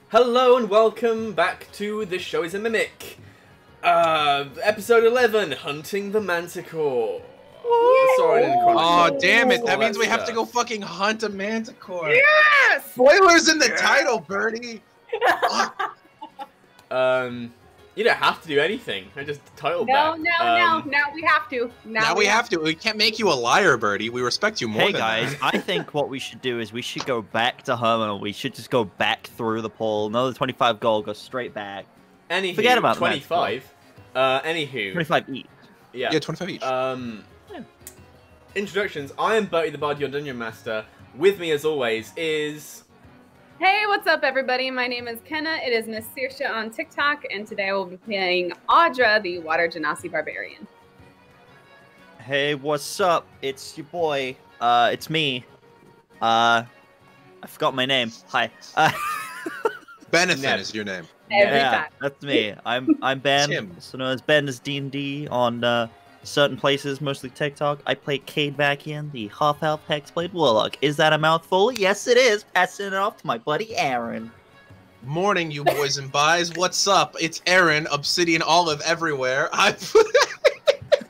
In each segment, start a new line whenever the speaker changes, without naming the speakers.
Hello and welcome back to This Show is a Mimic. Episode 11, Hunting the Manticore. Sorodin and Chronicles.
Oh, damn it. That
All
means we have to
stuff.
go fucking hunt a Manticore.
Yes!
Spoilers in the title, Birdie.
You don't have to do anything. I just titled
No,
that.
no. Now we have to.
Now we have to. We can't make you a liar, Birdie. We respect you more
Hey
than
guys,
that.
I think what we should do is we should go back to Herminal. We should just go back through the poll. Another 25 gold, go straight back.
Anywho,
Forget about
25. Anywho.
25 each.
Yeah.
Yeah, 25 each.
Introductions. I am Bertie the Bard, your Dungeon Master. With me, as always, is...
Hey, what's up, everybody? My name is Kenna. It is Miss Saoirse on TikTok, and today I will be playing Audra, the Water Genasi Barbarian.
Hey, what's up? It's your boy. It's me. I forgot my name. Hi.
Benethan
Neb.
is your name.
Every
Yeah,
time.
that's me. I'm Ben,
Tim.
also known as Ben as D&D on certain places, mostly TikTok. I play Cade Vakian, the half-elf hexblade warlock. Is that a mouthful? Yes, it is. Passing it off to my buddy Aaron.
Morning, you boys and buys. What's up? It's Aaron, Obsidian Olive everywhere.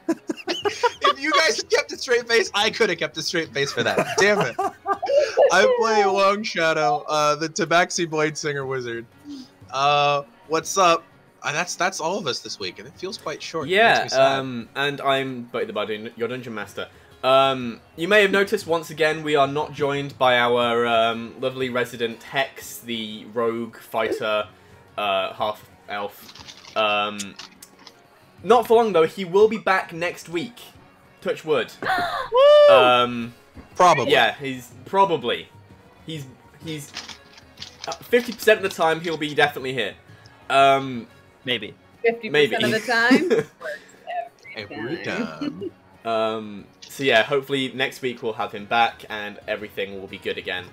If you guys had kept a straight face, I could have kept a straight face for that. Damn it. I play Long Shadow, the Tabaxi Blade Singer Wizard. What's up? That's all of us this week, and it feels quite short. It
Yeah,
makes me sad.
and I'm Bertie the Bard, your Dungeon Master. You may have noticed, once again, we are not joined by our lovely resident Hex, the rogue fighter, half-elf. Not for long, though. He will be back next week. Touch wood.
Probably.
Yeah, he's probably. He's 50% of the time, he'll be definitely here.
Maybe.
50%
Maybe.
of the time. Works
Every time.
So yeah, hopefully next week we'll have him back and everything will be good again.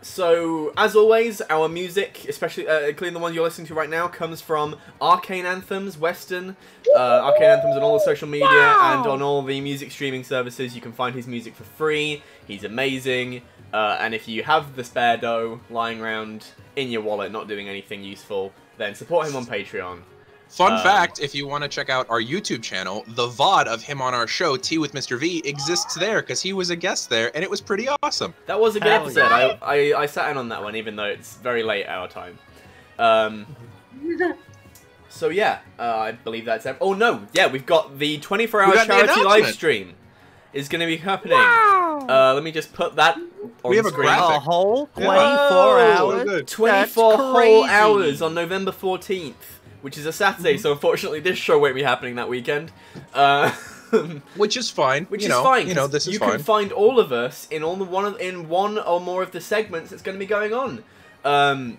So, as always, our music, especially including the one you're listening to right now, comes from Arcane Anthems, Western. Arcane Anthems on all the social media and on all the music streaming services. You can find his music for free. He's amazing. And if you have the spare dough lying around in your wallet, not doing anything useful, then support him on Patreon.
Fun fact, if you want to check out our YouTube channel, the VOD of him on our show, Tea with Mr. V, exists there because he was a guest there, and it was pretty awesome.
That was a good
Hell
episode.
yeah.
I sat in on that one, even though it's very late our time. So yeah, I believe that's everything. Oh no, yeah, we've got the 24-hour
We got the
charity live
announcement.
stream is going to be happening. Let me just put that on
We have a
screen.
graphic.
A whole 24
Yeah.
So
hours?
good.
24
That's
whole
crazy.
hours on November 14th, which is a Saturday, so unfortunately this show won't be happening that weekend.
Which is fine.
Which
you
is
know,
fine.
You know,
'cause
this is
you
fine.
can find all of us in one or more of the segments that's going to be going on.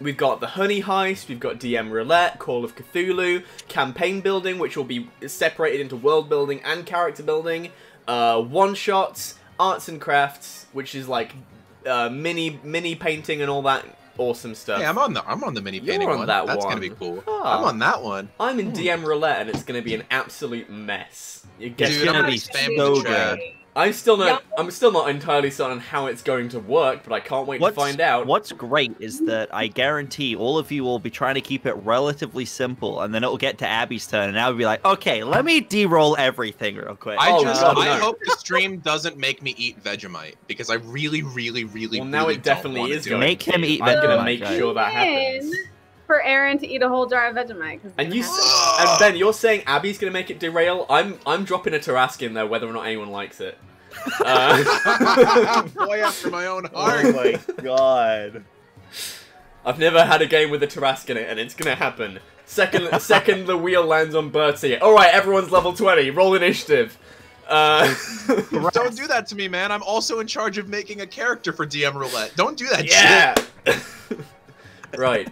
We've got the Honey Heist, we've got DM Roulette, Call of Cthulhu, Campaign Building, which will be separated into world building and character building, one-shots, Arts and Crafts, which is like mini painting and all that awesome stuff.
Hey, I'm on the mini
You're
painting
on
one.
that
That's
one.
gonna be cool.
Ah.
I'm on that one.
I'm in DM Roulette, and it's going to be an absolute mess. You get
It's
Dude,
gonna
I'm
be
spamming
so
the chat.
good.
I'm still not entirely certain on how it's going to work, but I can't wait to find out.
What's great is that I guarantee all of you will be trying to keep it relatively simple, and then it'll get to Abby's turn, and I'll be like, okay, let me de-roll everything real quick.
I
Oh,
just
God,
I
no.
hope the stream doesn't make me eat Vegemite because I really
Well, now
really
it definitely
don't wanna
is
do
going
it.
Make him
to.
eat
I'm going to
Vegemite,
make
guys.
sure that happens.
For Aaron to eat a whole jar of Vegemite. 'Cause
And
it's
you,
gonna happen.
and Ben, you're saying Abby's going to make it derail. I'm dropping a Tarrasque in there, whether or not anyone likes it.
Boy after my own heart.
Oh my god.
I've never had a game with a Tarrasque in it, and it's going to happen. Second the wheel lands on Bertie. All right, everyone's level 20. Roll initiative.
Don't do that to me, man. I'm also in charge of making a character for DM Roulette. Don't do that
Yeah.
shit.
Right.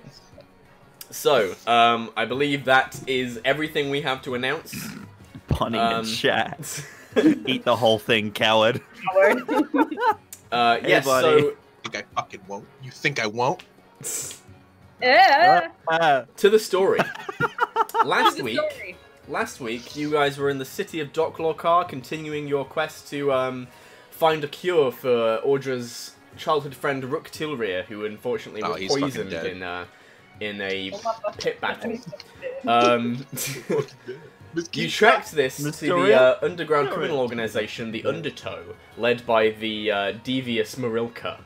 So, I believe that is everything we have to announce.
Punning in chat. Eat the whole thing, coward.
Howard.
Yes,
buddy.
so
You think I fucking won't? You think I won't?
to the story. Last
The
week,
story.
Last week, you guys were in the city of Dok'Lorkar, continuing your quest to find a cure for Audra's childhood friend Rook Tilrir, who unfortunately was
he's fucking
poisoned
dead.
in a pit battle. You tracked this to the underground criminal organization, the Undertow, led by the devious Marilka.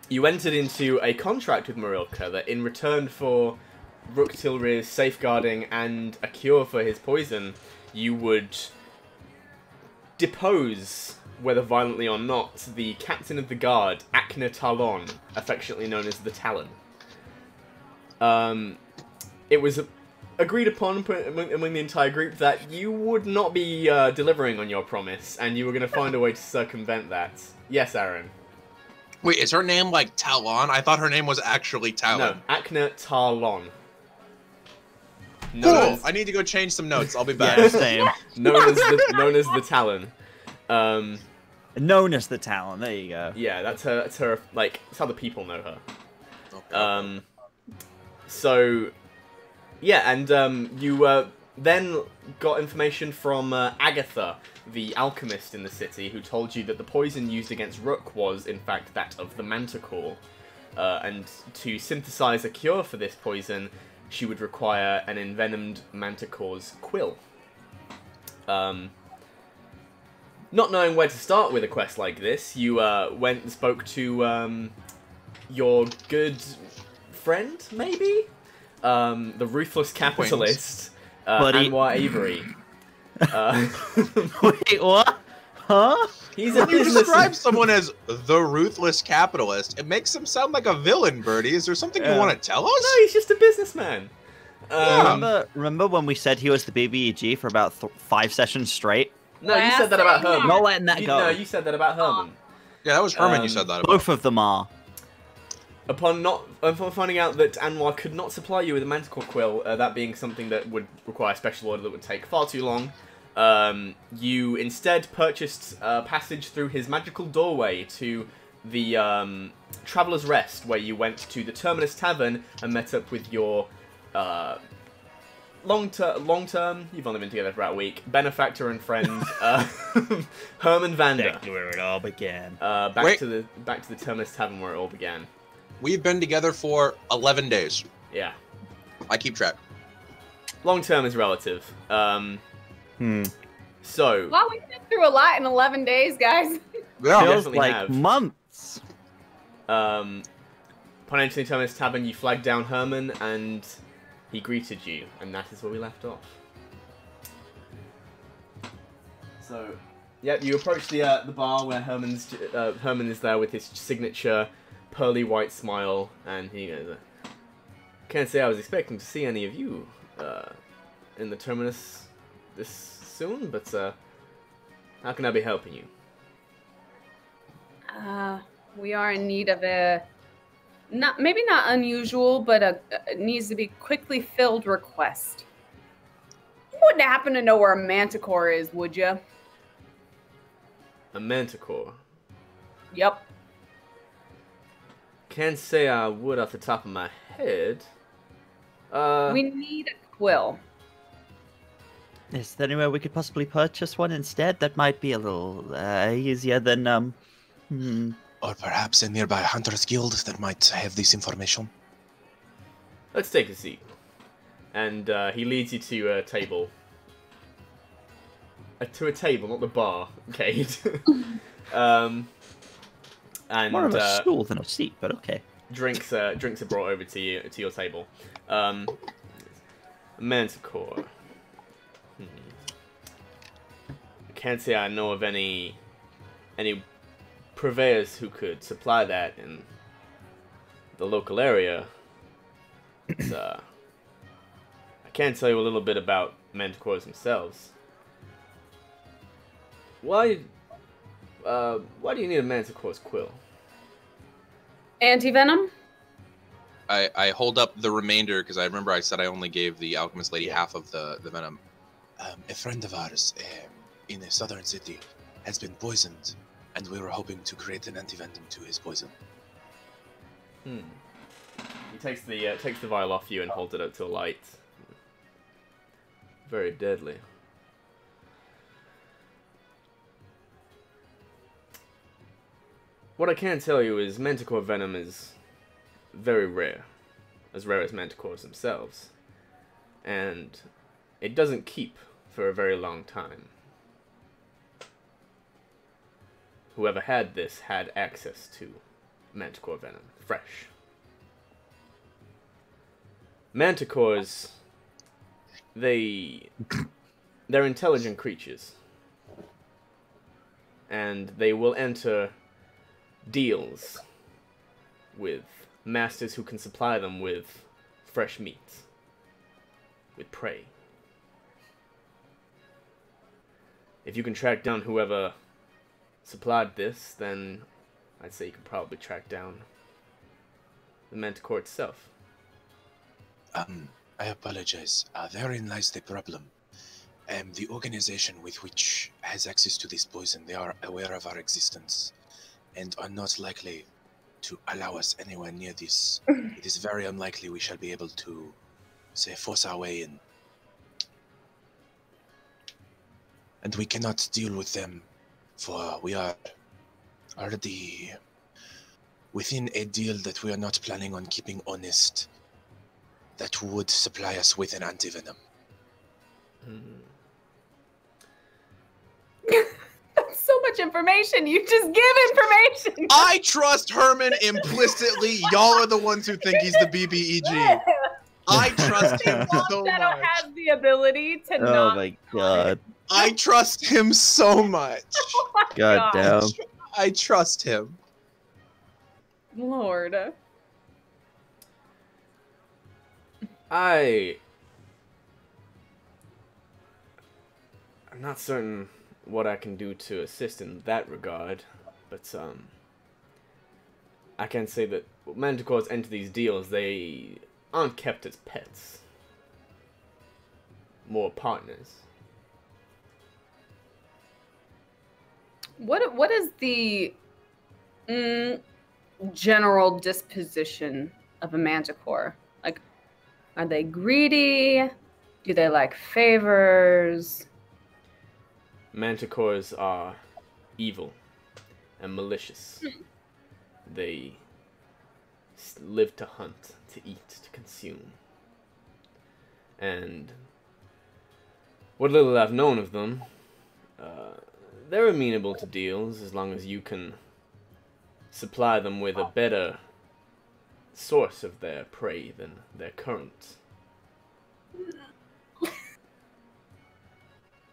You entered into a contract with Marilka that in return for Rook Tilrir's safeguarding and a cure for his poison, you would depose, whether violently or not, the captain of the guard, Akna Talon, affectionately known as the Talon. It was agreed upon among the entire group that you would not be delivering on your promise, and you were going to find a way to circumvent that. Yes, Aaron.
Wait, is her name like Talon? I thought her name was actually Talon.
No, Akna Talon.
Cool. I need to go change some notes. I'll be back.
Yeah, same.
known as the Talon.
Known as the Talon. There you go.
Yeah, that's her. Like, it's how the people know her.
Okay.
So, yeah, and you then got information from Agatha, the alchemist in the city, who told you that the poison used against Rook was, in fact, that of the Manticore. And to synthesize a cure for this poison, she would require an envenomed Manticore's quill. Not knowing where to start with a quest like this, you went and spoke to your good friend, maybe? The ruthless capitalist, Anwar Avery.
Wait, what? Huh?
He's a
When you
business.
describe someone as the ruthless capitalist, it makes him sound like a villain, Birdie. Is there something you want to tell us?
No, he's just a businessman.
Remember when we said he was the BBEG for about 5 sessions straight?
No, you said that about Herman.
Not letting that go.
No, you said that about Herman.
Yeah, that was Herman you said that about.
Both of them are.
Upon finding out that Anwar could not supply you with a Manticore quill, that being something that would require a special order that would take far too long, you instead purchased passage through his magical doorway to the Traveller's Rest, where you went to the Terminus Tavern and met up with your long-term, you've only been together for about a week, benefactor and friend, Herman Vander.
Back to where it all began.
Back to the Terminus Tavern where it all began.
We've been together for 11 days.
Yeah.
I keep track.
Long term is relative. So.
Well, we've been through a lot in 11 days, guys.
Yeah.
Feels
definitely
like
have.
months.
Upon entering the Terminus Tavern, you flagged down Herman, and he greeted you, and that is where we left off. So, yeah, you approach the bar where Herman is there with his signature pearly white smile, and he goes, "Can't say I was expecting to see any of you in the Terminus this soon, but how can I be helping you?"
We are in need of a, maybe not unusual, but a needs to be quickly filled request. You wouldn't happen to know where a Manticore is, would you?
A Manticore?
Yep.
Can't say I would off the top of my head.
We need a quill.
Is there anywhere we could possibly purchase one instead? That might be a little easier than,
Or perhaps a nearby Hunter's Guild that might have this information.
Let's take a seat. And he leads you to a table. To a table, not the bar, Cade. And
more of a stool than a seat, but okay.
Drinks are brought over to you to your table. Manticore. Can't say I know of any purveyors who could supply that in the local area. But, I can tell you a little bit about Manticores themselves. Why do you need a Manticore's quill?
Anti-venom?
I hold up the remainder because I remember I said I only gave the alchemist lady half of the venom. A friend of ours in a southern city has been poisoned, and we were hoping to create an antivenom to his poison.
He takes the vial off you and holds it up to a light. Very deadly. What I can tell you is Manticore venom is very rare. As rare as Manticores themselves. And it doesn't keep for a very long time. Whoever had this had access to Manticore venom, fresh. Manticores, they're intelligent creatures. And they will enter deals with masters who can supply them with fresh meat, with prey. If you can track down whoever supplied this, then I'd say you could probably track down the Manticore itself.
I apologize. Therein lies the problem. The organization with which has access to this poison, they are aware of our existence and are not likely to allow us anywhere near this. It is very unlikely we shall be able to, say, force our way in. And we cannot deal with them, for we are already within a deal that we are not planning on keeping honest, that would supply us with an antivenom.
That's so much information. You just give information.
I trust Herman implicitly. Y'all are the ones who think he's the BBEG. I trust him so
Shadow
much.
has the ability to
Oh
not.
my god.
I trust him so much.
Oh my
God damn.
I trust him.
Lord.
I'm not certain what I can do to assist in that regard, but I can say that Manticores enter these deals, they aren't kept as pets. More partners.
What is the general disposition of a Manticore? Like, are they greedy? Do they like favors?
Manticores are evil and malicious. They live to hunt, to eat, to consume. And what little I've known of them, they're amenable to deals as long as you can supply them with a better source of their prey than their current.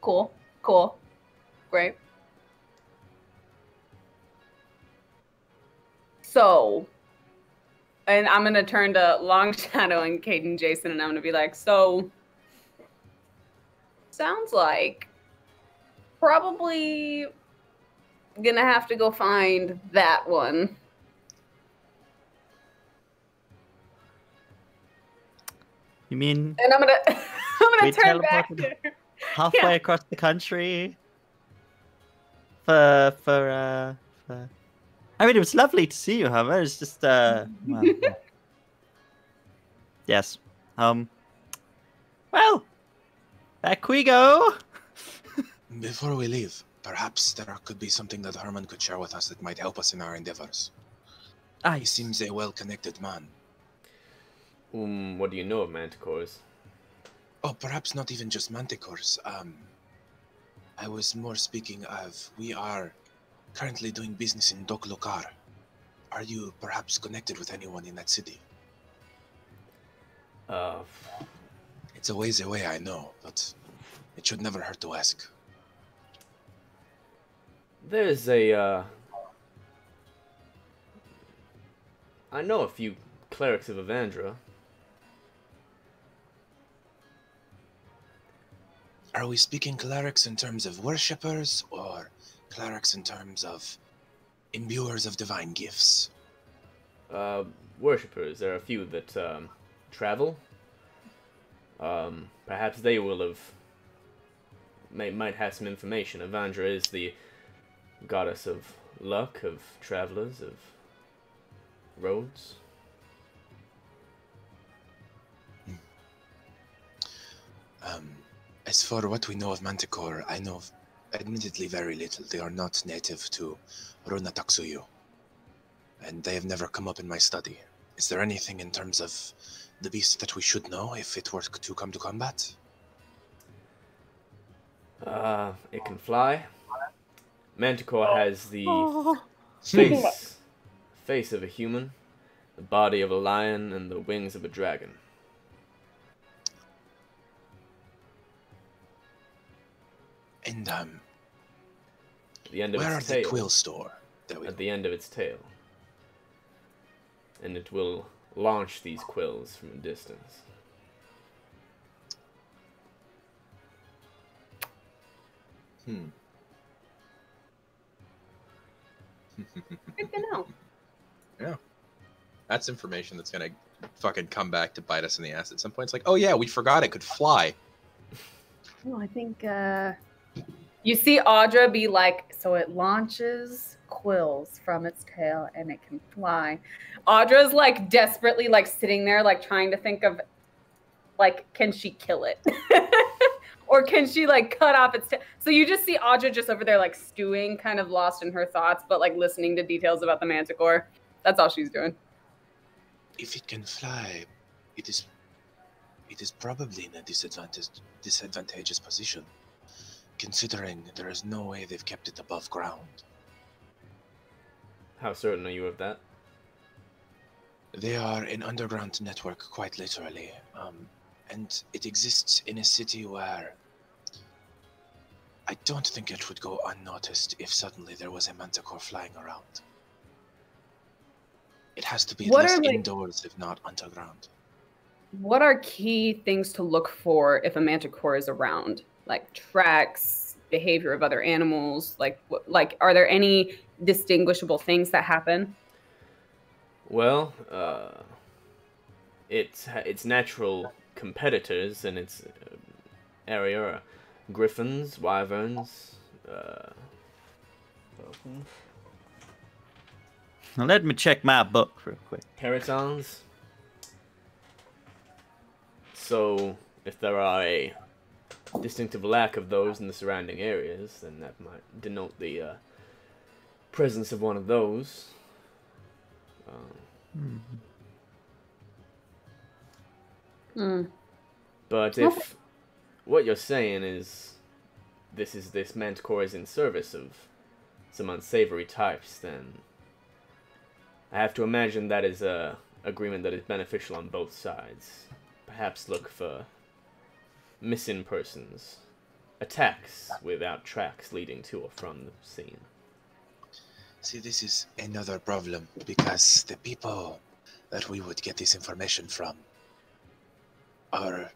Cool. Great. So, and I'm going to turn to Long Shadow and Kate and Jason, and I'm going to be like, so, sounds like probably going to have to go find that one.
You mean
And I'm going to
We
turn back
teleported
to
halfway
Yeah.
across the country? For I mean, it was lovely to see you, Hummer. It's just well, yes. Well, back we go.
Before we leave, perhaps there could be something that Herman could share with us that might help us in our endeavors. He seems a well-connected man.
What do you know of Manticores?
Oh, perhaps not even just Manticores. I was more speaking of, we are currently doing business in Dok'Lorkar. Are you perhaps connected with anyone in that city? It's a ways away, I know, but it should never hurt to ask.
There's a, I know a few clerics of Avandra.
Are we speaking clerics in terms of worshippers, or clerics in terms of imbuers of divine gifts?
Worshippers. There are a few that, travel. Perhaps they will have... might have some information. Avandra is the goddess of luck, of travelers, of roads.
As for what we know of Manticore, I know admittedly very little. They are not native to Runa Taksuyu. and they have never come up in my study. Is there anything in terms of the beast that we should know if it were to come to combat?
It can fly. Manticore has the face of a human, the body of a lion, and the wings of a dragon.
And
At the end of
where are
its
the
tail.
quill store?
At the end of its tail. And it will launch these quills from a distance.
Hmm.
Good to know.
Yeah. That's information that's gonna fucking come back to bite us in the ass at some point. It's like, oh yeah, we forgot it could fly.
Oh, I think you see Audra be like, so it launches quills from its tail and it can fly. Audra's like desperately like sitting there like trying to think of like, can she kill it? Or can she like cut off its tail? So you just see Audra just over there like stewing, kind of lost in her thoughts, but like listening to details about the Manticore. That's all she's doing.
If it can fly, it is probably in a disadvantageous position, considering there is no way they've kept it above ground.
How certain are you of that?
They are an underground network, quite literally, and it exists in a city where I don't think it would go unnoticed if suddenly there was a Manticore flying around. It has to be at least indoors, if not underground.
What are key things to look for if a Manticore is around? Like tracks, behavior of other animals? Like are there any distinguishable things that happen?
Well, its natural competitors in its area are griffins, wyverns,
Now let me check my book real quick.
peritons. So, if there are a distinctive lack of those in the surrounding areas, then that might denote the presence of one of those. But if what you're saying is this Manticore is in service of some unsavory types, then I have to imagine that is a agreement that is beneficial on both sides. Perhaps look for missing persons, attacks without tracks leading to or from the scene.
See, this is another problem, because the people that we would get this information from are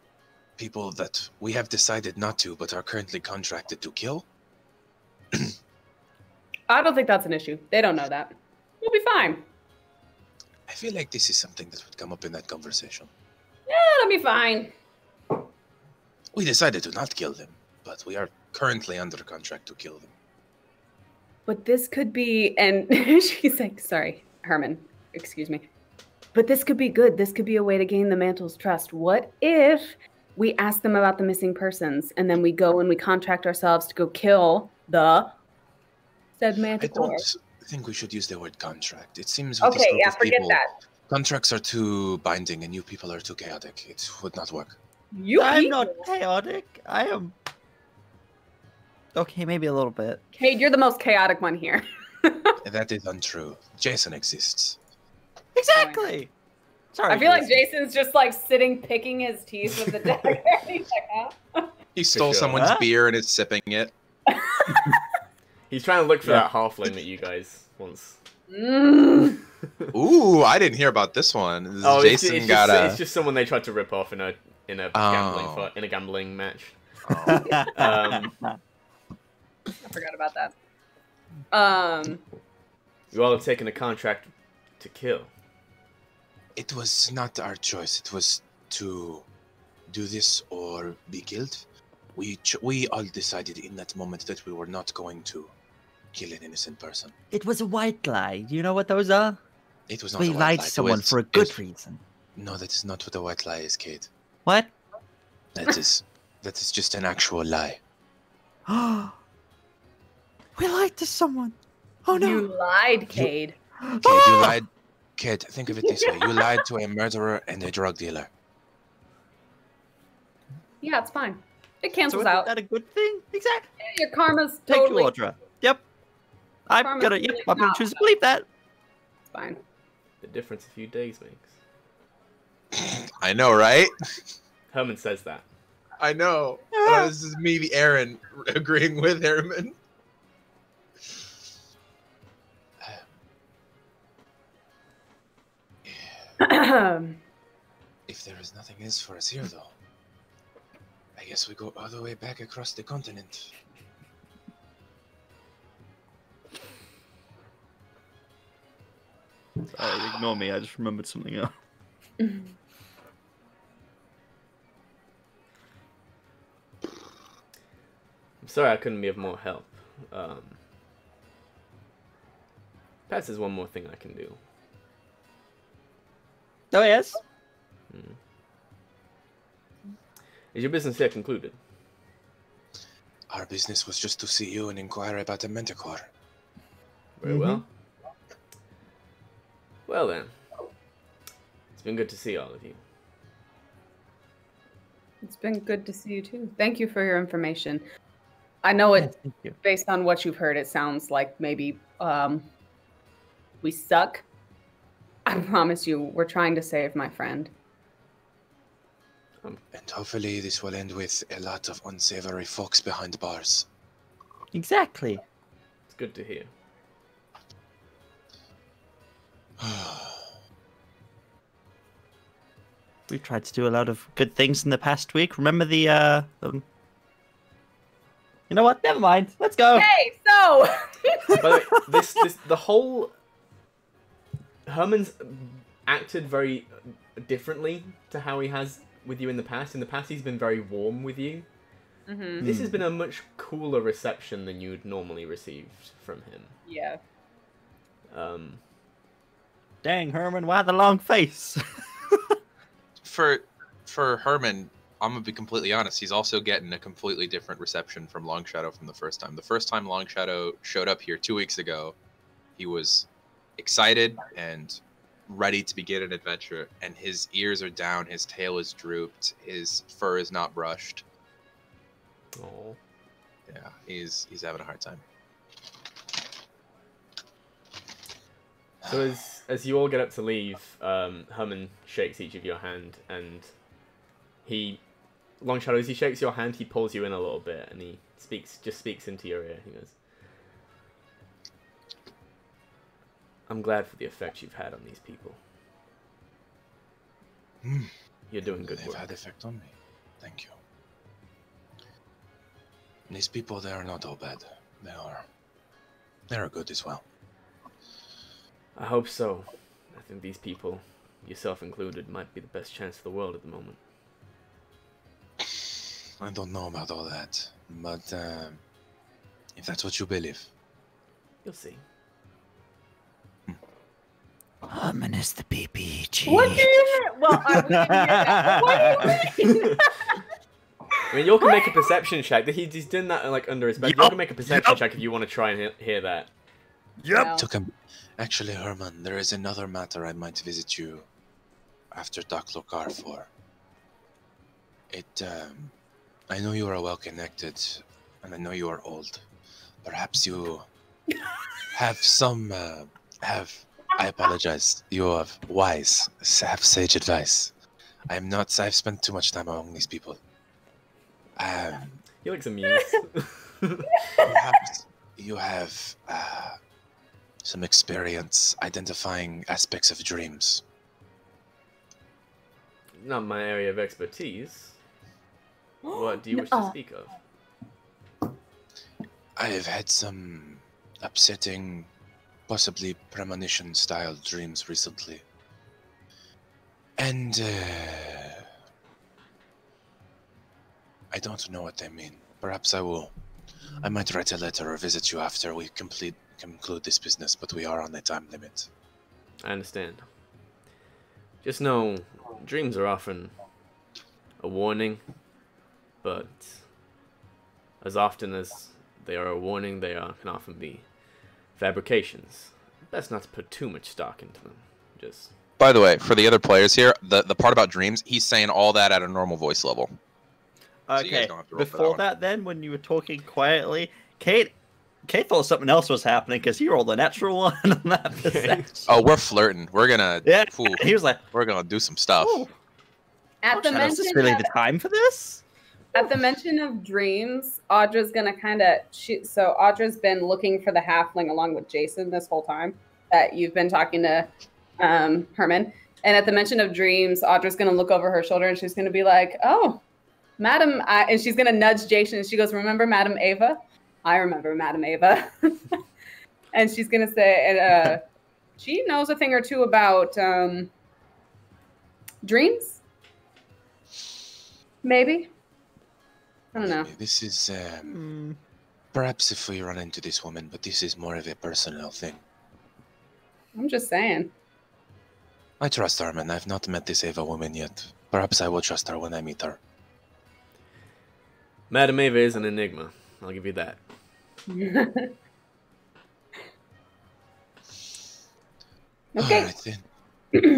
people that we have decided not to, but are currently contracted to kill.
I don't think that's an issue. They don't know that. We'll be fine.
I feel like this is something that would come up in that conversation.
Yeah, it'll be fine.
We decided to not kill them, but we are currently under contract to kill them.
But this could be, and she's like, sorry, Herman, excuse me. But this could be good. This could be a way to gain the Mantle's trust. What if we ask them about the missing persons, and then we go and we contract ourselves to go kill the said Manticore?
I don't think we should use the word contract. It seems with this
Okay,
group
yeah,
of
forget
people,
that.
contracts are too binding and you people are too chaotic. It would not work.
You
I'm
people.
not chaotic. I am. Okay, maybe a little bit.
Cade, you're the most chaotic one here.
That is untrue. Jason exists.
Exactly. Sorry.
I feel like Jason's just like sitting picking his teeth with the dagger. He's like, huh?
He stole
sure.
someone's
Huh?
beer and is sipping it.
He's trying to look for that halfling that you guys once.
Mm.
Ooh, I didn't hear about this one. This
Oh,
Jason
it's
got
it's just someone they tried to rip off in a gambling match.
I forgot about that.
You all have taken a contract to kill.
It was not our choice. It was to do this or be killed. We all decided in that moment that we were not going to kill an innocent person.
It was a white lie. Do you know what those are?
It was not
We
a white
lied
lie.
to someone for a good reason.
No, that is not what a white lie is, Kate.
What?
That is just an actual lie.
We lied to someone. Oh no.
You lied, Cade.
Kid, you lied. Kid, think of it this way. You lied to a murderer and a drug dealer.
Yeah, it's fine. It
So
cancels
isn't
out.
that a good thing? Exactly.
Yeah, your karma's
Thank
totally
you, Audra. Yep. I'm
Karma's
gonna
really
I'm gonna
not
choose to
bad.
believe that.
fine.
The difference a few days makes.
I know, right?
Herman says that.
I know. This is me, the Aaron, agreeing with Herman.
If there is nothing else for us here, though, I guess we go all the way back across the continent.
Sorry, ignore me. I just remembered something else.
I'm sorry I couldn't be of more help. Perhaps there's one more thing I can do.
Oh yes.
Is your business here concluded?
Our business was just to see you and inquire about the Manticore.
Very well. Well then. It's been good to see all of you.
It's been good to see you too. Thank you for your information. I know it,
Thank you.
based on what you've heard, it sounds like maybe we suck. I promise you, we're trying to save my friend.
And hopefully this will end with a lot of unsavory folks behind bars.
Exactly.
It's good to hear.
We've tried to do a lot of good things in the past week. Remember the you know what? Never mind. Let's go.
Hey, so
But the whole Herman's acted very differently to how he has with you in the past. In the past, he's been very warm with you. This has been a much cooler reception than you'd normally received from him.
yeah.
Dang, Herman, why the long face?
For Herman, I'm gonna be completely honest. He's also getting a completely different reception from Long Shadow from the first time. The first time Long Shadow showed up here 2 weeks ago, he was excited and ready to begin an adventure, and his ears are down, his tail is drooped, his fur is not brushed.
Oh.
Yeah, he's having a hard time.
So as you all get up to leave, Herman shakes each of your hand, and Long Shadow, as he shakes your hand, he pulls you in a little bit, and he just speaks into your ear. He goes, "I'm glad for the effect you've had on these people. You're doing good
They've
work."
had effect on me. Thank you. These people, they are not all bad. They are good as well.
I hope so. I think these people, yourself included, might be the best chance for the world at the moment.
I don't know about all that, but if that's what you believe.
You'll see.
Herman is the BBG.
What do you mean? Well, we didn't hear that. What do you mean?
I mean, you all can make a perception check. He's done that like under his bed. You all can make a perception check if you want to try and hear that.
No.
Actually, Herman, there is another matter I might visit you after Dok'Lorkar for. I know you are well connected, and I know you are old. Perhaps you have some, I apologize. You have sage advice. I've spent too much time among these people.
He looks amused.
Perhaps you have some experience identifying aspects of dreams.
Not my area of expertise. What do you wish to speak of?
I have had some upsetting, possibly premonition-style dreams recently. And I don't know what they mean. Perhaps I might write a letter or visit you after we conclude this business, but we are on a time limit.
I understand. Just know, dreams are often a warning, but as often as they are a warning, can often be fabrications. Best not to put too much stock into them. Just.
By the way, for the other players here, the part about dreams, he's saying all that at a normal voice level. So you guys
Okay,
don't have to roll for
before
one.
that, then, when you were talking quietly, Kate thought something else was happening because he rolled a natural one on that perception.
Oh, we're flirting. We're gonna.
Yeah,
Ooh,
he was like,
we're gonna do some stuff.
"Oh,
At the
is this
mention
really
of,
the time for this?"
at the mention of dreams, Audra's gonna kind of shoot. So Audra's been looking for the halfling along with Jason this whole time that you've been talking to Herman. And at the mention of dreams, Audra's gonna look over her shoulder and she's gonna be like, "Oh, Madam," and she's gonna nudge Jason and she goes, "Remember Madam Ava?" I remember Madam Ava. And she's gonna say, she knows a thing or two about dreams. Maybe. I don't know.
This is perhaps if we run into this woman, but this is more of a personal thing.
I'm just saying.
I trust Armin. I've not met this Ava woman yet. Perhaps I will trust her when I meet her.
Madam Ava is an enigma. I'll give you that.
Okay.
Alright then.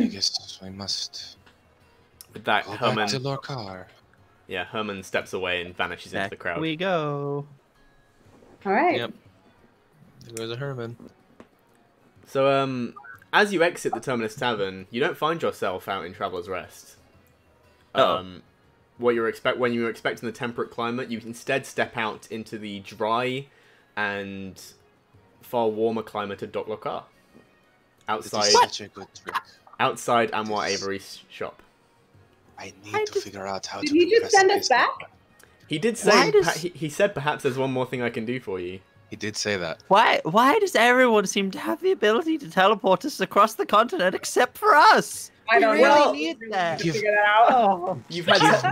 I guess we must
With that,
go
Herman.
back to Lorkar.
Yeah, Herman steps away and vanishes into the crowd.
We go.
All right.
Yep. There goes a Herman.
So, as you exit the Terminus Tavern, you don't find yourself out in Traveler's Rest. When you were expecting the temperate climate, you instead step out into the dry and far warmer climate of Dok'Lorkar.
This is
Outside
such a good trick.
Anwar Avery's shop.
I need to figure out how
Did
to
he just
compress
send
this
us back?
He did
Why
say,
does-
he said perhaps there's one more thing I can do for you.
He did say that.
Why does everyone seem to have the ability to teleport us across the continent except for us?
I don't
We
know.
really need that.
To figure that out.
Oh.
You've had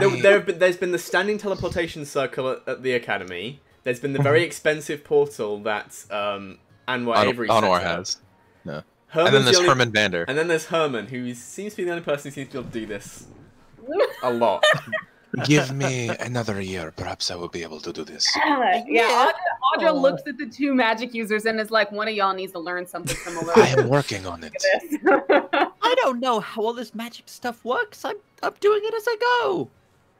there's been the standing teleportation circle at the academy. There's been the very expensive portal that Anwar Avery set
Anwar
up.
has. No.
Herman's
And then
the
there's
only-
Herman Vander.
And then there's Herman, who seems to be the only person who seems to be able to do this a lot.
Give me another year. Perhaps I will be able to do this.
Yeah, Audra
Oh.
looks at the two magic users and is like, one of y'all needs to learn something similar.
I am working on it.
I don't know how all this magic stuff works. I'm doing it as I go.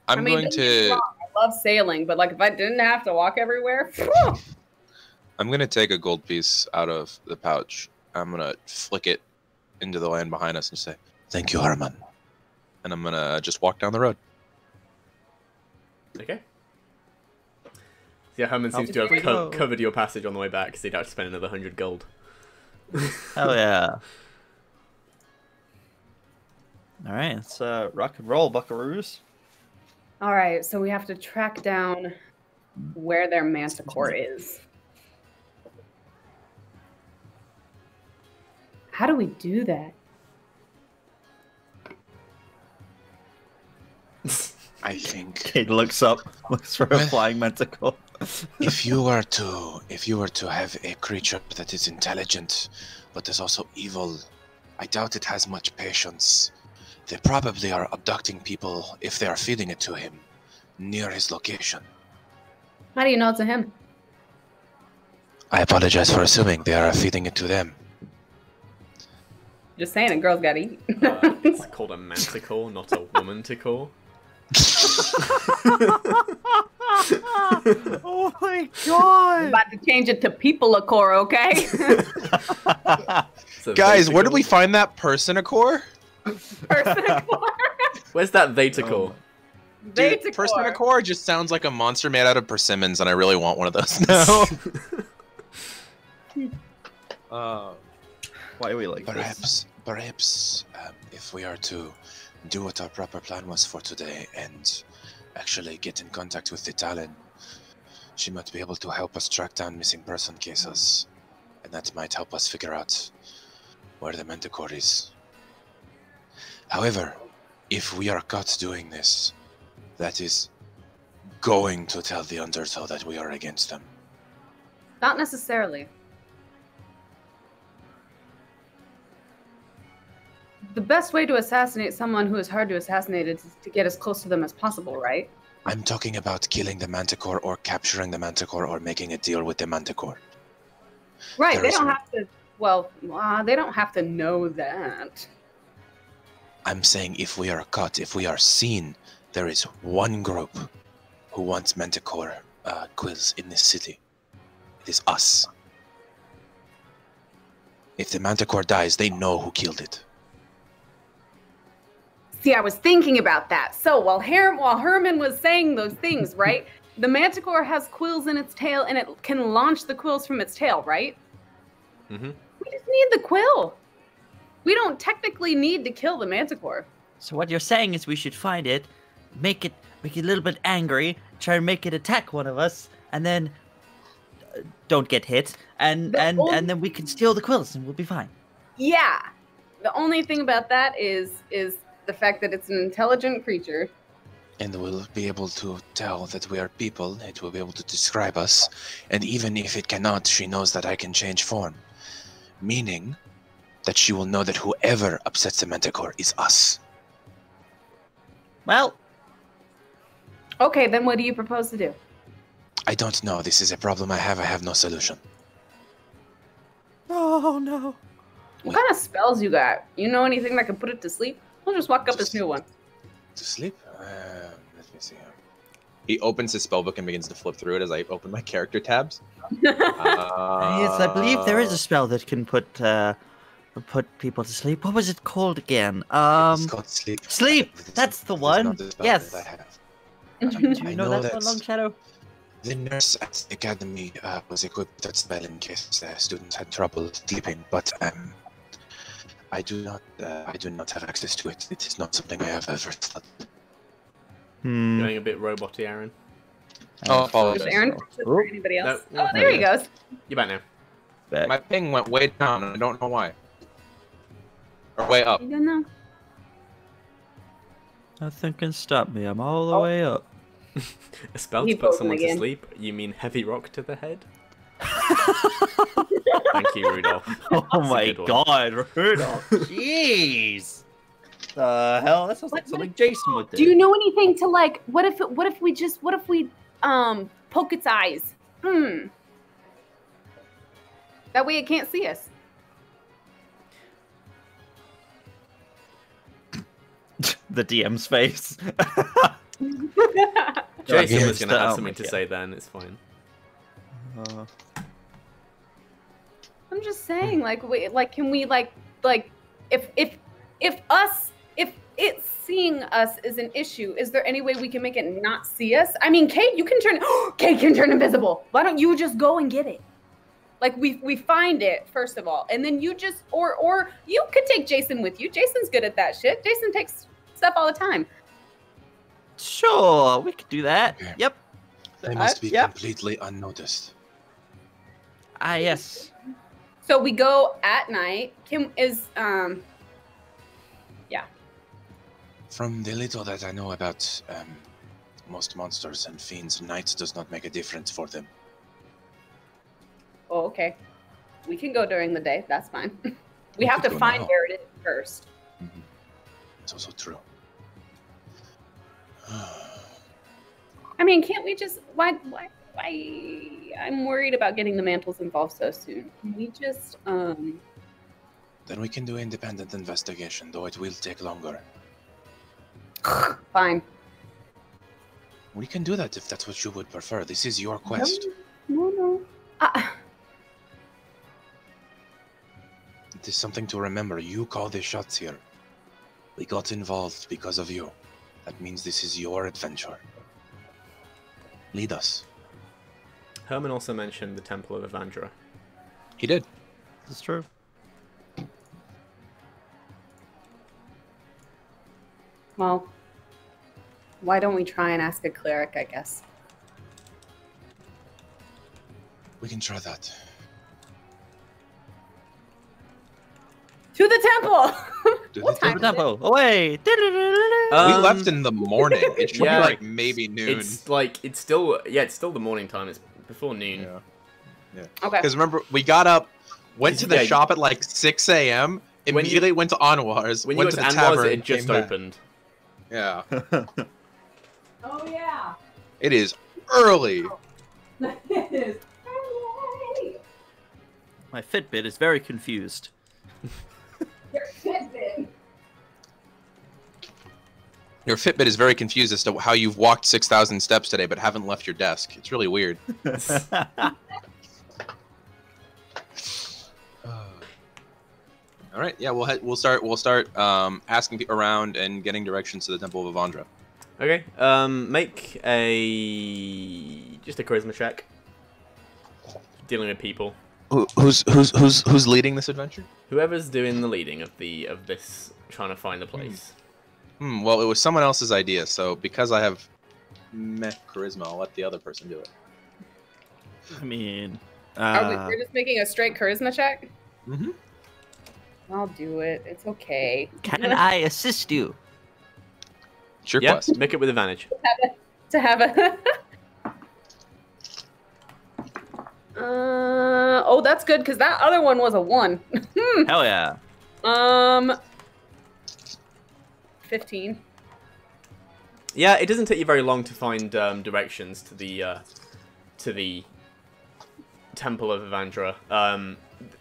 I'm going
don't get me
to.
wrong, I love sailing, but like if I didn't have to walk everywhere,
I'm going to take a gold piece out of the pouch. I'm going to flick it into the land behind us and say,
Thank you, Herman.
and I'm going to just walk down the road.
Okay. So yeah, Herman seems to
Here we
have
go.
covered your passage on the way back, so you'd have to spend another 100 gold.
Hell yeah. All right, let's rock and roll, buckaroos.
all right, so we have to track down where their Manticore is. How do we do that?
I think
Kate looks up, looks for a
Well-
flying manticore.
if you were to have a creature that is intelligent but is also evil, I doubt it has much patience. They probably are abducting people if they are feeding it to him near his location.
How do you know it's a him?
I apologize for assuming they are feeding it to them.
Just saying, a girl's gotta eat.
It's called a manticore, not a woman-ticore.
Oh my god!
About to change it to people-a-core, okay?
So
Guys, where did
Vaticore.
we find that person-a-core?
Person-a-core.
Where's that Vaticore?
Dude,
Vaticore.
person-a-core just sounds like a monster made out of persimmons, and I really want one of those now.
Why are we like this?
Perhaps, if we are to do what our proper plan was for today and actually get in contact with the Talon, she might be able to help us track down missing person cases, and that might help us figure out where the Manticore is. However, if we are caught doing this, that is going to tell the Undertow that we are against them.
Not necessarily. The best way to assassinate someone who is hard to assassinate is to get as close to them as possible, right?
I'm talking about killing the Manticore or capturing the Manticore or making a deal with the Manticore.
Right,
There
they
is
don't
a-
have to Well, they don't have to know that.
I'm saying if we are caught, if we are seen, there is one group who wants Manticore quills in this city. It is us. If the Manticore dies, they know who killed it.
See, I was thinking about that. So while Herman was saying those things, right? The Manticore has quills in its tail, and it can launch the quills from its tail, right?
Mm-hmm.
We just need the quill. We don't technically need to kill the Manticore.
So what you're saying is we should find it, make it a little bit angry, try and make it attack one of us, and then don't get hit, and then we can steal the quills and we'll be fine.
Yeah. The only thing about that is the fact that it's an intelligent creature.
And we'll be able to tell that we are people. It will be able to describe us. And even if it cannot, she knows that I can change form. Meaning that she will know that whoever upsets the Manticore is us.
Well,
Okay, then what do you propose to do?
I don't know. This is a problem I have. I have no solution.
oh no.
What kind of spells you got? You know anything that can put it to sleep? We'll just walk up this new one.
To sleep? Let me see.
He opens his spellbook and begins to flip through it as I open my character tabs.
Yes, I believe there is a spell that can put people to sleep. What was it called again?
It's called sleep.
Sleep! That's the one.
Not the spell
Yes.
that I have.
Do you
I
know
know
that one,
that's-
Long Shadow?
The nurse at the academy was equipped with that spell in case students had trouble sleeping, but I do not have access to it. It is not something I have ever studied.
Going a bit roboty, Aaron.
Oh,
Is
apologies.
Aaron or anybody else?
No,
Oh, there he goes.
You're back now.
Back.
My ping went way down, and I don't know why. Or way up.
You don't know.
Nothing can stop me. I'm all the way up.
A spell
He
to put
frozen
someone to
again.
sleep? You mean heavy rock to the head? Thank you, Rudolph.
Oh
That's a
my
good one.
god, Rudolph. Jeez. The hell? That sounds like something Jason would do.
Do you know anything to like? What if we poke its eyes? That way it can't see us.
The DM's face.
Jason
Yeah,
was going to have
oh
something
my
to
God.
say then, it's fine.
I'm just saying, can we if it's seeing us is an issue, is there any way we can make it not see us? I mean, Kate, Kate can turn invisible. Why don't you just go and get it? Like we find it first of all, and then you just or you could take Jason with you. Jason's good at that shit. Jason takes stuff all the time.
Sure, we could do that.
Okay.
Yep.
They must be
Yep.
completely unnoticed.
Ah, yes.
So we go at night.
From the little that I know about most monsters and fiends, night does not make a difference for them.
Oh, okay. We can go during the day. That's fine. We have
could
to
go
find
now.
where it is first.
It's also true.
I mean, can't we just why I'm worried about getting the mantles involved so soon. Can we just
Then we can do independent investigation, though it will take longer.
fine.
We can do that if that's what you would prefer. This is your quest.
No.
It is something to remember. You call the shots here. We got involved because of you. That means this is your adventure. Lead us.
Herman also mentioned the Temple of Evandra.
He did.
This is true.
Well, why don't we try and ask a cleric, I guess?
We can try that.
To the temple!
Do
What
the
time is it?
Tempo, away!
We left in the morning. It should
yeah.
be like maybe noon.
It's still the morning time. It's before noon.
Yeah.
Okay.
Because remember, we got up, went to the
Yeah,
shop at like 6 a.m.,
When you-
immediately went to Anwar's,
When you
went
got
to
to
the
Anwar's,
tavern,
it had just
came back.
opened.
Yeah.
Oh, yeah.
It is early.
My Fitbit is very confused.
Your Fitbit.
Your Fitbit is very confused as to how you've walked 6,000 steps today, but haven't left your desk. It's really weird. All right, yeah, we'll start asking around and getting directions to the Temple of Avandra.
Okay, make just a charisma check. Dealing with people.
Who's leading this adventure?
Whoever's doing the leading of this trying to find the place.
Well, it was someone else's idea, so because I have charisma, I'll let the other person do it.
I mean,
We're just making a straight charisma check?
Mm-hmm.
I'll do it. It's okay.
Can I assist you?
Sure,
Yeah,
quest.
make it with advantage.
To have a... oh, that's good, because that other one was a 1.
Hell yeah.
15.
Yeah, it doesn't take you very long to find directions to the Temple of Avandra.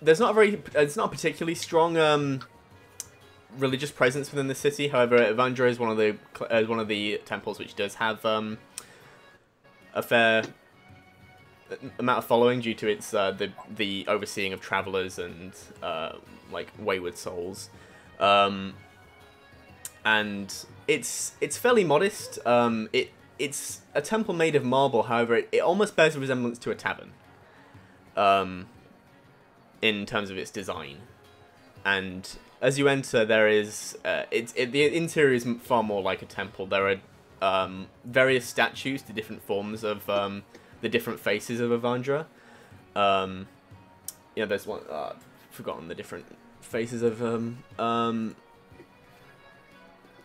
There's not it's not a particularly strong religious presence within the city. However, Avandra is one of the temples which does have a fair amount of following due to its the overseeing of travelers and like wayward souls. And it's fairly modest. It's a temple made of marble. However, it almost bears a resemblance to a tavern. In terms of its design, and as you enter, there is the interior is far more like a temple. There are various statues to different forms of the different faces of Avandra. There's one. I've forgotten the different faces of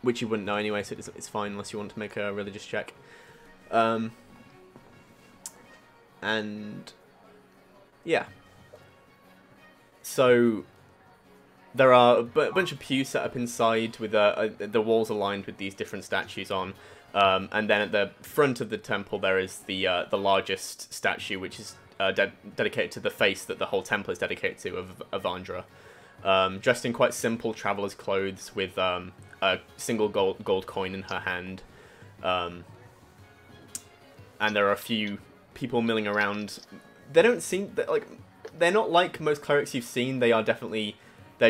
which you wouldn't know anyway, so it's fine unless you want to make a religious check. And yeah. So there are a bunch of pews set up inside with the walls aligned with these different statues on, and then at the front of the temple there is the largest statue, which is dedicated to the face that the whole temple is dedicated to of Avandra, dressed in quite simple traveler's clothes with a single gold coin in her hand, and there are a few people milling around. They don't seem like. They're not like most clerics you've seen. They're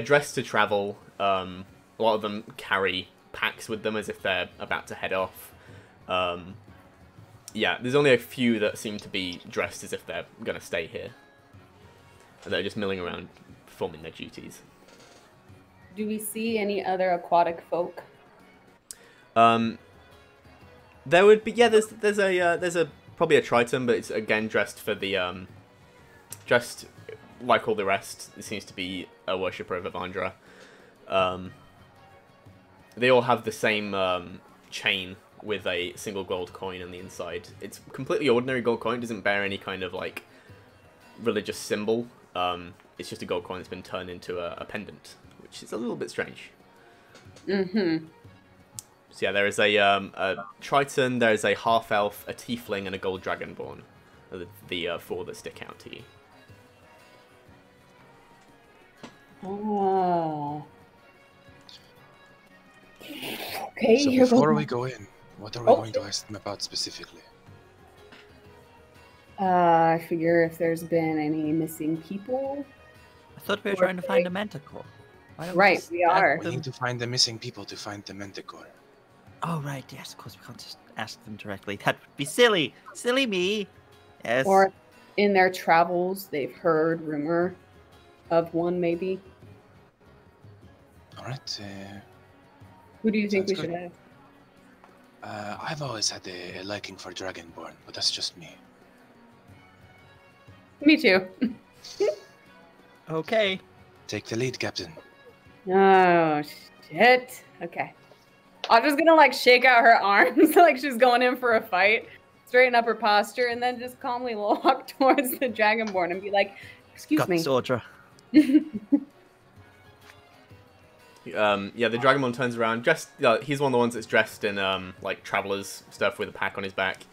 dressed to travel. A lot of them carry packs with them as if they're about to head off. Yeah, there's only a few that seem to be dressed as if they're going to stay here. And they're just milling around, performing their duties.
Do we see any other aquatic folk?
There would be, yeah. There's probably a Triton, but it's again dressed for the dressed like all the rest. It seems to be a worshipper of Avandra. They all have the same chain with a single gold coin on the inside. It's completely ordinary gold coin. It doesn't bear any kind of like religious symbol. It's just a gold coin that's been turned into a pendant, which is a little bit strange.
Mm-hmm.
So yeah, there is a Triton, there is a half-elf, a tiefling, and a gold dragonborn. The four that stick out to you.
Oh. Okay.
So before we go in, what are we going to ask them about specifically?
I figure if there's been any missing people.
I thought we were trying to find a Manticore.
Right, we are.
We need to find the missing people to find the Manticore.
Oh, right, yes, of course, we can't just ask them directly. That would be silly. Silly me. Yes.
Or in their travels, they've heard rumor of one, maybe.
All right.
Who do you think we
sounds
should
good. I've always had a liking for Dragonborn, but that's just me.
Me too.
Okay.
Take the lead, Captain.
Oh, shit. Okay. I'm just gonna, like, shake out her arms like she's going in for a fight, straighten up her posture, and then just calmly walk towards the Dragonborn and be like, excuse me.
Sordra.
Yeah, the Dragonborn turns around. He's one of the ones that's dressed in like traveler's stuff with a pack on his back.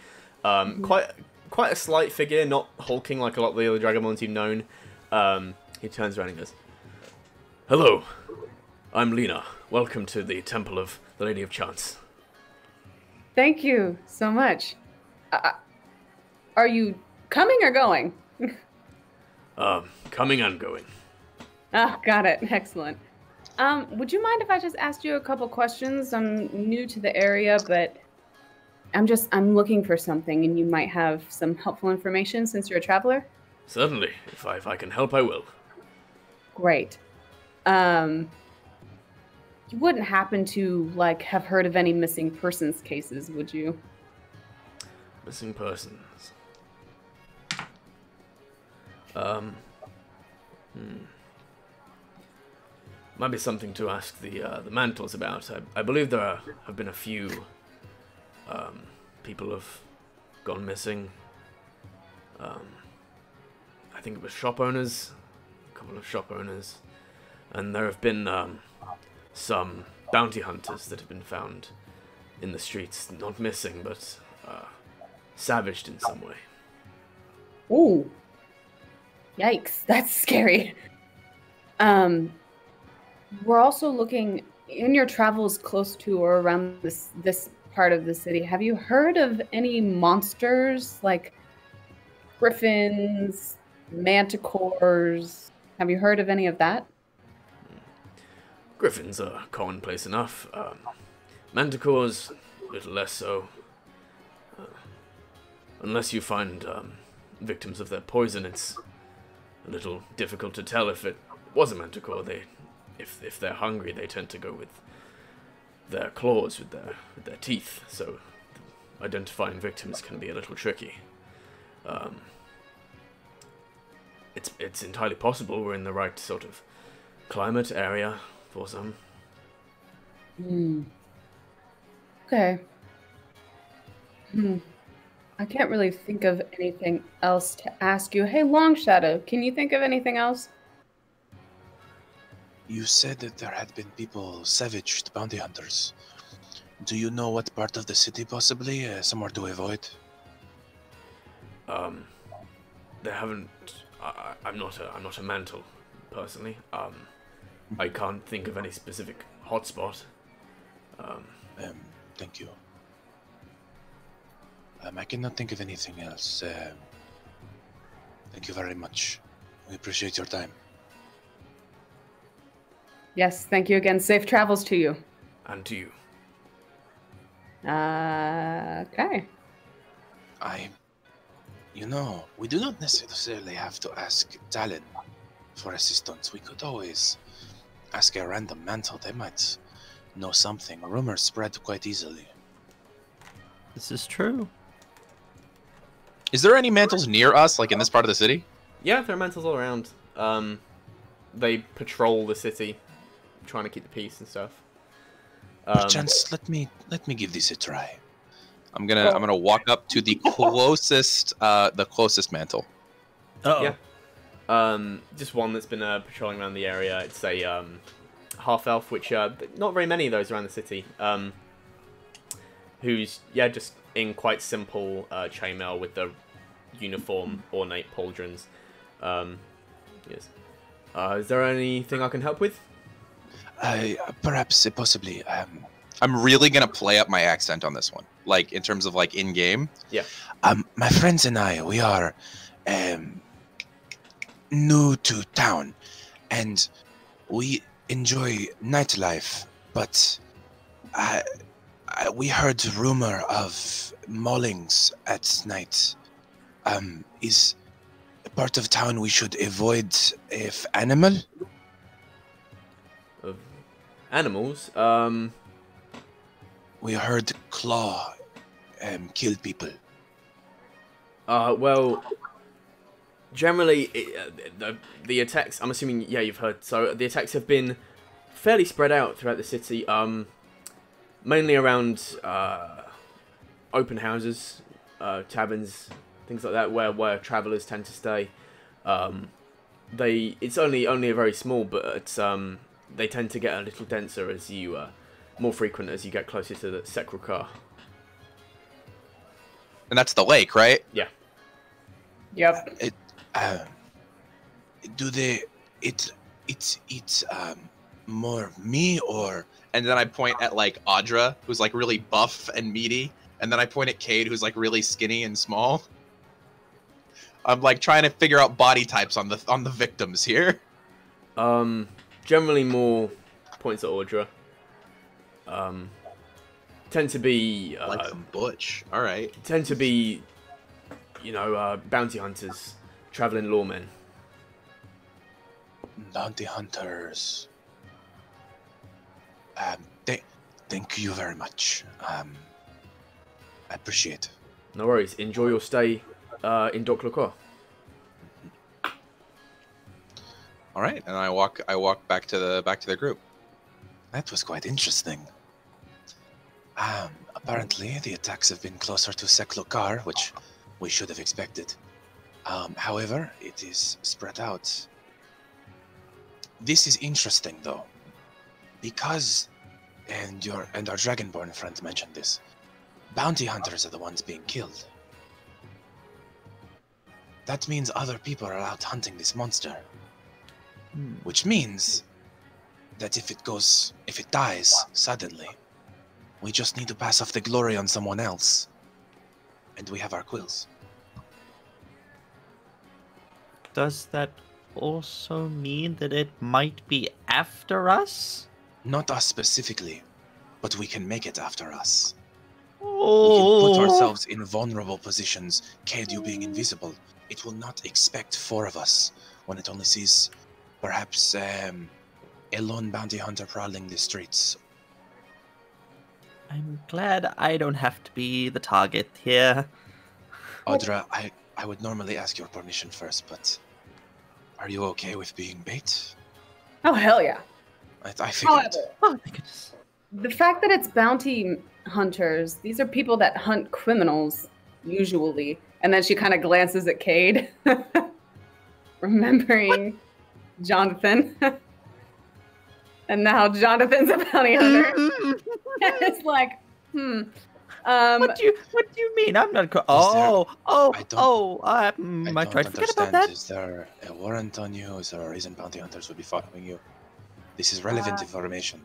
Quite a slight figure, not hulking like a lot of the other Dragonborns you've known. He turns around and goes, "Hello, I'm Lena. Welcome to the Temple of the Lady of Chance."
Thank you so much. Are you coming or going?
Coming and going.
Ah, got it. Excellent. Would you mind if I just asked you a couple questions? I'm new to the area, but I'm looking for something, and you might have some helpful information since you're a traveler.
Certainly. If I can help, I will.
Great. You wouldn't happen to, like, have heard of any missing persons cases, would you?
Missing persons. Might be something to ask the Mantles about. I believe there have been a few people have gone missing. I think it was shop owners, a couple of shop owners, and there have been some bounty hunters that have been found in the streets, not missing, but savaged in some way.
Ooh. Yikes, that's scary. We're also looking in your travels close to or around this part of the city. Have you heard of any monsters like griffins, manticores? Have you heard of any of that?
Griffins are commonplace enough. Manticores, a little less so. Unless you find victims of their poison, it's a little difficult to tell if it was a manticore. If they're hungry, they tend to go with their claws, with their teeth. So identifying victims can be a little tricky. It's entirely possible we're in the right sort of climate area for some.
Okay. I can't really think of anything else to ask you. Hey, Long Shadow, can you think of anything else?
You said that there had been people savaged, bounty hunters. Do you know what part of the city, possibly? Somewhere to avoid?
They haven't. I'm not a mantle, personally. I can't think of any specific hotspot.
Thank you. I cannot think of anything else. Thank you very much. We appreciate your time.
Yes, thank you again. Safe travels to you.
And to you.
Okay.
You know, we do not necessarily have to ask Talon for assistance. We could always ask a random mantle. They might know something. Rumors spread quite easily.
This is true.
Is there any mantles near us, like in this part of the city?
Yeah, there are mantles all around. They patrol the city, trying to keep the peace and stuff.
Perchance, let me give this a try.
I'm gonna walk up to the closest mantle.
Uh-oh.
Yeah. Just one that's been patrolling around the area. It's a half elf, which not very many of those around the city. Who's just in quite simple chainmail with the uniform ornate pauldrons. Yes. Is there anything I can help with?
Perhaps, possibly.
I'm really gonna play up my accent on this one, like in terms of like in game.
Yeah.
My friends and I, we are new to town, and we enjoy nightlife, but we heard rumor of maulings at night. Is a part of town we should avoid if animal?
Of animals?
We heard Claw killed people.
Well, generally, the attacks, I'm assuming, you've heard, so the attacks have been fairly spread out throughout the city, mainly around open houses, taverns, things like that, where travellers tend to stay. It's only a very small, but they tend to get a little denser as you, more frequent as you get closer to the Sekrukar.
And that's the lake, right?
Yeah.
Yep.
it's more of me or...
And then I point at like Audra, who's like really buff and meaty, and then I point at Cade, who's like really skinny and small. I'm like trying to figure out body types on the victims here.
Generally more points at Audra. Tend to be
Like some butch. All right.
tend to be, you know, bounty hunters, traveling lawmen.
Bounty hunters. Thank you very much. I appreciate it.
No worries. Enjoy your stay in Dok'Lorkar.
All right, and I walk back to the group.
That was quite interesting. Apparently, the attacks have been closer to Dok'Lorkar, which we should have expected. However, it is spread out. This is interesting, though, because, and our Dragonborn friend mentioned this, bounty hunters are the ones being killed. That means other people are out hunting this monster. Which means that if it dies suddenly, we just need to pass off the glory on someone else. And we have our quills.
Does that also mean that it might be after us?
Not us specifically, but we can make it after us.
Oh.
We can put ourselves in vulnerable positions. Cade, you being invisible, it will not expect four of us when it only sees perhaps a lone bounty hunter prowling the streets.
I'm glad I don't have to be the target here.
Audra, I would normally ask your permission first, but are you okay with being bait?
Oh, hell yeah.
I figured.
However,
Oh my goodness.
the fact that it's bounty hunters, these are people that hunt criminals, usually. And then she kind of glances at Cade, remembering Jonathan. And now Jonathan's a bounty hunter. It's like,
What do you mean? I'm not. I
I
tried to forget about that.
Is there a warrant on you? Is there a reason bounty hunters would be following you? This is relevant information.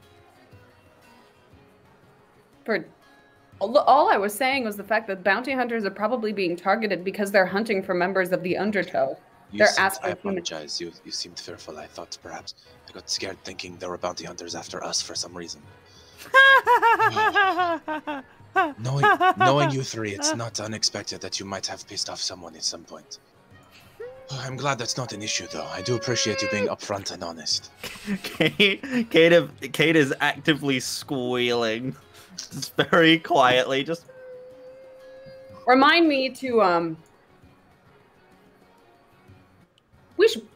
All I was saying was the fact that bounty hunters are probably being targeted because they're hunting for members of the Undertow.
I apologize. You seemed fearful. I thought perhaps I got scared thinking there were bounty hunters after us for some reason. Knowing you three, it's not unexpected that you might have pissed off someone at some point. I'm glad that's not an issue, though. I do appreciate you being upfront and honest.
Kate is actively squealing, just very quietly. Just
remind me to we should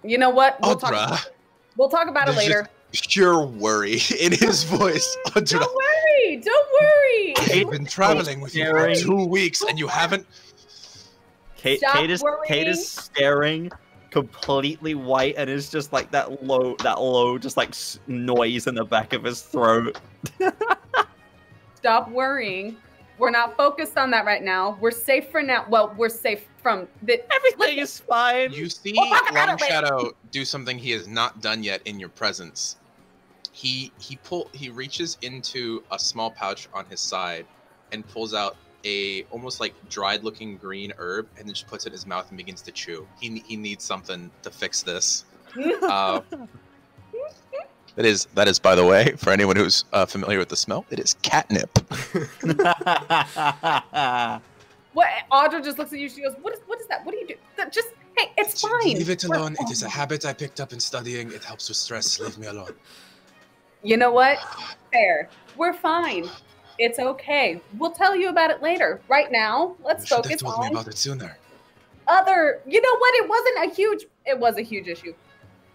you know what? We'll talk about it later.
Pure worry in his voice.
Don't worry.
I've been traveling with you for 2 weeks and you haven't.
Kate is staring completely white and is just like that low just like noise in the back of his throat.
Stop worrying. We're not focused on that right now. We're safe for now. Well, we're safe from the
Everything is fine.
You see Long Shadow do something he has not done yet in your presence. He reaches into a small pouch on his side and pulls out a almost like dried looking green herb and then just puts it in his mouth and begins to chew. He needs something to fix this. That is, by the way, for anyone who's familiar with the smell, it is catnip.
What? Audra just looks at you. She goes, "What is that? What do you do? Just hey, it's fine.
Leave it alone. It is a habit I picked up in studying. It helps with stress. Leave me alone."
You know what? Fair. We're fine. It's okay. We'll tell you about it later. Right now, let's focus on.
You should have told me about it sooner.
You know what? It was a huge issue.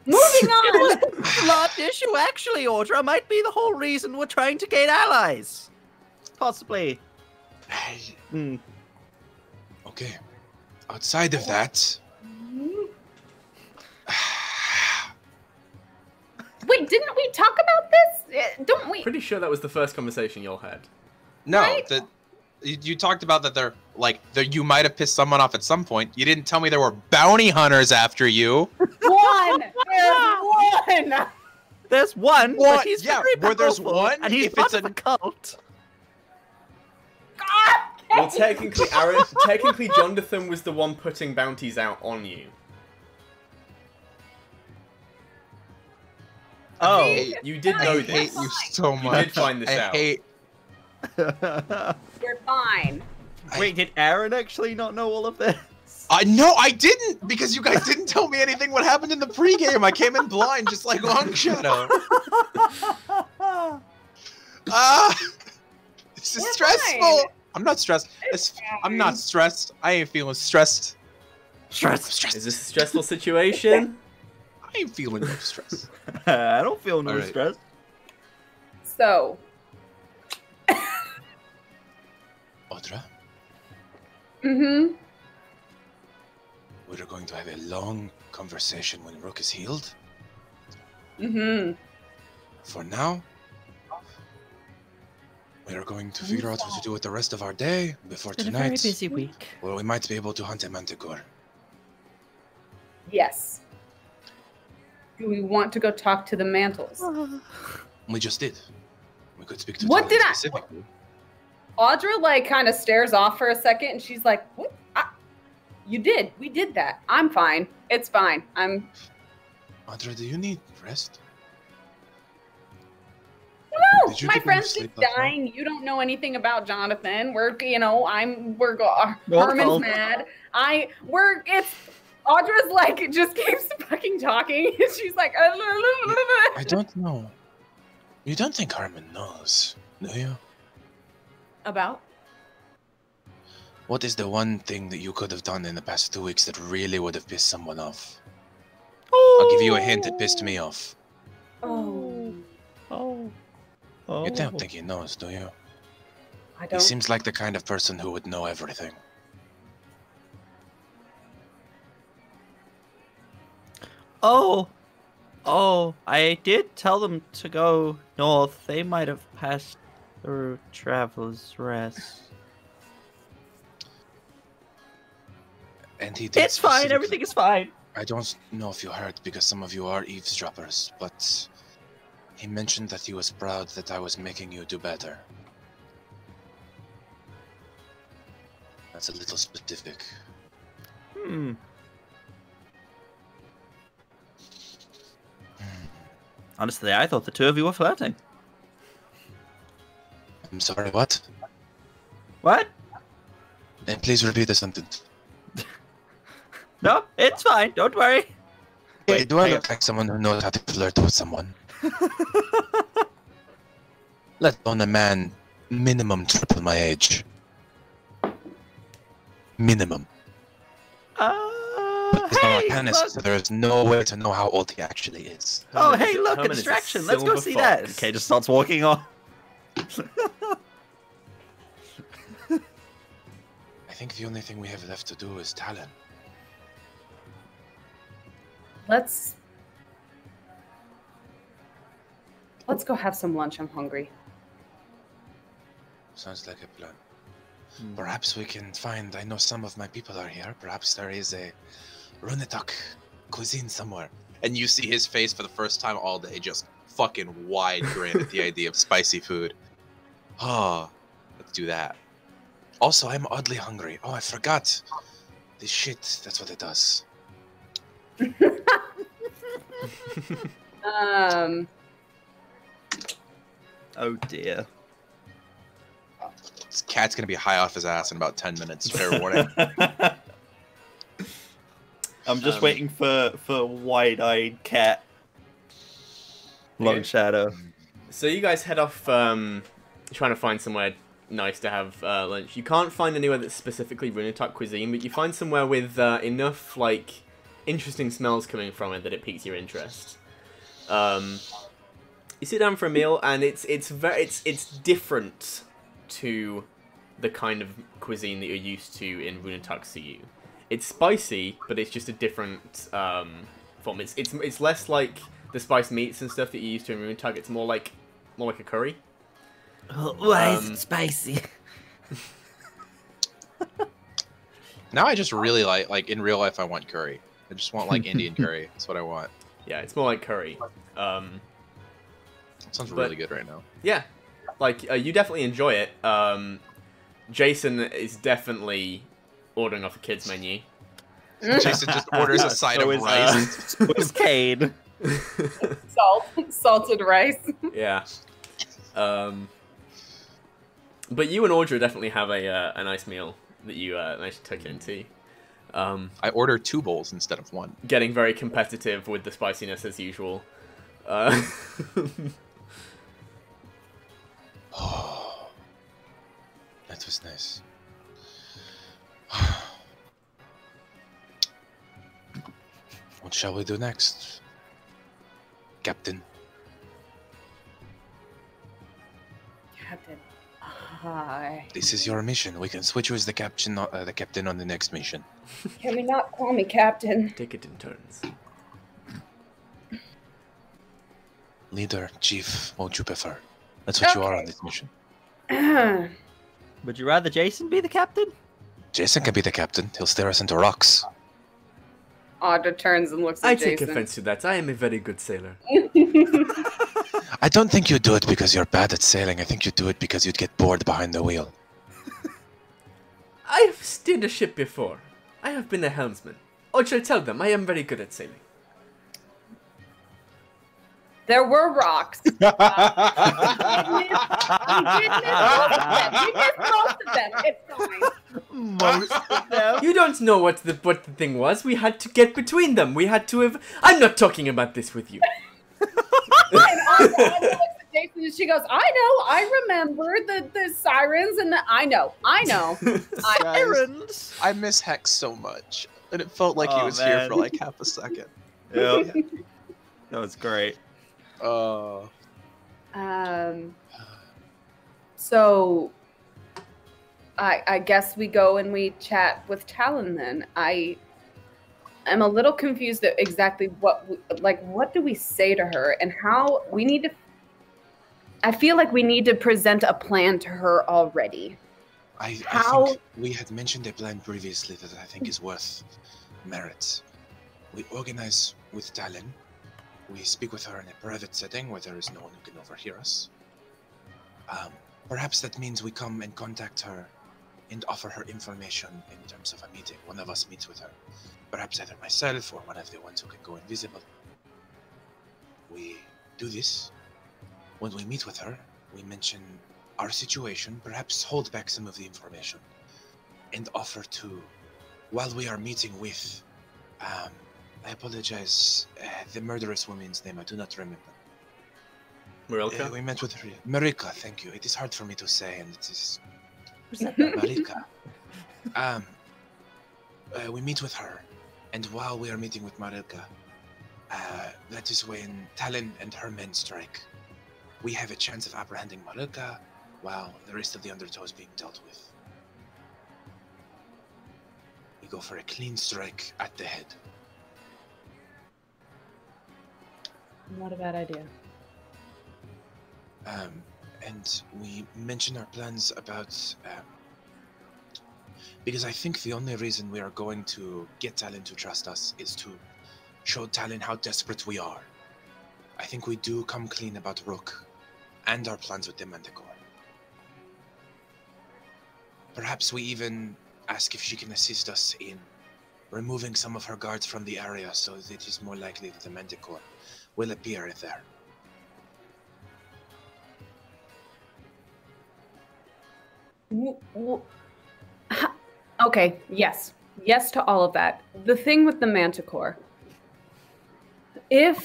Moving on.
It was a large issue, actually, Audra. Might be the whole reason we're trying to gain allies. Possibly.
Okay. Outside of that...
Wait, didn't we talk about this? Don't we?
Pretty sure that was the first conversation y'all had.
No,
Right?
You talked about that they're like you might have pissed someone off at some point. You didn't tell me there were bounty hunters after you.
One. There's one.
There's one. But he's very
where there's
powerful,
one,
and he's
if
part
it's
of a cult.
Well, technically, Jonathan was the one putting bounties out on you.
Oh,
You did know
I hate
this.
you so
You
much.
did find this out.
You're fine.
wait, did Aaron actually not know all of this?
No, I didn't, because you guys didn't tell me anything what happened in the pregame. I came in blind, just like Long Shadow. This is
We're
stressful.
fine.
I'm not stressed. I'm not stressed. I ain't feeling stressed.
Stress.
Is this a stressful situation?
I ain't feeling no stress.
I don't feel no
All right.
stress.
So,
Audra,
mm-hmm.
we're going to have a long conversation when Rook is healed.
Mm-hmm.
For now, we are going to figure out what to do with the rest of our day before
It's been a very
tonight.
busy week.
Well, we might be able to hunt a Manticore.
Yes. Do we want to go talk to the mantles?
We just did. We could speak to
What
Talon
did I-
specifically.
Audra, like, kind of stares off for a second, and she's like, what? You did. We did that. I'm fine. It's fine.
Audra, do you need rest?
No,
Did you
my
get enough
friend's just
sleep last night?
dying. You don't know anything about Jonathan. Herman's
Well.
mad. It's Audra's like, just keeps fucking talking. She's like,
I don't know. You don't think Herman knows, do you?
about?
What is the one thing that you could have done in the past 2 weeks that really would have pissed someone off? I'll give you a hint, it pissed me off.
Oh,
You don't think he knows, do you?
I
He
don't.
seems like the kind of person who would know everything.
Oh, I did tell them to go north. They might have passed through Traveler's Rest.
And he did
It's fine,
specifically-
everything is fine.
I don't know if you heard, because some of you are eavesdroppers, but he mentioned that he was proud that I was making you do better. That's a little specific.
Honestly, I thought the two of you were flirting.
I'm sorry, what?
What?
And please repeat the sentence.
No, it's fine. Don't worry.
Hey, do I
hang
look like someone who knows how to flirt with someone? Let alone a man minimum triple my age. Minimum. He's not
Hey,
a penis,
look.
so there is no way to know how old he actually is.
Oh,
Herman
hey,
is a-
look, a
Herman is a
distraction. Let's go
silver
see that.
fox.
Okay, just starts walking on.
I think the only thing we have left to do is Talon.
Let's go have some lunch. I'm hungry.
Sounds like a plan. Perhaps we can find, I know some of my people are here, perhaps there is a Runetok cuisine somewhere.
And you see his face for the first time all day, just fucking wide grin at the idea of spicy food. Oh, let's do that.
Also, I'm oddly hungry. Oh, I forgot. This shit, that's what it does.
Oh, dear.
This cat's gonna be high off his ass in about 10 minutes. Fair warning.
I'm just waiting for wide-eyed cat. Long
Okay.
shadow.
So you guys head off trying to find somewhere nice to have lunch. You can't find anywhere that's specifically Runetok cuisine, but you find somewhere with enough like interesting smells coming from it that it piques your interest. You sit down for a meal, and it's different to the kind of cuisine that you're used to in Runetok CU. It's spicy, but it's just a different form. It's less like the spiced meats and stuff that you're used to in Runetok. It's more like a curry.
Why is it spicy?
Now I just really like in real life I want curry. I just want like Indian curry. That's what I want.
Yeah, it's more like curry.
Sounds really good right now.
Yeah, like you definitely enjoy it. Jason is definitely ordering off a kid's menu.
Jason just orders a side of rice.
With Cade.
Salted rice.
Yeah. But you and Audra definitely have a nice meal that you managed to tuck into.
I order 2 bowls instead of 1.
Getting very competitive with the spiciness as usual.
Oh, that was nice. What shall we do next, Captain?
Captain. Hi.
This is your mission. We can switch you as the captain on the next mission.
Can we not call me Captain?
Take it in turns.
Leader, chief, what would you prefer? That's what you are on this mission.
Would you rather Jason be the captain?
Jason can be the captain. He'll stare us into rocks.
Audra turns and looks at
I
Jason.
take offense to that. I am a very good sailor.
I don't think you do it because you're bad at sailing. I think you do it because you'd get bored behind the wheel.
I have steered a ship before. I have been a helmsman. Or should I tell them I am very good at sailing?
There were rocks. We did miss most of them. It's fine.
Most of them.
You don't know what the thing was. We had to get between them. We had to have... I'm not talking about this with you.
And Audra looks at Jason and she goes, I remember the sirens and I know.
Sirens.
I miss Hex so much. And it felt like he was here for like half a second.
Yep. That was great.
So I guess we go and we chat with Talon then. I'm a little confused at exactly what do we say to her and how we need to. I feel like we need to present a plan to her already.
I think we had mentioned a plan previously that I think is worth merit. We organize with Talon. We speak with her in a private setting where there is no one who can overhear us. Perhaps that means we come and contact her and offer her information in terms of a meeting. One of us meets with her. Perhaps either myself or one of the ones who can go invisible. We do this. When we meet with her, we mention our situation, perhaps hold back some of the information, and offer to, while we are meeting with, I apologize, the murderous woman's name, I do not remember.
Marilka?
We met with her. Marika, thank you. It is hard for me to say, and it is... Marika. We meet with her, and while we are meeting with Marika, that is when Talon and her men strike. We have a chance of apprehending Marika, while the rest of the Undertow is being dealt with. We go for a clean strike at the head.
Not a bad idea.
And we mention our plans about... because I think the only reason we are going to get Talon to trust us is to show Talon how desperate we are. I think we do come clean about Rook and our plans with the Manticore. Perhaps we even ask if she can assist us in removing some of her guards from the area so that it is more likely that the Manticore will appear there.
Okay, yes. Yes to all of that. The thing with the Manticore. Do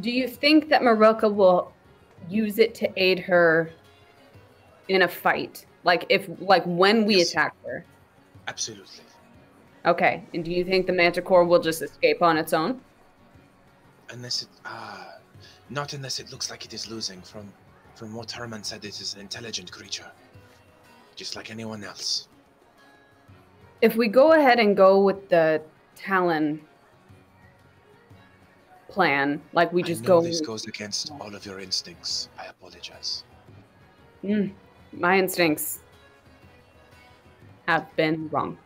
you think that Marilka will use it to aid her in a fight? When we attack her?
Absolutely.
Okay, and do you think the Manticore will just escape on its own?
Unless it, not unless it looks like it is losing. From what Herman said, it is an intelligent creature. Just like anyone else.
If we go ahead and go with the Talon plan, like we just go...
this goes against all of your instincts. I apologize.
My instincts have been wrong.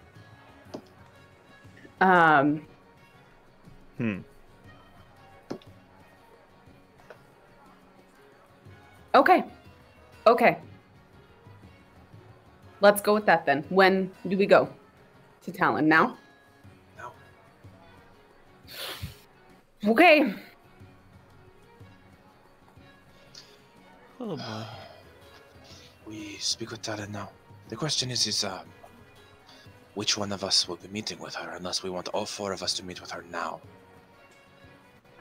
Okay. Okay. Let's go with that then. When do we go to Talon? Now?
Now.
Okay.
Oh boy.
We speak with Talon now. The question is which one of us will be meeting with her, unless we want all 4 of us to meet with her now.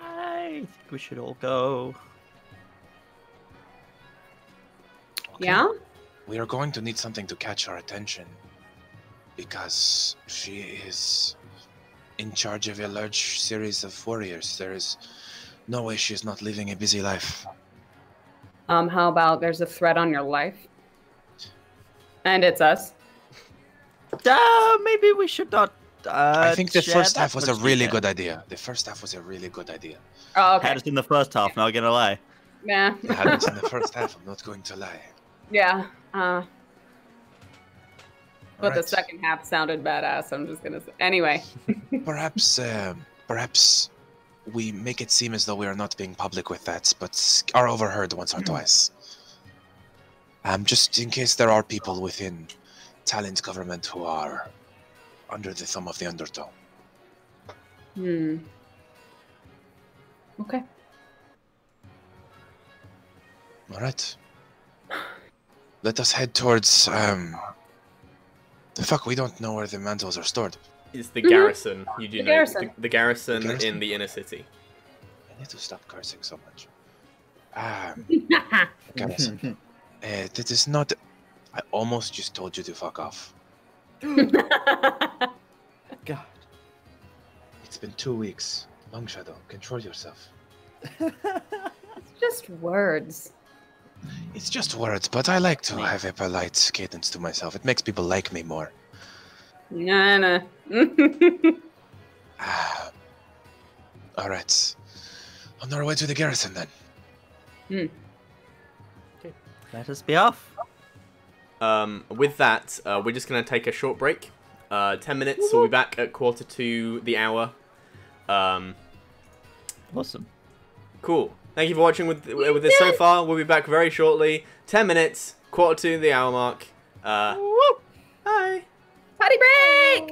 I think we should all go.
Okay.
Yeah?
We are going to need something to catch her attention, because she is in charge of a large series of warriors. There is no way she is not living a busy life.
How about there's a threat on your life? And it's us.
Maybe we should not.
I think the
share
first
that
half was a
much
really
detail.
good idea. The first half was a really good idea.
Oh, okay.
Had us in the first half, not gonna lie.
Yeah.
You had us in the first half, I'm not going to lie.
Yeah. But the
Alright.
second half sounded badass. I'm just gonna say. Anyway.
Perhaps we make it seem as though we are not being public with that, but are overheard once or twice. Just in case there are people within Talon's government who are under the thumb of the Undertow.
Okay.
Alright. Let us head towards, the fuck, we don't know where the mantles are stored.
It's the garrison. You do
The
know
garrison.
the garrison
The garrison?
in the inner city.
I need to stop cursing so much. Garrison. That is not... I almost just told you to fuck off.
God.
It's been 2 weeks. Long Shadow, control yourself.
It's just words.
It's just words, but I like to have a polite cadence to myself. It makes people like me more.
Nah.
Alright. On our way to the garrison then.
Let us be off.
With that, we're just going to take a short break. 10 minutes, we'll be back at 1:45.
Awesome.
Cool. Thank you for watching with this so far. We'll be back very shortly. 10 minutes, 1:45 mark. Bye.
Potty break!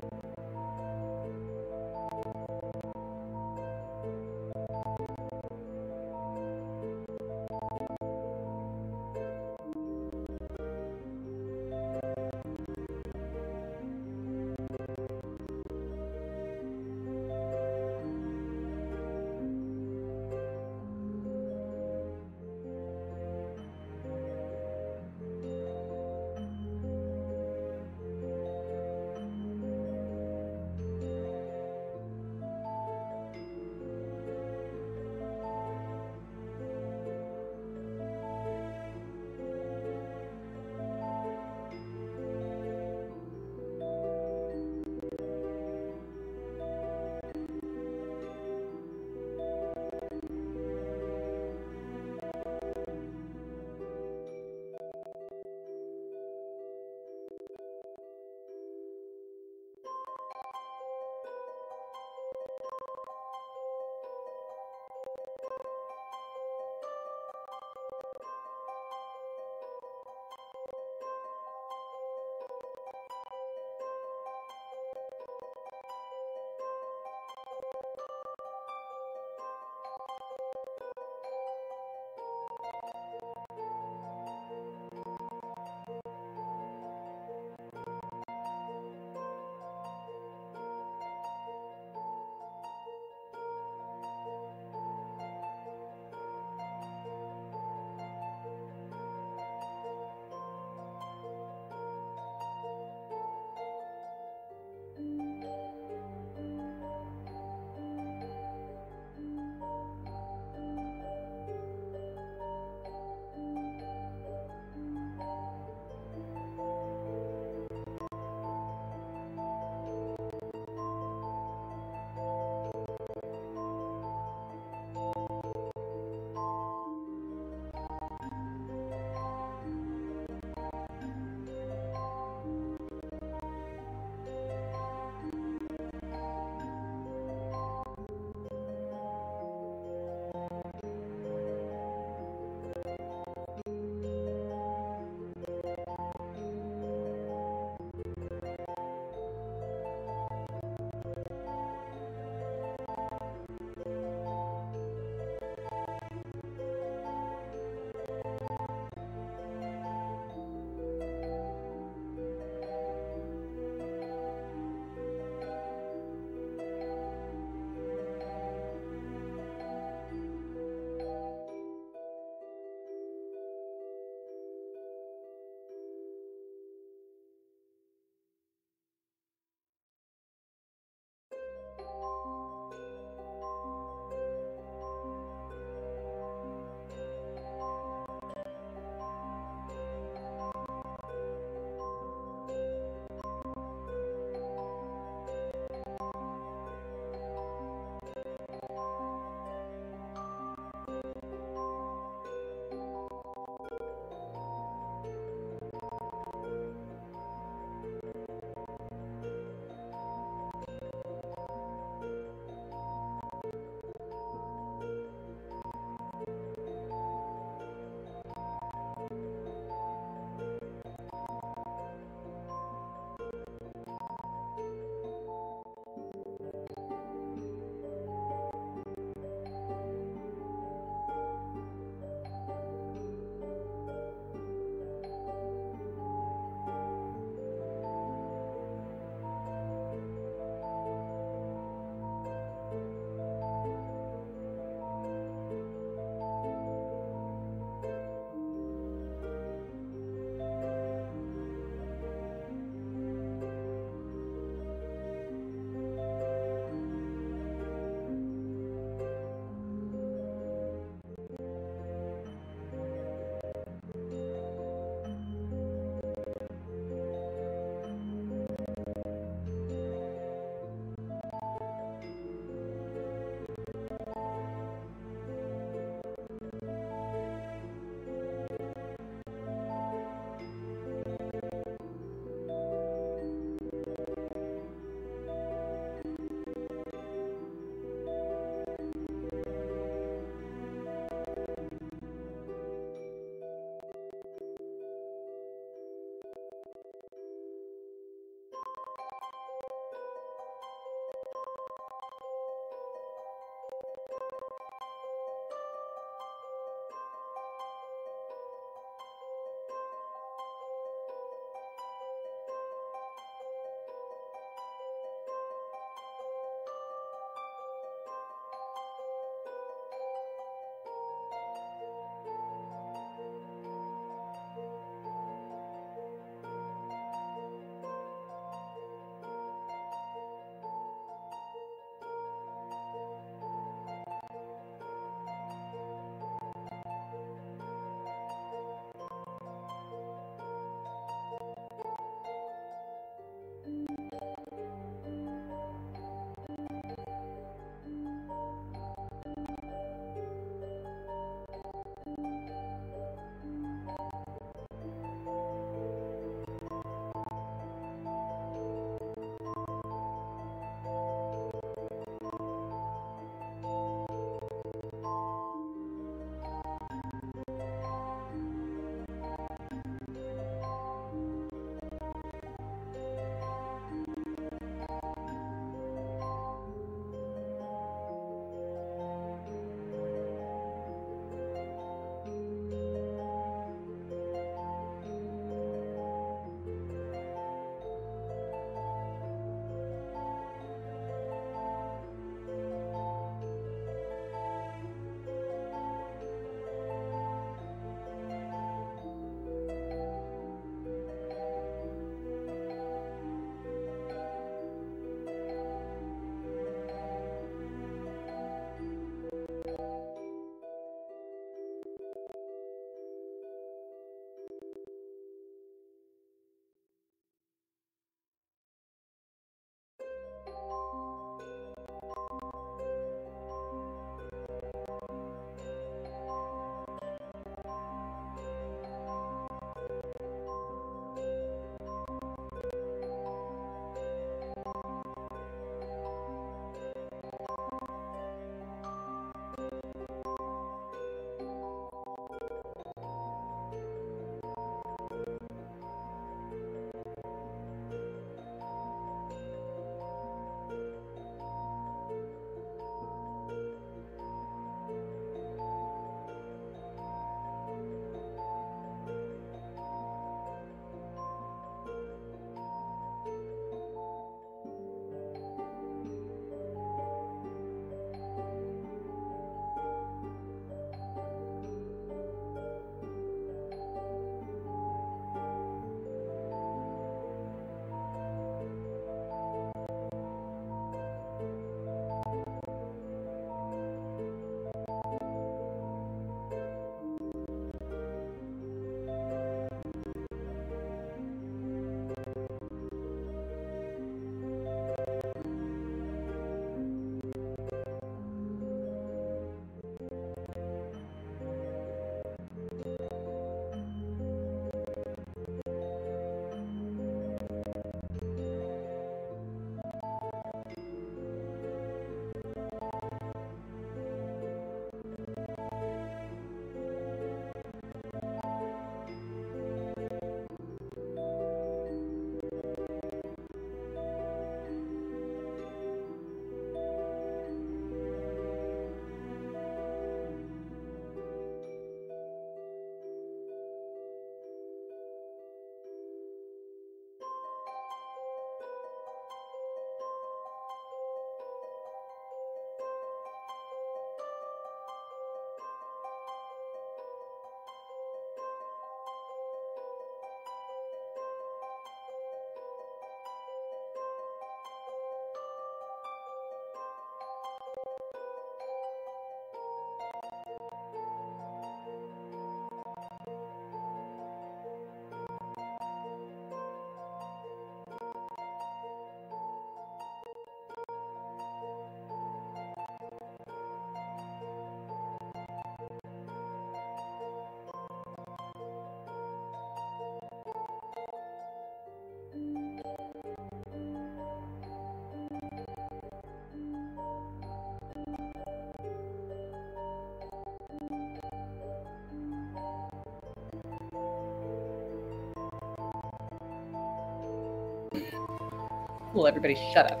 Will everybody shut up?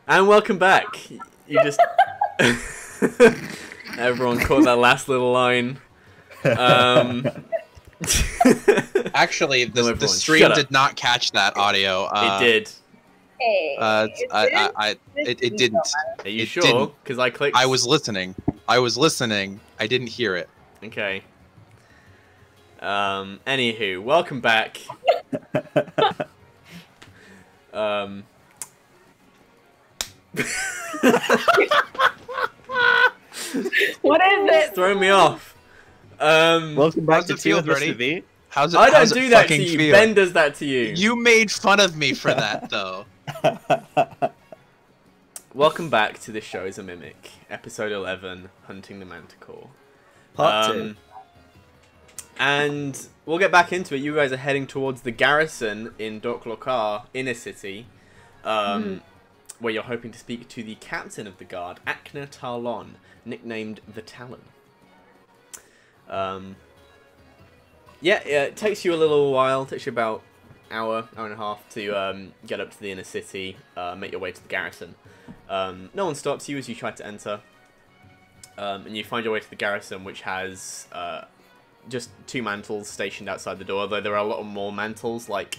And welcome back. You just everyone caught that last little line.
Actually, the
everyone,
stream
shut up.
did not catch that audio.
It did.
Hey,
It didn't.
Are you
It
sure?
didn't.
Because I clicked.
I was listening. I didn't hear it.
Okay. Anywho, welcome back.
What is it?
Throw me off.
Welcome back
How's
to
it feel,
Team of
Brady?
V.
How's it?
I don't
how's it
do that to
fucking
you.
feel?
Ben does that to you.
You made fun of me for that, though.
Welcome back to This Show is a Mimic, episode 11, Hunting the Manticore.
Part 2.
And we'll get back into it. You guys are heading towards the garrison in Dok'Lorkar, inner city, where you're hoping to speak to the captain of the guard, Akna Talon, nicknamed the Talon. Yeah, it takes you a little while. It takes you about hour and a half to get up to the inner city, make your way to the garrison. No one stops you as you try to enter, and you find your way to the garrison, which has just 2 mantles stationed outside the door, though there are a lot more mantles like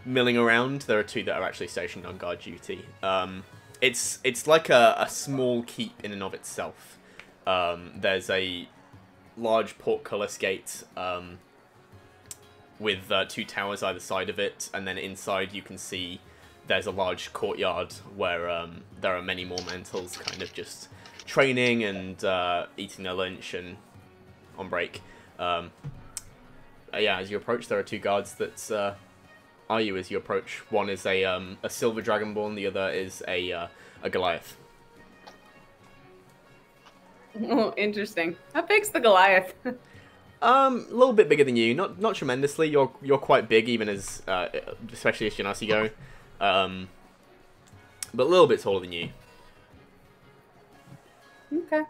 milling around. There are 2 that are actually stationed on guard duty. It's like a small keep in and of itself. There's a large portcullis gate with 2 towers either side of it, and then inside you can see there's a large courtyard where there are many more mantles kind of just training and eating their lunch and on break. Yeah, as you approach, there are 2 guards that eye you as you approach. One is a silver dragonborn, the other is a Goliath.
Oh, interesting. How big's the Goliath?
A little bit bigger than you, not tremendously. You're quite big, even as especially as Genasi go, but a little bit taller than you.
Okay.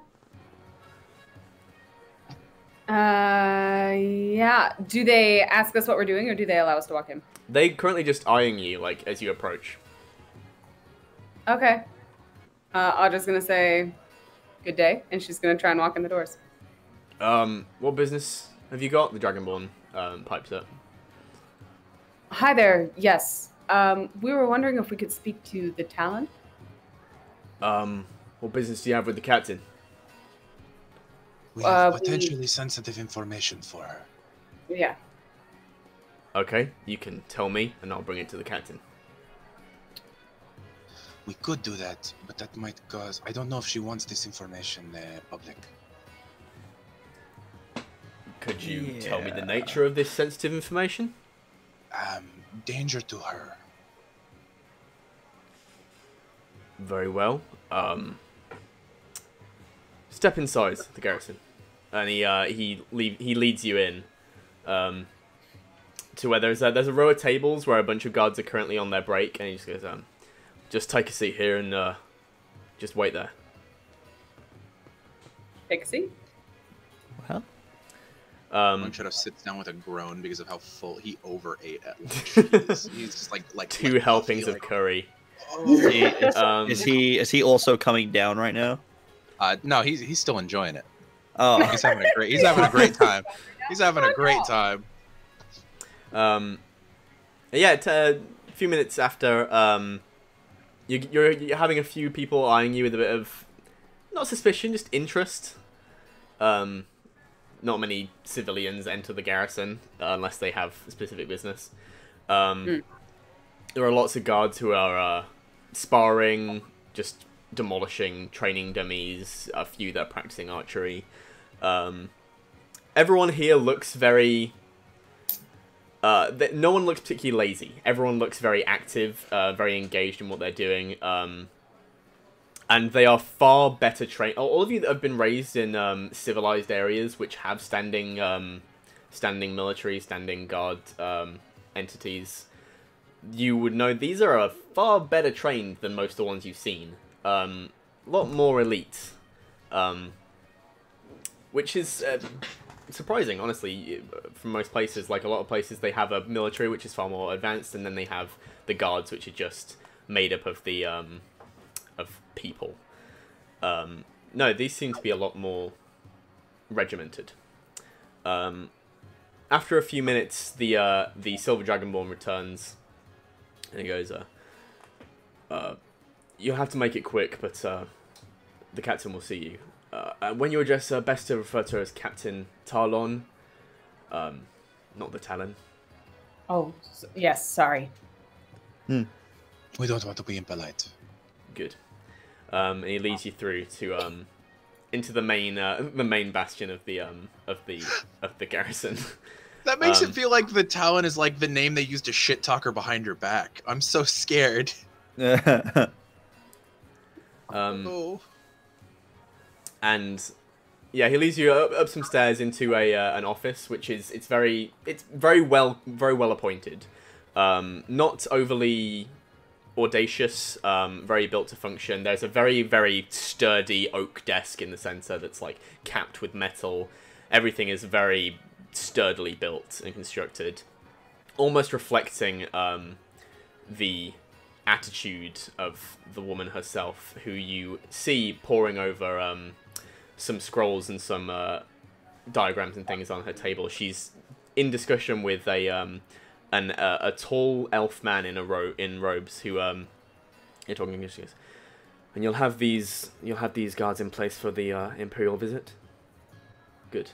Yeah. Do they ask us what we're doing, or do they allow us to walk in?
They currently just eyeing you, like, as you approach.
Okay. Audra's gonna say, "Good day," and she's gonna try and walk in the doors.
What business have you got? The Dragonborn pipes up.
Hi there. Yes. We were wondering if we could speak to the Talon.
What business do you have with the captain?
We have potentially sensitive information for her.
Yeah.
Okay, you can tell me, and I'll bring it to the captain.
We could do that, but that might cause... I don't know if she wants this information public.
Could you tell me the nature of this sensitive information?
Danger to her.
Very well. Step inside the garrison, and he leads you in to where there's a row of tables where a bunch of guards are currently on their break, and he just goes, just take a seat here and just wait there.
Take a seat.
Well,
Shadow sits down with a groan because of how full he overate at lunch. He's just like
2 helpings of curry.
Oh.
is he also coming down right now?
No, he's still enjoying it.
Oh,
He's having a great time. He's having a great time.
Yeah, a few minutes after, you're having a few people eyeing you with a bit of, not suspicion, just interest. Not many civilians enter the garrison unless they have specific business. There are lots of guards who are sparring, just demolishing training dummies, a few that are practicing archery. Everyone here looks very... no one looks particularly lazy. Everyone looks very active, very engaged in what they're doing. And they are far better trained. All of you that have been raised in civilized areas which have standing military, standing guard entities, you would know these are far better trained than most of the ones you've seen. A lot more elite. Which is surprising, honestly, from most places. Like, a lot of places, they have a military which is far more advanced, and then they have the guards, which are just made up of the of people. No, these seem to be a lot more regimented. After a few minutes, the Silver Dragonborn returns, and he goes, "You'll have to make it quick, but the captain will see you. When you address her, best to refer to her as Captain Talon, not the Talon."
Oh, yes, sorry.
We don't want to be impolite.
Good. And he leads you through to into the main bastion of the garrison.
That makes it feel like the Talon is like the name they used to shit talk her behind her back. I'm so scared. Oh.
And yeah, he leads you up some stairs into an office, which is very well appointed. Not overly audacious, very built to function. There's a very, very sturdy oak desk in the center that's like capped with metal. Everything is very sturdily built and constructed, almost reflecting the attitude of the woman herself, who you see poring over some scrolls and some diagrams and things on her table. She's in discussion with a tall elf man in robes who you're talking English. She goes, "And you'll have these guards in place for the imperial visit." Good.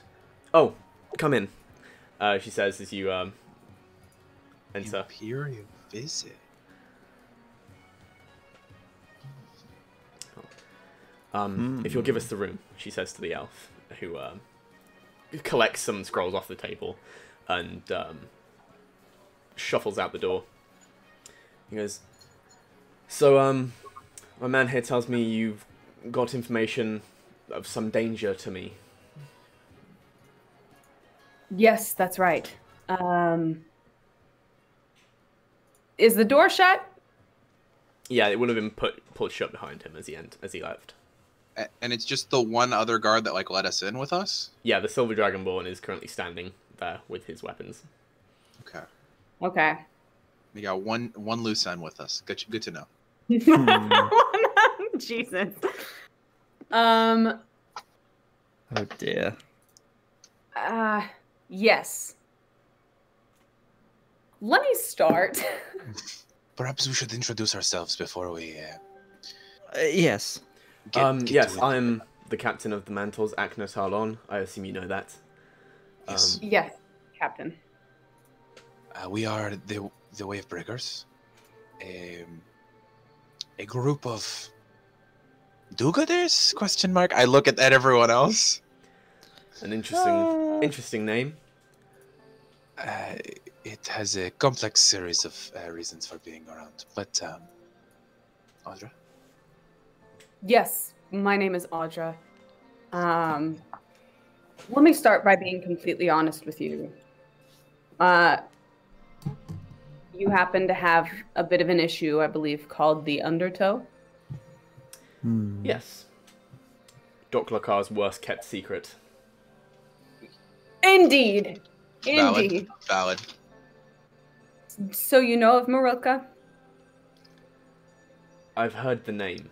"Oh, come in," she says as you enter.
Imperial visit.
If you'll give us the room," she says to the elf, who collects some scrolls off the table and shuffles out the door. He goes, "So, my man here tells me you've got information of some danger to me."
Yes, that's right. Is the door shut?
Yeah, it would have been pulled shut behind him as he left.
And it's just the one other guard that like let us in with us?
Yeah, the Silver Dragonborn is currently standing there with his weapons.
Okay.
Okay.
We got one loose end with us. Good to know.
Jesus.
Oh dear.
Yes. Let me start.
Perhaps we should introduce ourselves before we.
Yes.
Get
yes,
to it.
I'm the captain of the Mantles, Akna Talon. I assume you know that.
Yes.
Yes, Captain.
We are the Wavebreakers. A group of do-gooders? Question mark.
I look at everyone else.
An interesting name.
It has a complex series of reasons for being around. But, Audra?
Yes, my name is Audra. Let me start by being completely honest with you. You happen to have a bit of an issue, I believe, called the undertow?
Yes. Dok'Lorkar's worst kept secret.
Indeed. Indeed.
Valid.
So you know of Marilka?
I've heard the name.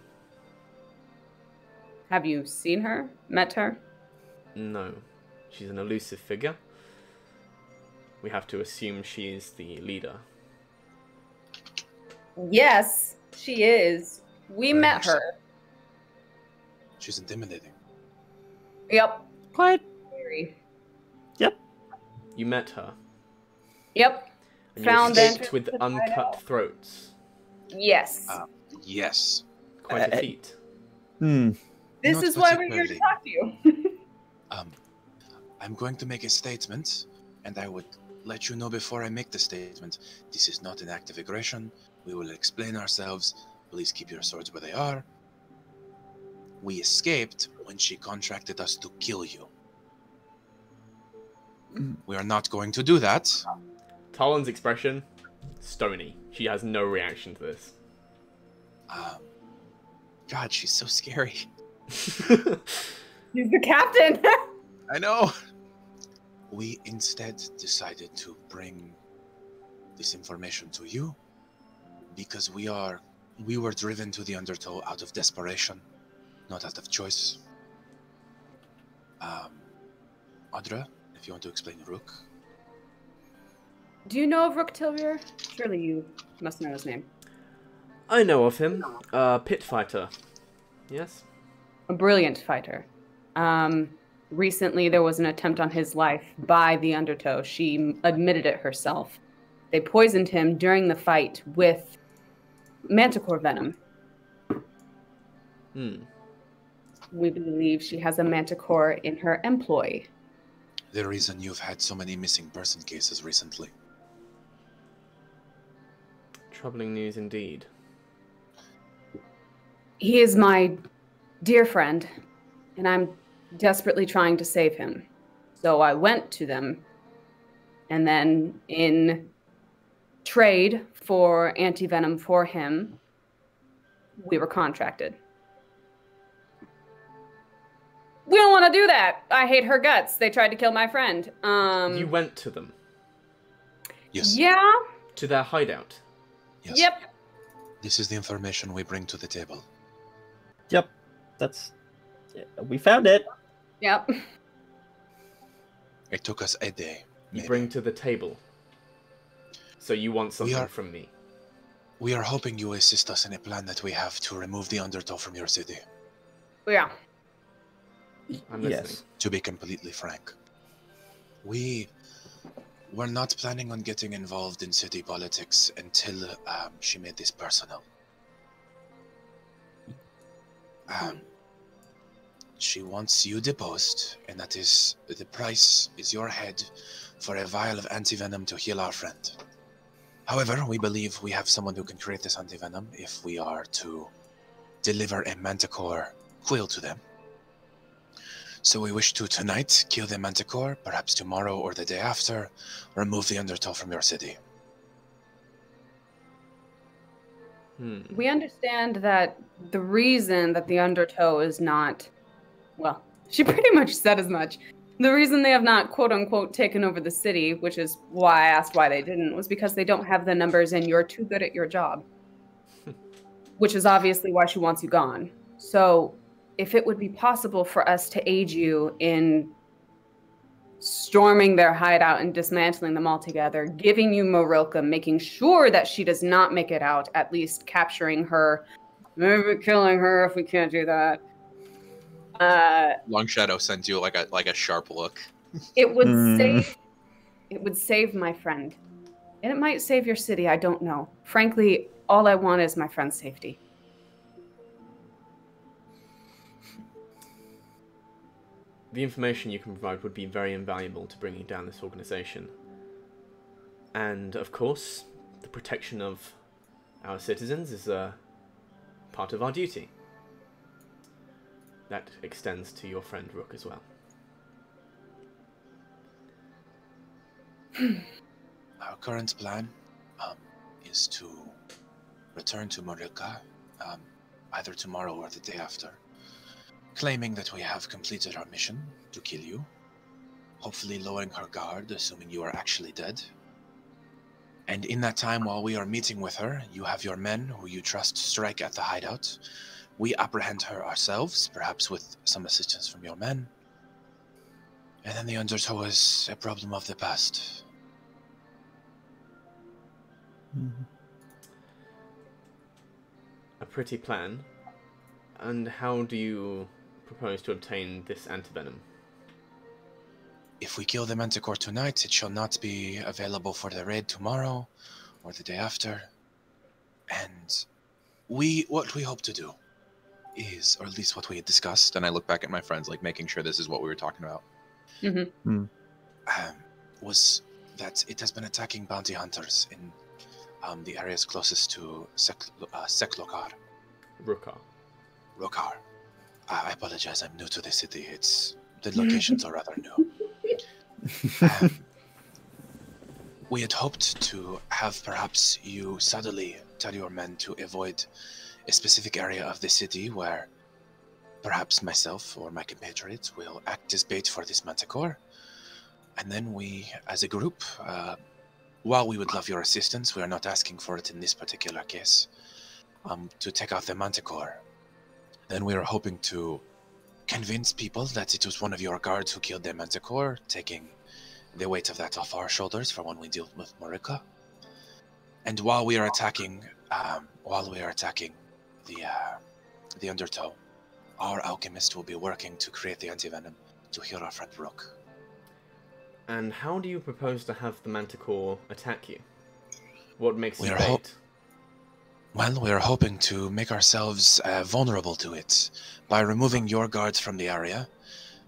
Have you seen her? Met her?
No. She's an elusive figure. We have to assume she is the leader.
Yes, she is. We met her.
She's intimidating.
Yep.
Quite.
Very.
Yep.
You met her.
Yep.
And
Found
you escaped
entrance
with
to the
uncut
hideout.
throats.
Yes.
Yes.
Quite a feat.
This
Not
is why we're here to
particularly.
talk to you.
I'm going to make a statement, and I would let you know before I make the statement. This is not an act of aggression. We will explain ourselves. Please keep your swords where they are. We escaped when she contracted us to kill you. We are not going to do that.
Talon's expression, stony. She has no reaction to this.
God, she's so scary.
He's the captain.
I know.
We instead decided to bring this information to you because we were driven to the Undertow out of desperation, not out of choice. Audra, if you want to explain Rook.
Do you know of Rook Tilvier? Surely you must know his name.
I know of him. Pit fighter. Yes?
A brilliant fighter. Recently, there was an attempt on his life by the Undertow. She admitted it herself. They poisoned him during the fight with Manticore venom. We believe she has a Manticore in her employ.
The reason you've had so many missing person cases recently.
Troubling news indeed.
He is my dear friend, and I'm desperately trying to save him. So I went to them, and then in trade for anti-venom for him, we were contracted. We don't want to do that. I hate her guts. They tried to kill my friend.
You went to them?
Yes.
Yeah?
To their hideout?
Yes.
Yep.
This is the information we bring to the table.
Yep. We found it.
Yep.
It took us a day.
You
Maybe.
bring to the table. So you want something
are-
from me?
We are hoping you assist us in a plan that we have to remove the Undertow from your city.
Yeah.
I'm listening.
Yes.
To be completely frank, we were not planning on getting involved in city politics until she made this personal. She wants you deposed, and that is the price is your head for a vial of antivenom to heal our friend. However, we believe we have someone who can create this antivenom if we are to deliver a Manticore quill to them. So we wish to tonight kill the Manticore, perhaps tomorrow or the day after, remove the Undertow from your city.
We understand that the reason that the Undertow is not, well, she pretty much said as much. The reason they have not, quote unquote, taken over the city, which is why I asked why they didn't, was because they don't have the numbers and you're too good at your job. Which is obviously why she wants you gone. So, if it would be possible for us to aid you in storming their hideout and dismantling them altogether, giving you Morilka, making sure that she does not make it out, at least capturing her, maybe killing her if we can't do that.
Long Shadow sends you like a sharp look.
It would save my friend. And it might save your city, I don't know. Frankly, all I want is my friend's safety.
The information you can provide would be very invaluable to bringing down this organization. And, of course, the protection of our citizens is a part of our duty. That extends to your friend Rook as well.
Our current plan is to return to Morilka either tomorrow or the day after, claiming that we have completed our mission to kill you, hopefully lowering her guard, assuming you are actually dead. And in that time, while we are meeting with her, you have your men who you trust strike at the hideout. We apprehend her ourselves, perhaps with some assistance from your men. And then the Undertow is a problem of the past.
A pretty plan. And how do you propose to obtain this antivenom?
If we kill the Manticore tonight, it shall not be available for the raid tomorrow or the day after. And what we hope to do is, or at least what we had discussed, and I look back at my friends, like making sure this is what we were talking about, was that it has been attacking bounty hunters in the areas closest to Seklokar. Rokar. I apologize, I'm new to the city. The locations are rather new. We had hoped to have perhaps you subtly tell your men to avoid a specific area of the city where perhaps myself or my compatriots will act as bait for this Manticore. And then we, as a group, while we would love your assistance, we are not asking for it in this particular case, to take out the Manticore. Then we are hoping to convince people that it was one of your guards who killed the Manticore, taking the weight of that off our shoulders for when we deal with Marika. And while we are attacking the Undertow, our alchemist will be working to create the antivenom to heal our friend Rook.
And how do you propose to have the Manticore attack you? What makes it bait?
Well, we are hoping to make ourselves vulnerable to it by removing your guards from the area,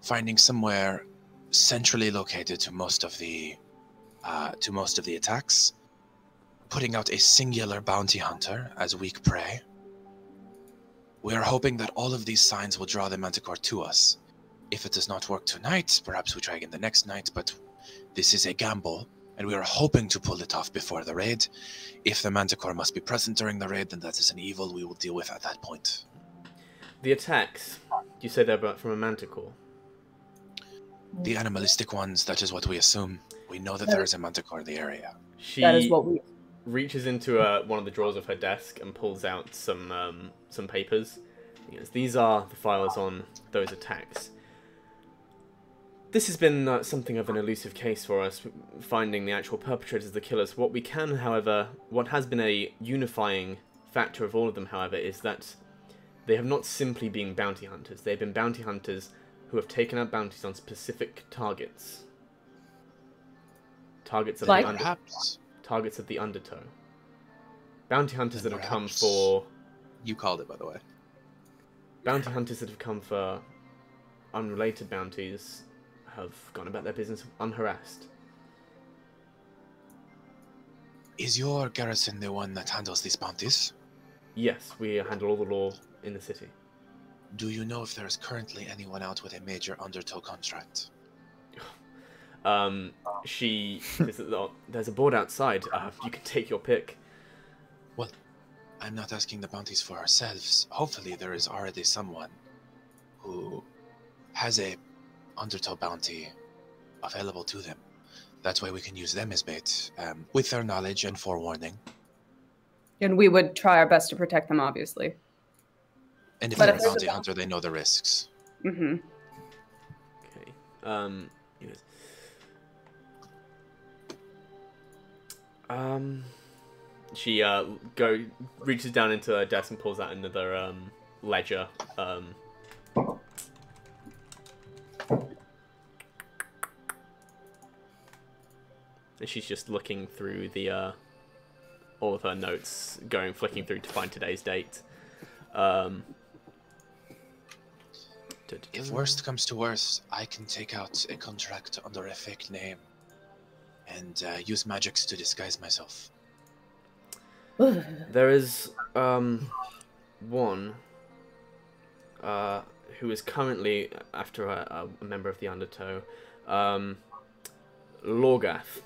finding somewhere centrally located to most of the attacks, putting out a singular bounty hunter as weak prey. We are hoping that all of these signs will draw the Manticore to us. If it does not work tonight, perhaps we try again the next night, but this is a gamble, and we are hoping to pull it off before the raid. If the Manticore must be present during the raid, then that is an evil we will deal with at that point.
The attacks, you say they're from a Manticore?
The animalistic ones, that is what we assume. We know that there is a Manticore in the area.
That is what we...
reaches into one of the drawers of her desk and pulls out some papers. Yes, these are the files on those attacks. This has been something of an elusive case for us, finding the actual perpetrators of the killers. What we can, however, what has been a unifying factor of all of them, however, is that they have not simply been bounty hunters. They've been bounty hunters who have taken out bounties on specific targets. Targets of targets of the Undertow. Bounty hunters that have come for...
You called it, by the way.
Bounty hunters that have come for unrelated bounties have gone about their business unharassed.
Is your garrison the one that handles these bounties?
Yes, we handle all the law in the city.
Do you know if there is currently anyone out with a major Undertow contract?
There's a board outside. You can take your pick.
Well, I'm not asking the bounties for ourselves. Hopefully there is already someone who has a Undertow bounty available to them. That way we can use them as bait, with their knowledge and forewarning.
And we would try our best to protect them, obviously.
And if they're a bounty hunter, they know the risks.
Mm-hmm.
Okay. She reaches down into her desk and pulls out another ledger. And she's just looking through the all of her notes, flicking through to find today's date.
If worst comes to worst, I can take out a contract under a fake name and use magics to disguise myself.
There is one who is currently after a member of the Undertow, Lorgath,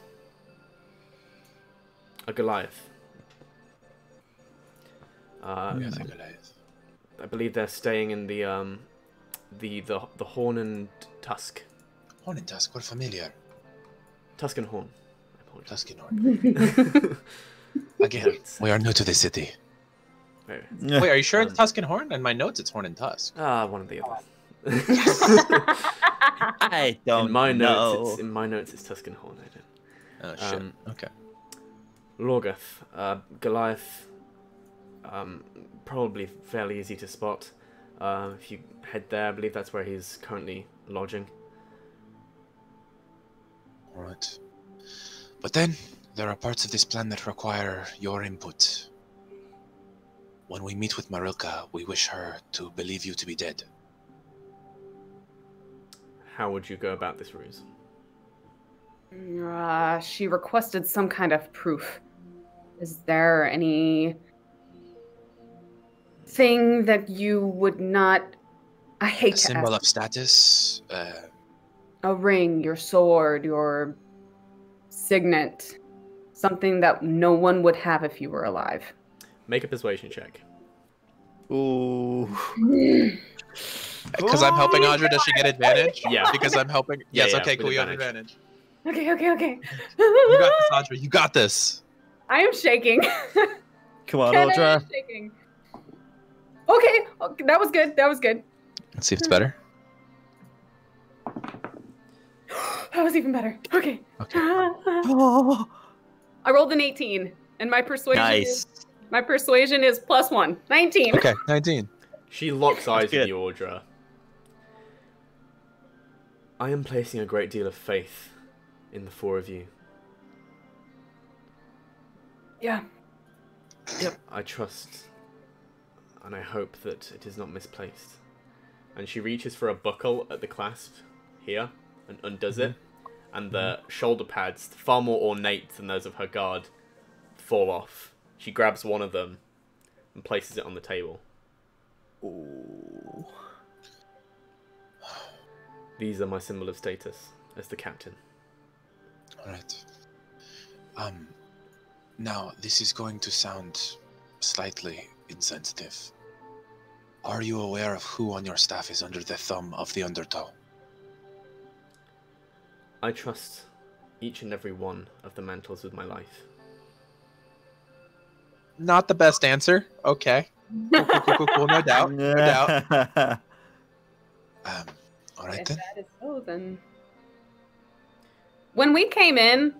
a Goliath.
Goliath.
I believe they're staying in the Horn and Tusk.
Horn and Tusk, we're familiar.
Tusk and Horn.
Tusk and Horn. Again, we are new to the city.
Wait, are you sure it's Tusk and Horn? In my notes, it's Horn and Tusk.
One of the other.
I don't know.
In my notes, it's Tusk and Horn. I don't.
Oh shit. Okay.
Lorgath, Goliath. Probably fairly easy to spot. If you head there, I believe that's where he's currently lodging.
Alright. But then, there are parts of this plan that require your input. when we meet with Marilka, we wish her to believe you to be dead.
How would you go about this ruse?
She requested some kind of proof. Is there any thing that you would not... I hate
A
to
symbol
ask.
of status?
A ring, your sword, your signet. Something that no one would have if you were alive.
Make a persuasion check.
Ooh.
Because I'm helping Audra, does she get advantage?
Yeah.
Because I'm helping.
Yeah,
Yes,
yeah,
okay,
with
cool. You have
advantage.
advantage.
Okay.
You got this, Audra. You got this.
I am shaking.
Come on,
Ken, I
Audra.
am shaking. Okay, that was good.
Let's see if it's better.
That was even better. Okay.
Okay.
Oh,
I rolled an 18, and my persuasion
nice.
is +1. 19.
Okay, 19.
She locks eyes with
good.
you, Audra. I am placing a great deal of faith in the four of you.
Yeah.
I trust, and I hope that it is not misplaced. And she reaches for a buckle at the clasp here and undoes it, and the shoulder pads, far more ornate than those of her guard, fall off. She grabs one of them and places it on the table.
Ooh.
These are my symbol of status as the captain.
Alright. Now, this is going to sound slightly insensitive. Are you aware of who on your staff is under the thumb of the Undertow?
I trust each and every one of the mantles with my life.
Not the best answer. Okay. Cool. No doubt. No doubt.
Alright
If
then.
that is so, then... When we came in,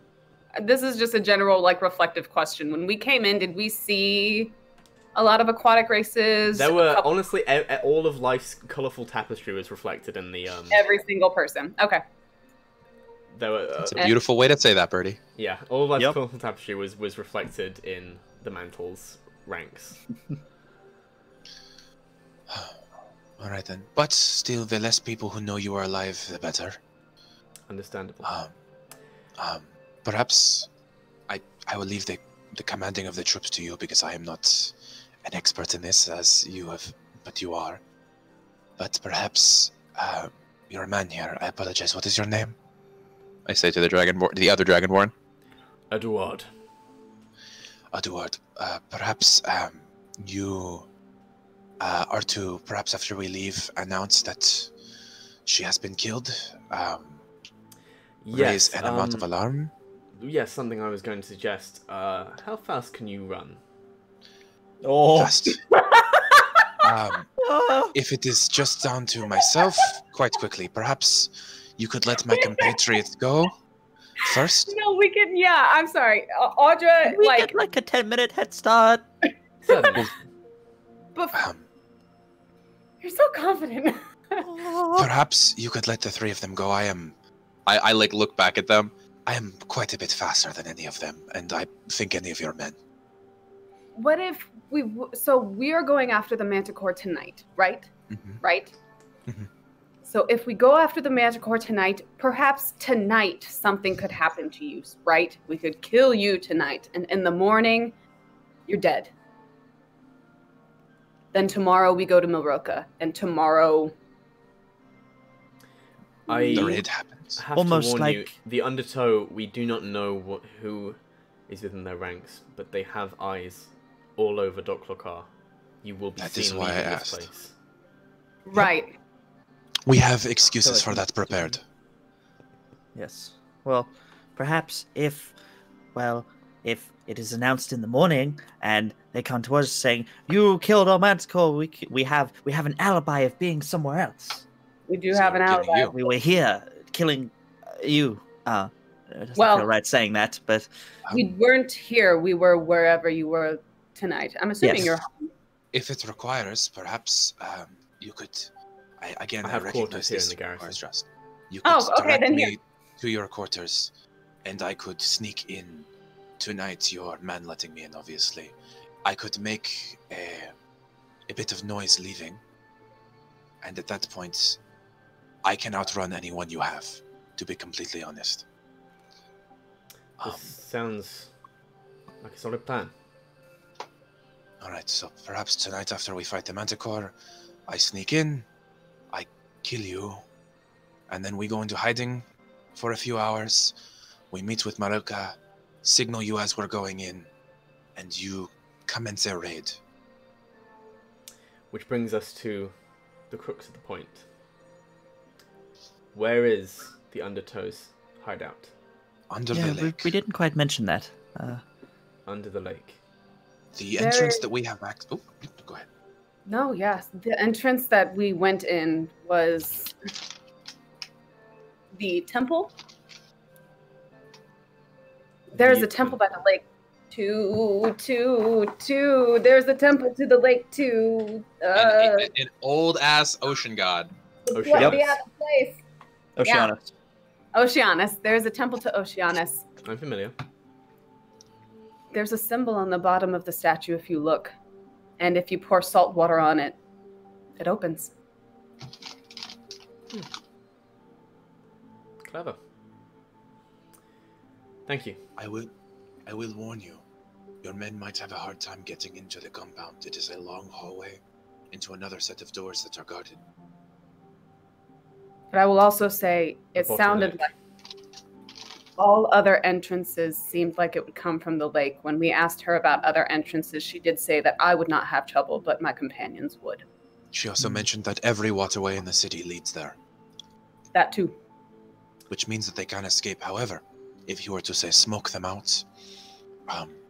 this is just a general, reflective question. When we came in, did we see a lot of aquatic races?
There were, honestly, all of life's colourful tapestry was reflected in the...
Every single person. Okay.
There were,
It's a beautiful way to say that, Birdie.
yeah, all of life's
Yep.
colourful tapestry was reflected in the mantles ranks.
Alright then. But still, the less people who know you are alive, the better.
Understandable.
Perhaps I will leave the commanding of the troops to you because I am not an expert in this as you have, but you are. But perhaps you're a man here. I apologize. What is your name?
I say to the other Dragonborn.
Eduard.
Eduard. Perhaps you are to, perhaps after we leave, announce that she has been killed. Raise an amount of alarm.
Yes, something I was going to suggest. How fast can you run?
Oh.
Fast. If it is just down to myself, quite quickly. Perhaps you could let my compatriots go first.
No, we can... Yeah, I'm sorry. Audra,
We get like a 10-minute head start.
Certainly.
You're so confident.
Perhaps you could let the three of them go.
I look back at them.
I am quite a bit faster than any of them, and I think any of your men.
What if so we are going after the Manticore tonight, right?
Mhm.
Right?
Mhm.
So if we go after the Manticore tonight, perhaps tonight something could happen to you, right? We could kill you tonight, and in the morning, you're dead. Then tomorrow we go to Milroka, and tomorrow...
The raid happens.
have
Almost
to warn you,
like-
the Undertow, we do not know who is within their ranks, but they have eyes all over Dok'Lorkar. You will be
That
seen
is why
leaving
I
this
asked.
place.
Right.
We have excuses
like
for that prepared.
Yes. Well, perhaps if it is announced in the morning and they come to us saying you killed our Manticore, we have an alibi of being somewhere else.
We do
So
have an
killing
alibi.
you.
We were here killing you. It doesn't
Well-
feel right saying that, but
We weren't here. We were wherever you were tonight. I'm assuming
Yes.
you're home.
If it requires, perhaps you could. I
I have
recognize
quarters here in
this
the garrison.
requires trust. You could
Oh, okay,
direct
then
me
here.
to your quarters, and I could sneak in tonight. Your man letting me in, obviously. I could make a bit of noise leaving. And at that point, I can outrun anyone you have, to be completely honest.
This sounds like a solid plan.
Alright, so perhaps tonight after we fight the Manticore, I sneak in, I kill you, and then we go into hiding for a few hours. We meet with Maruka, signal you as we're going in, and you commence a raid.
Which brings us to the crux of the point. Where is the Undertow's hideout?
Under the lake.
We didn't quite mention that.
Under the lake.
The entrance that we have access... Oh, go ahead.
No, yes. The entrance that we went in was the temple. There's a temple by the lake. There's a temple to the lake too.
An old-ass ocean god.
Oceanus.
The other place.
Oceanus.
Oceanus. There's a temple to Oceanus.
I'm familiar.
There's a symbol on the bottom of the statue if you look. And if you pour salt water on it, it opens.
Clever. Thank you.
I will warn you. Your men might have a hard time getting into the compound. It is a long hallway into another set of doors that are guarded.
But I will also say it sounded like all other entrances seemed like it would come from the lake. When we asked her about other entrances, she did say that I would not have trouble, but my companions would.
She also mentioned that every waterway in the city leads there.
That too.
Which means that they can't escape. However, if you were to, say, smoke them out,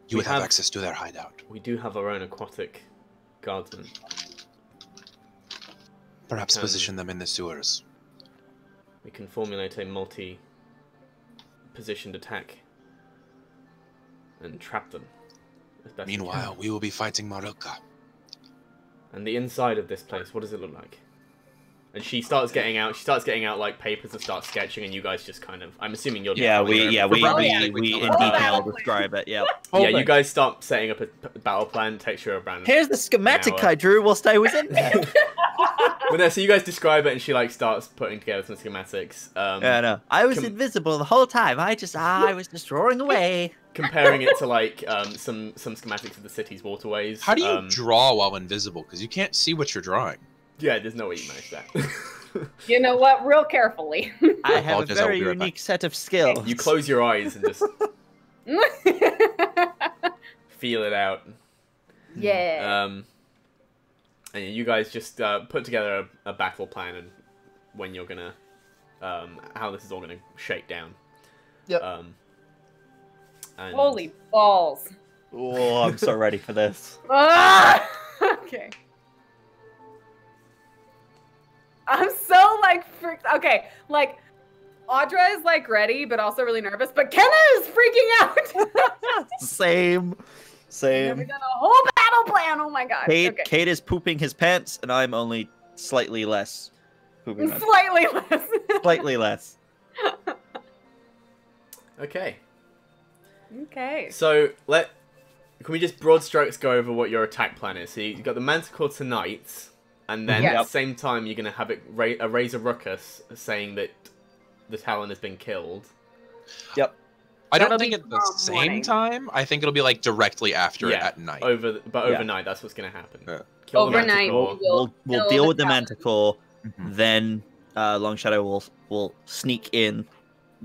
you would have access to their hideout.
We do have our own aquatic guardsmen.
Perhaps position them in the sewers.
We can formulate a multi-positioned attack and trap them. As best
Meanwhile, we will be fighting Maruka.
And the inside of this place, what does it look like? And she starts getting out. She starts getting out like papers and starts sketching, and you guys just kind of. I'm assuming you're.
We in detail describe it. Yeah.
Yeah, you guys start setting up a battle plan. Takes you around.
Here's the schematic I drew whilst I was in there.
Well, no, so you guys describe it, and she like starts putting together some schematics.
Yeah, no, I was invisible the whole time. I was just drawing away.
Comparing it to like some schematics of the city's waterways.
How do you draw while invisible? Because you can't see what you're drawing.
Yeah, there's no way you manage that.
You know what? Real carefully.
I have a very unique set of skills.
You close your eyes and just feel it out.
Yeah.
And you guys just put together a battle plan and when you're gonna, how this is all gonna shake down.
Yep.
And...
Holy balls!
Oh, I'm so ready for this.
Okay. I'm so like freaked. Okay, like Audra is like ready, but also really nervous. But Kenna is freaking out.
Same.
Never done a whole battle plan. Oh my god.
Kate is pooping his pants, and I'm only slightly less pooping.
Slightly less.
Slightly less.
Okay.
Okay.
So can we just broad strokes go over what your attack plan is? So you've got the Manticore tonight. And then at the same time, you're going to have it raise a ruckus saying that the Talon has been killed.
Yep. I don't think at the same time. I think it'll be like directly after it at night.
Overnight, that's what's going to happen.
Yeah.
Overnight,
we'll deal with the Manticore. Then Long Shadow will sneak in.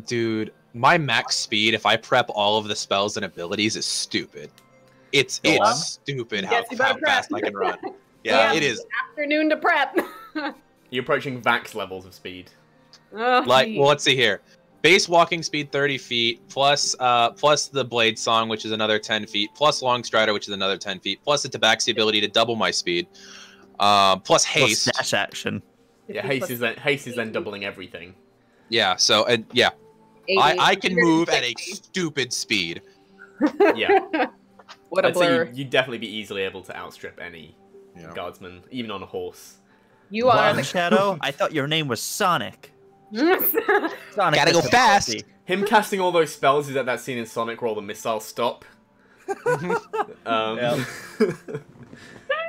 Dude, my max speed, if I prep all of the spells and abilities, is stupid. It's stupid how fast I can run. Yeah, it is.
Afternoon to prep.
You're approaching Vax levels of speed.
Well, let's see here. Base walking speed 30 feet, plus the Blade Song, which is another 10 feet, plus Long Strider, which is another 10 feet, plus the Tabaxi ability to double my speed, plus Haste.
Plus dash action.
Yeah, Haste is then doubling everything.
Yeah, so, I can move at a stupid speed.
Yeah.
What a blur.
I'd say you'd definitely be easily able to outstrip any guardsman, even on a horse.
You are
the Shadow. I thought your name was Sonic. Sonic
gotta go fast.
Him casting all those spells is at that scene in Sonic where all the missiles stop.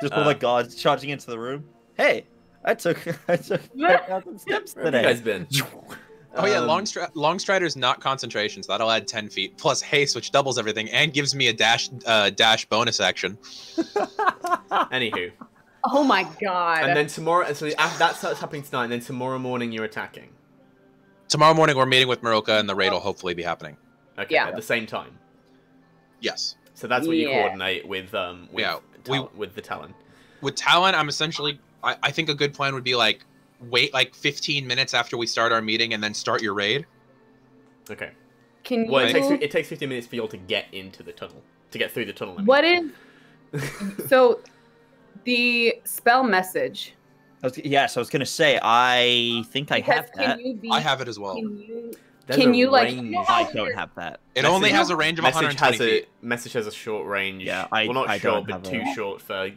Just all the guards charging into the room. Hey, I took 10,000 steps
Where have you
today.
guys been?
Oh yeah, long strider's not concentration, so that'll add 10 feet plus haste, which doubles everything and gives me a dash bonus action.
Anywho.
Oh my god.
And then tomorrow, so that starts happening tonight, and then tomorrow morning you're attacking.
Tomorrow morning we're meeting with Maroka, and the raid will hopefully be happening.
Okay,
Yeah.
at the same time.
Yes.
So that's what you
Yeah.
coordinate with with the Talon.
With Talon, I'm essentially. I think a good plan would be like wait like 15 minutes after we start our meeting, and then start your raid.
Okay.
Can you?
Well, it takes 15 minutes for you all to get into the tunnel, to get through the tunnel. I mean.
What is? So, the spell message.
Yeah, so I was gonna say, I think I have
Because
that.
I have it as well.
Can you like?
range.
I don't have that.
It only has a range of 120 feet.
Message has a short range.
Yeah,
well, not
I
short,
don't
but
have
too
it.
short for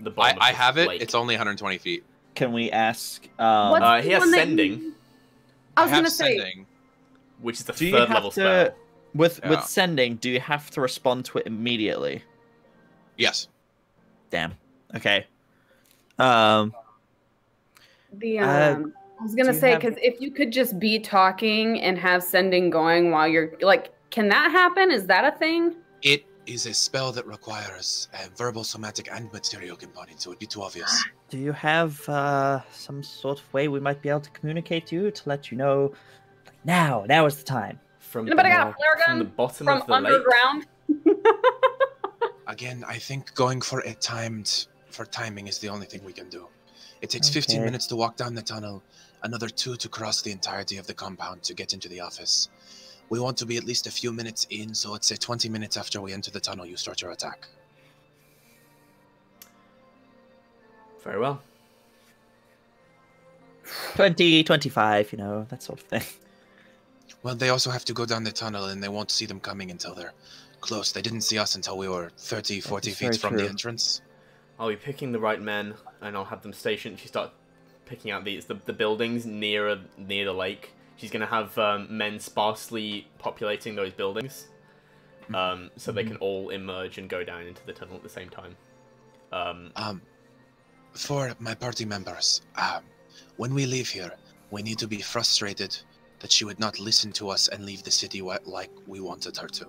the bottom
I
of the
have it.
lake.
It's only 120 feet.
Can we ask?
What's
he
the
has
one that
sending.
you- I was
have
gonna say.
sending.
which is the
do you
third
have
level
to
spell.
with
Yeah.
sending? Do you have to respond to it immediately?
Yes.
Damn. Okay.
The I was
do
gonna
you
say
have-
because if you could just be talking and have sending going while you're like, can that happen? Is that a thing?
It is a spell that requires a verbal, somatic, and material component, so it'd be too obvious.
Do you have some sort of way we might be able to communicate to you to let you know? Like, now is the time.
From
Anybody
the,
got a flare
from the
gun
bottom
from
of the lake.
underground?
Again, I think going for timing is the only thing we can do. It takes 15
Okay.
minutes to walk down the tunnel, another 2 to cross the entirety of the compound to get into the office. We want to be at least a few minutes in, so let's say 20 minutes after we enter the tunnel, you start your attack.
Very well.
20, 25, that sort of thing.
Well, they also have to go down the tunnel, and they won't see them coming until they're close. They didn't see us until we were 30, 40
is
feet
very
from the
true.
entrance.
I'll be picking the right men, and I'll have them stationed. She start picking out the buildings near the lake. She's gonna have men sparsely populating those buildings, so they can all emerge and go down into the tunnel at the same time.
For my party members, when we leave here, we need to be frustrated that she would not listen to us and leave the city like we wanted her to.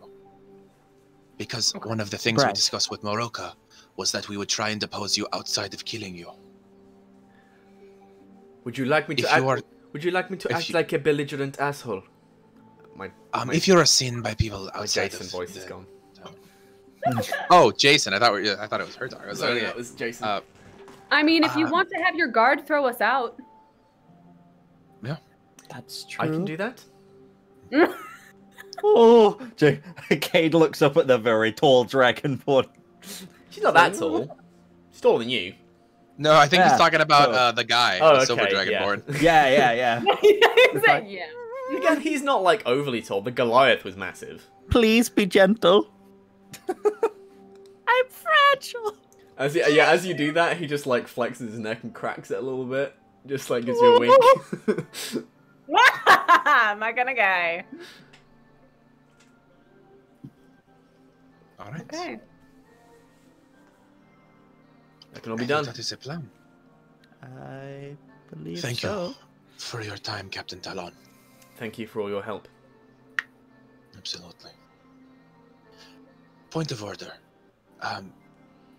Because one of the things we
Right.
discussed with Maroka was that we would try and depose you outside of killing you.
Would you like me to
If
act?
you are,
Would you like me to
if
act
you-
like a belligerent asshole? My
if you are seen by people
my
outside
Jason
of
voice is
the-
gone.
Oh, Jason. I thought it was her daughter.
Sorry, that was Jason.
I mean, if you
Uh,
want to have your guard throw us out.
That's true.
I can do that.
Oh, Cade looks up at the very tall dragonborn.
She's not that tall. She's taller than you.
No, I think
Yeah,
he's talking about
so-
the guy,
Oh,
the Silver
okay,
Dragonborn.
Yeah.
He's like, yeah.
Again, he's not like overly tall. The Goliath was massive.
Please be gentle. I'm fragile.
As you do that, he just like flexes his neck and cracks it a little bit, just like gives you a wink.
My kind of guy.
All right.
Okay.
That can all be
I think
done.
that is a plan.
I believe
Thank
so.
you for your time, Captain Talon.
Thank you for all your help.
Absolutely. Point of order.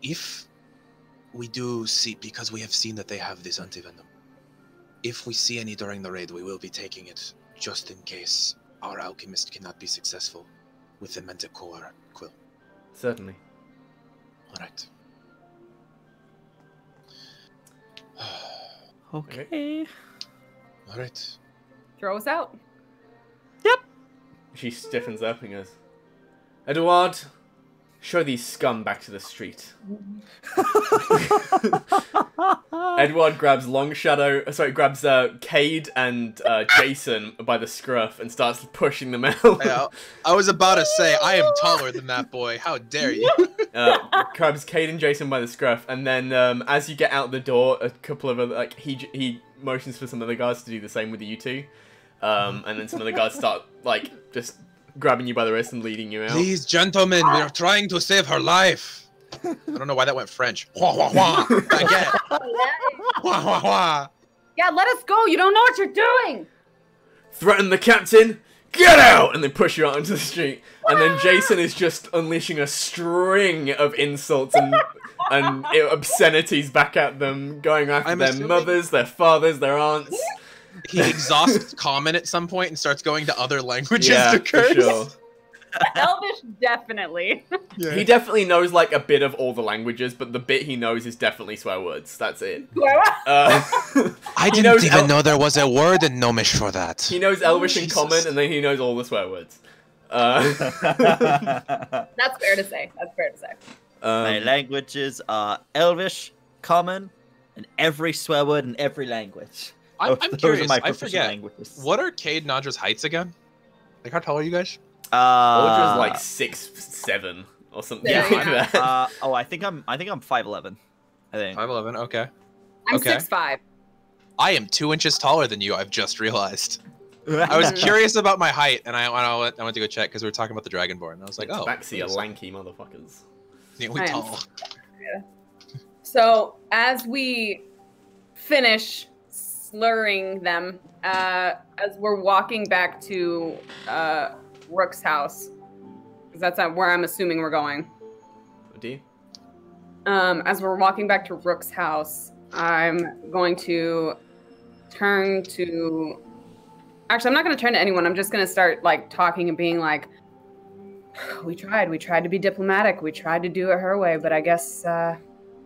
If we do see, because we have seen that they have this antivenom, if we see any during the raid, we will be taking it, just in case our alchemist cannot be successful with the Manticore quill.
Certainly.
Alright.
Okay.
Alright.
Throw us out.
She stiffens up and goes, Edward, show these scum back to the street. Edward grabs grabs Cade and Jason by the scruff and starts pushing them out.
Yeah, I was about to say, I am taller than that boy. How dare you?
Grabs Cade and Jason by the scruff, and then as you get out the door, a couple of other, he motions for some of the guards to do the same with you two, and then some of the guards start just grabbing you by the wrist and leading you out.
Please, gentlemen, we are trying to save her life. I don't know why that went French. Wah, wah, wah. Baguette. Wah, wah, wah.
Yeah, let us go. You don't know what you're doing.
Threaten the captain. Get out! And they push you out into the street. And then Jason is just unleashing a string of insults and obscenities back at them, going after their mothers, their fathers, their aunts.
He exhausts common at some point and starts going to other languages to curse.
For sure.
Elvish, definitely.
Yeah.
He definitely knows like a bit of all the languages, but the bit he knows is definitely swear words. That's it.
I didn't even know there was a word in Gnomish for that.
He knows Elvish and Common, and then he knows all the swear words.
That's fair to say. That's fair to say.
My languages are Elvish, Common, and every swear word in every language.
I'm
Those
curious.
are my
I
proficient
forget.
languages.
What are Cade Nadra's heights again? Like, how tall are you guys?
Ultra's like 6'7" or something
Yeah,
like
yeah.
that.
I think I'm 5'11". I think.
5'11", okay.
I'm
Okay.
6'5".
I am 2 inches taller than you, I've just realized. I was curious about my height, and I went to go check because we were talking about the Dragonborn. And I was like, oh.
Tabaxi are lanky motherfuckers.
Yeah, we
I am.
tall.
So as we finish slurring them, as we're walking back to Rook's house, because that's where I'm assuming we're going.
Do you?
As we're walking back to Rook's house, I'm going to turn to... Actually, I'm not going to turn to anyone. I'm just going to start like talking and being like, we tried to be diplomatic. We tried to do it her way, but I guess we're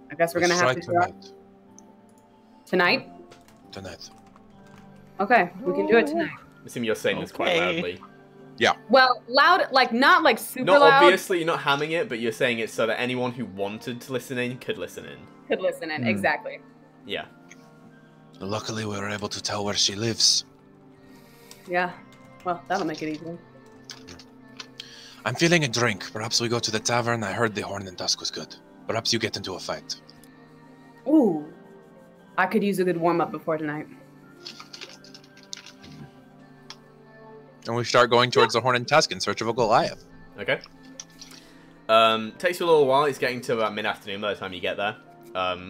going to have to do it. Tonight?
Tonight.
Okay, we can do it tonight.
I assume you're saying this quite loudly.
Well, loud, like not like super
Not
loud.
obviously, you're not hamming it, but you're saying it so that anyone who wanted to listen in could listen in.
Could listen in, exactly.
Yeah.
Luckily, we were able to tell where she lives.
Yeah. Well, that'll make it easier.
I'm feeling a drink. Perhaps we go to the tavern. I heard the Horn and Tusk was good. Perhaps you get into a fight.
Ooh. I could use a good warm-up before tonight.
And we start going towards the Horn and Tusk in search of a Goliath.
Okay. Takes you a little while. It's getting to about mid-afternoon by the time you get there.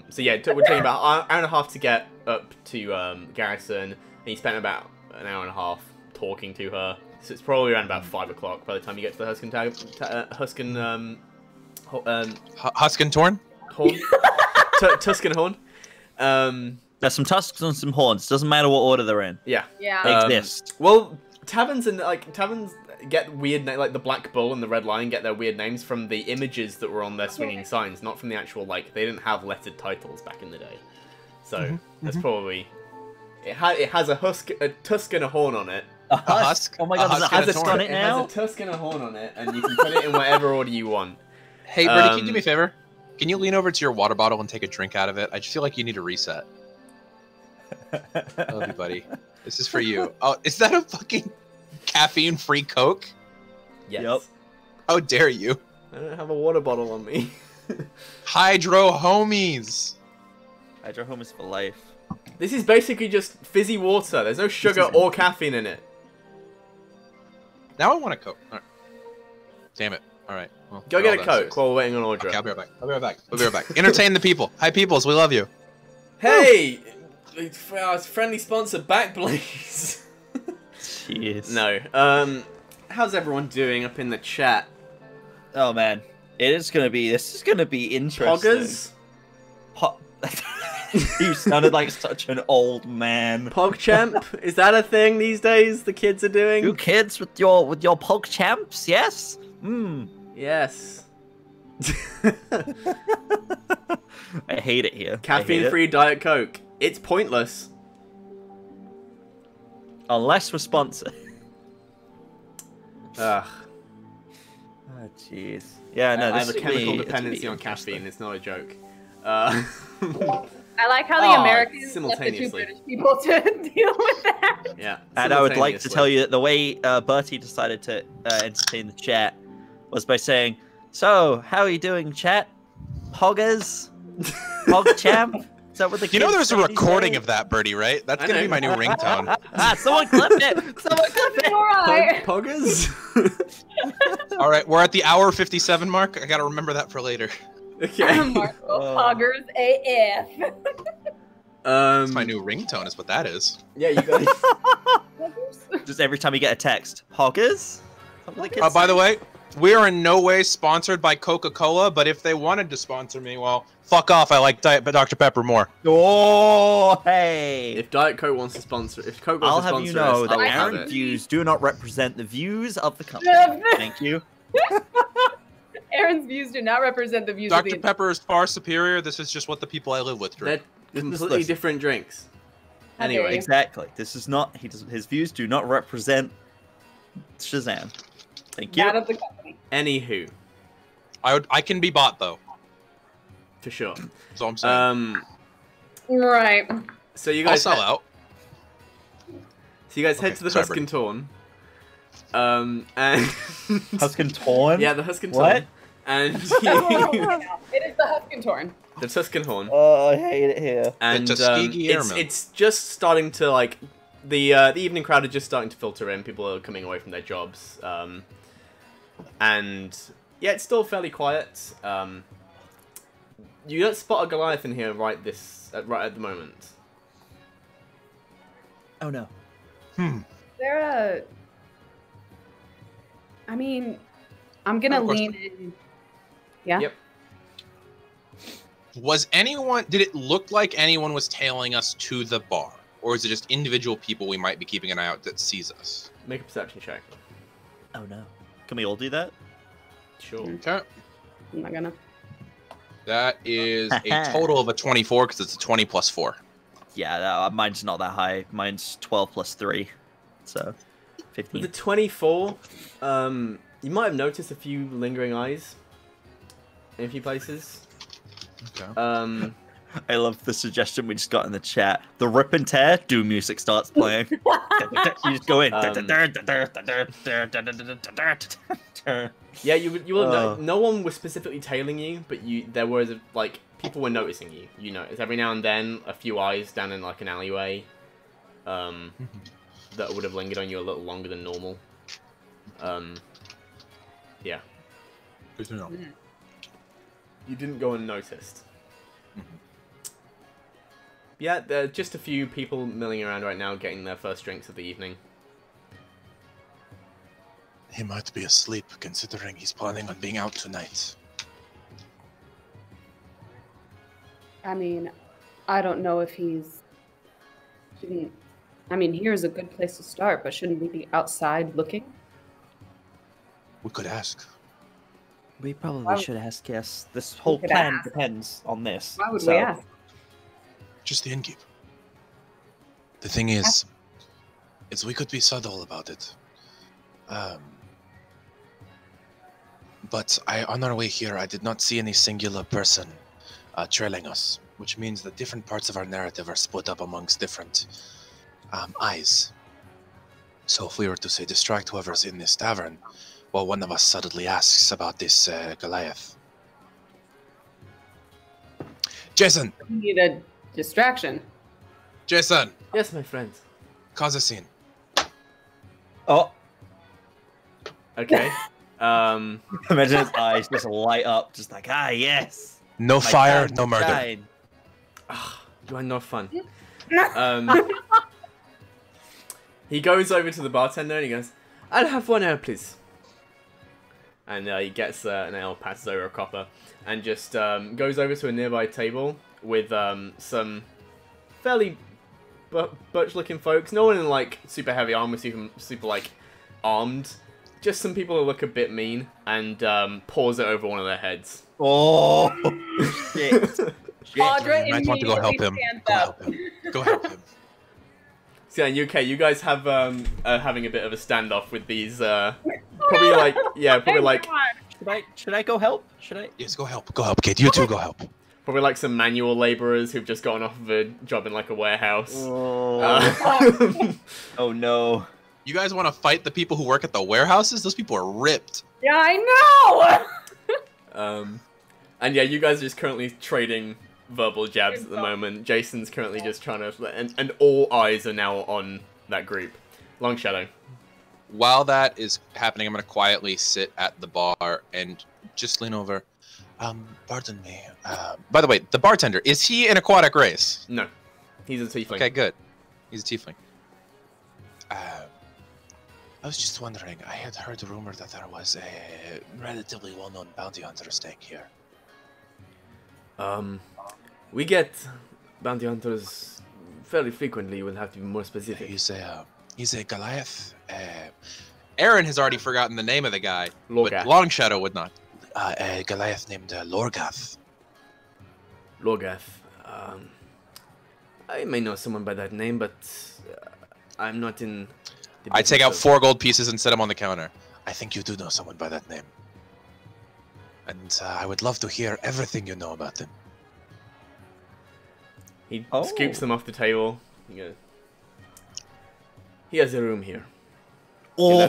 So yeah, we're taking about an hour and a half to get up to Garrison, and you spent about an hour and a half talking to her. So it's probably around about 5 o'clock by the time you get to the
Husk and Torn?
Horn. Tuscan Horn.
There's some tusks and some horns. Doesn't matter what order they're in.
Yeah.
Yeah.
They exist.
Well, taverns get weird names, like the Black Bull and the Red Lion get their weird names from the images that were on their swinging signs, not from the actual, like, they didn't have lettered titles back in the day. So that's probably... It has a tusk and a horn on it.
A husk? Oh my god, does it have a tusk on it now?
It has a tusk and a horn on it, and you can put it in whatever order you want.
Hey, Bertie, can you do me a favor? Can you lean over to your water bottle and take a drink out of it? I just feel like you need a reset. I love you, buddy. This is for you. Oh, is that a fucking caffeine-free Coke?
Yes.
Yep.
How dare you?
I don't have a water bottle on me.
Hydro homies.
Hydro home is for life.
This is basically just fizzy water. There's no sugar or caffeine in it.
Now I want a Coke. All right. Damn it. All right. Well,
Go
we're
get
all
a
downstairs.
Coke while we're waiting on Audra.
Okay, I'll be right back. I'll be right back. I'll be right back. Entertain the people. Hi, peoples. We love you.
Hey! For our friendly sponsor, Backblaze.
Jeez.
No. How's everyone doing up in the chat?
Oh man, this is gonna be interesting.
Poggers?
You sounded like such an old man.
PogChamp? Is that a thing these days the kids are doing?
You kids with your PogChamps, yes?
Yes.
I hate it here.
Caffeine-free Diet Coke. It's pointless.
Unless we're sponsored.
Ugh.
Oh jeez. Yeah, no.
I have
this
a
would
chemical
be-
dependency on
interesting.
caffeine. It's not a joke.
I like how the
Oh,
Americans left the two
simultaneously.
British people to deal with that.
Yeah.
And I would like to
simultaneously.
tell you that the way Bertie decided to entertain the chat was by saying, "So, how are you doing, chat? Poggers? PogChamp? Is that what the
You know
kids
there's a
say these
recording
days?"
of that, Bertie, right? That's
I
going to
know.
be my new ringtone.
Someone clipped it! Someone clipped it!
Alright.
Poggers?
All right, we're at the hour 57 mark. I got to remember that for later.
Okay.
Marco Poggers AF.
That's my new ringtone. Is what that is.
Yeah, you guys.
Just every time you get a text, Hoggers.
By the way, we are in no way sponsored by Coca-Cola, but if they wanted to sponsor me, well, fuck off. I like Dr. Pepper more.
Oh, hey!
If Diet Coke wants to sponsor, if Coke
I'll
wants to
have you
sponsor
know
us,
that
I'll have
Aaron's
it.
views do not represent the views of the company. Thank you.
Aaron's views do not represent the views of
Dr. Pepper is far superior. This is just what the people I live with drink.
They're completely different drinks.
How dare
Anyway,
you.
Exactly. This is not. His views do not represent Shazam. Thank you.
That of the company.
anywho,
I can be bought though.
for sure.
That's all I'm saying.
Right.
So you
I'll
guys
sell out.
So you guys head
Okay,
to the
sorry,
Husk and Torn. And
Husk and Torn?
yeah, the Husk and
What?
Torn. And
It is the Huskentorn.
the Tuscan
Oh, I hate it here.
And
Tuskegee Airmen.
it's just starting to like the evening crowd are just starting to filter in. People are coming away from their jobs, and yeah, it's still fairly quiet. You don't spot a Goliath in here right at the moment.
Oh no.
I mean, I'm gonna lean in. Yeah.
Yep.
Did it look like anyone was tailing us to the bar? Or is it just individual people we might be keeping an eye out that sees us?
Make a perception check.
Oh no. Can we all do that?
Sure.
Okay.
I'm not gonna.
That is a total of a 24 because it's a 20 plus 4.
Yeah, mine's not that high. Mine's 12 plus 3. So, 15.
With the 24, you might have noticed a few lingering eyes in a few places.
Okay.
I love the suggestion we just got in the chat. The rip and tear, Doom music starts playing. You just go in.
Yeah, you will know. No one was specifically tailing you, but there was like people were noticing you. You notice every now and then a few eyes down in like an alleyway, that would have lingered on you a little longer than normal. Yeah.
Good to know.
You didn't go unnoticed. Yeah, there are just a few people milling around right now, getting their first drinks of the evening.
He might be asleep, considering he's planning on being out tonight.
I mean, I don't know if I mean, here's a good place to start, but shouldn't we be outside looking?
We could ask.
We probably should ask, yes. This whole
could
plan
ask.
depends on this.
Why would
so-
we ask?
Just the innkeep. The thing is we could be subtle about it. But on our way here, I did not see any singular person trailing us, which means that different parts of our narrative are split up amongst different eyes. So if we were to say distract whoever's in this tavern, well, one of us subtly asks about this Goliath. Jason!
We need a distraction.
Jason,
Yes, my friend.
Cause a scene.
Oh,
Okay.
imagine his eyes just light up, just like, yes.
No
my
fire,
time
no
to
murder.
shine.
You are no fun. He goes over to the bartender and he goes, "I'll have one ale, please." And he gets an ale, passes over a copper, and just goes over to a nearby table with some fairly butch-looking folks. No one in like super heavy armor, super like armed. Just some people who look a bit mean, and pours it over one of their heads.
Oh, shit.
Audra
You might want to go help
immediately
him.
stands
Go
up.
help him. Go help him.
So yeah, UK, you guys have having a bit of a standoff with these probably like
Should I go help? Should I?
Yes, go help. Go help, kid. You too, go help.
probably like some manual laborers who've just gotten off of a job in like a warehouse.
Oh, oh no.
you guys want to fight the people who work at the warehouses? Those people are ripped.
Yeah, I know.
And yeah, you guys are just currently trading verbal jabs at the moment. Jason's currently just trying to, and all eyes are now on that group. Long Shadow.
While that is happening, I'm going to quietly sit at the bar and just lean over.
Pardon me.
By the way, the bartender, is he an aquatic race?
No, he's a tiefling.
Okay, good. He's a tiefling.
I was just wondering, I had heard a rumor that there was a relatively well-known bounty hunter staying here.
We get bounty hunters fairly frequently. We'll have to be more specific.
He's a Goliath.
Aaron has already forgotten the name of the guy, but
Lorgath.
Long Shadow would not.
A Goliath named Lorgath.
Lorgath. I may know someone by that name, but I'm not in.
I take out 4 gold pieces and set them on the counter.
I think you do know someone by that name. And I would love to hear everything you know about them.
He scoops them off the table. He goes, he has a room here.
Oh,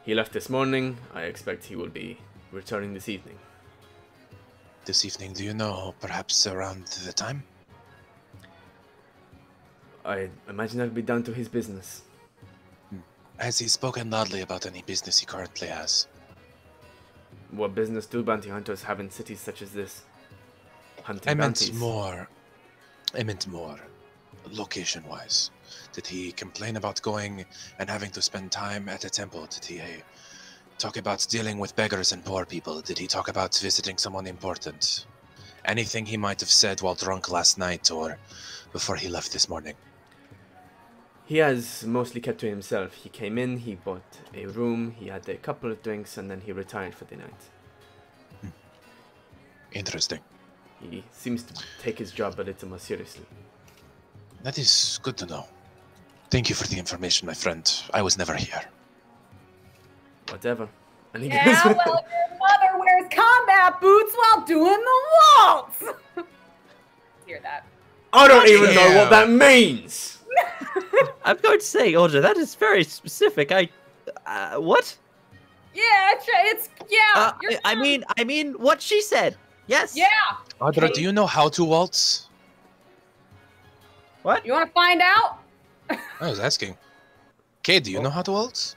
He left this morning. I expect he will be returning this evening.
This evening, do you know, perhaps around the time?
I imagine that'll be down to his business.
Has he spoken loudly about any business he currently has?
What business do bounty hunters have in cities such as this? Hunting
I
bounties.
meant more location-wise. Did he complain about going and having to spend time at a temple? Did he talk about dealing with beggars and poor people? Did he talk about visiting someone important? Anything he might have said while drunk last night or before he left this morning?
He has mostly kept to himself. He came in, he bought a room, he had a couple of drinks, and then he retired for the night.
Interesting.
He seems to take his job a little more seriously.
That is good to know. Thank you for the information, my friend. I was never here.
Whatever. And he
Yeah,
goes,
well, your mother wears combat boots while doing the waltz. Hear that?
I don't even know what that means!
I'm going to say, Audra, that is very specific. What?
Yeah, it's you're
I mean, what she said. Yes.
yeah.
Audra, do you know how to waltz?
What?
You want to find out?
I was asking. Kay, do you know how to waltz?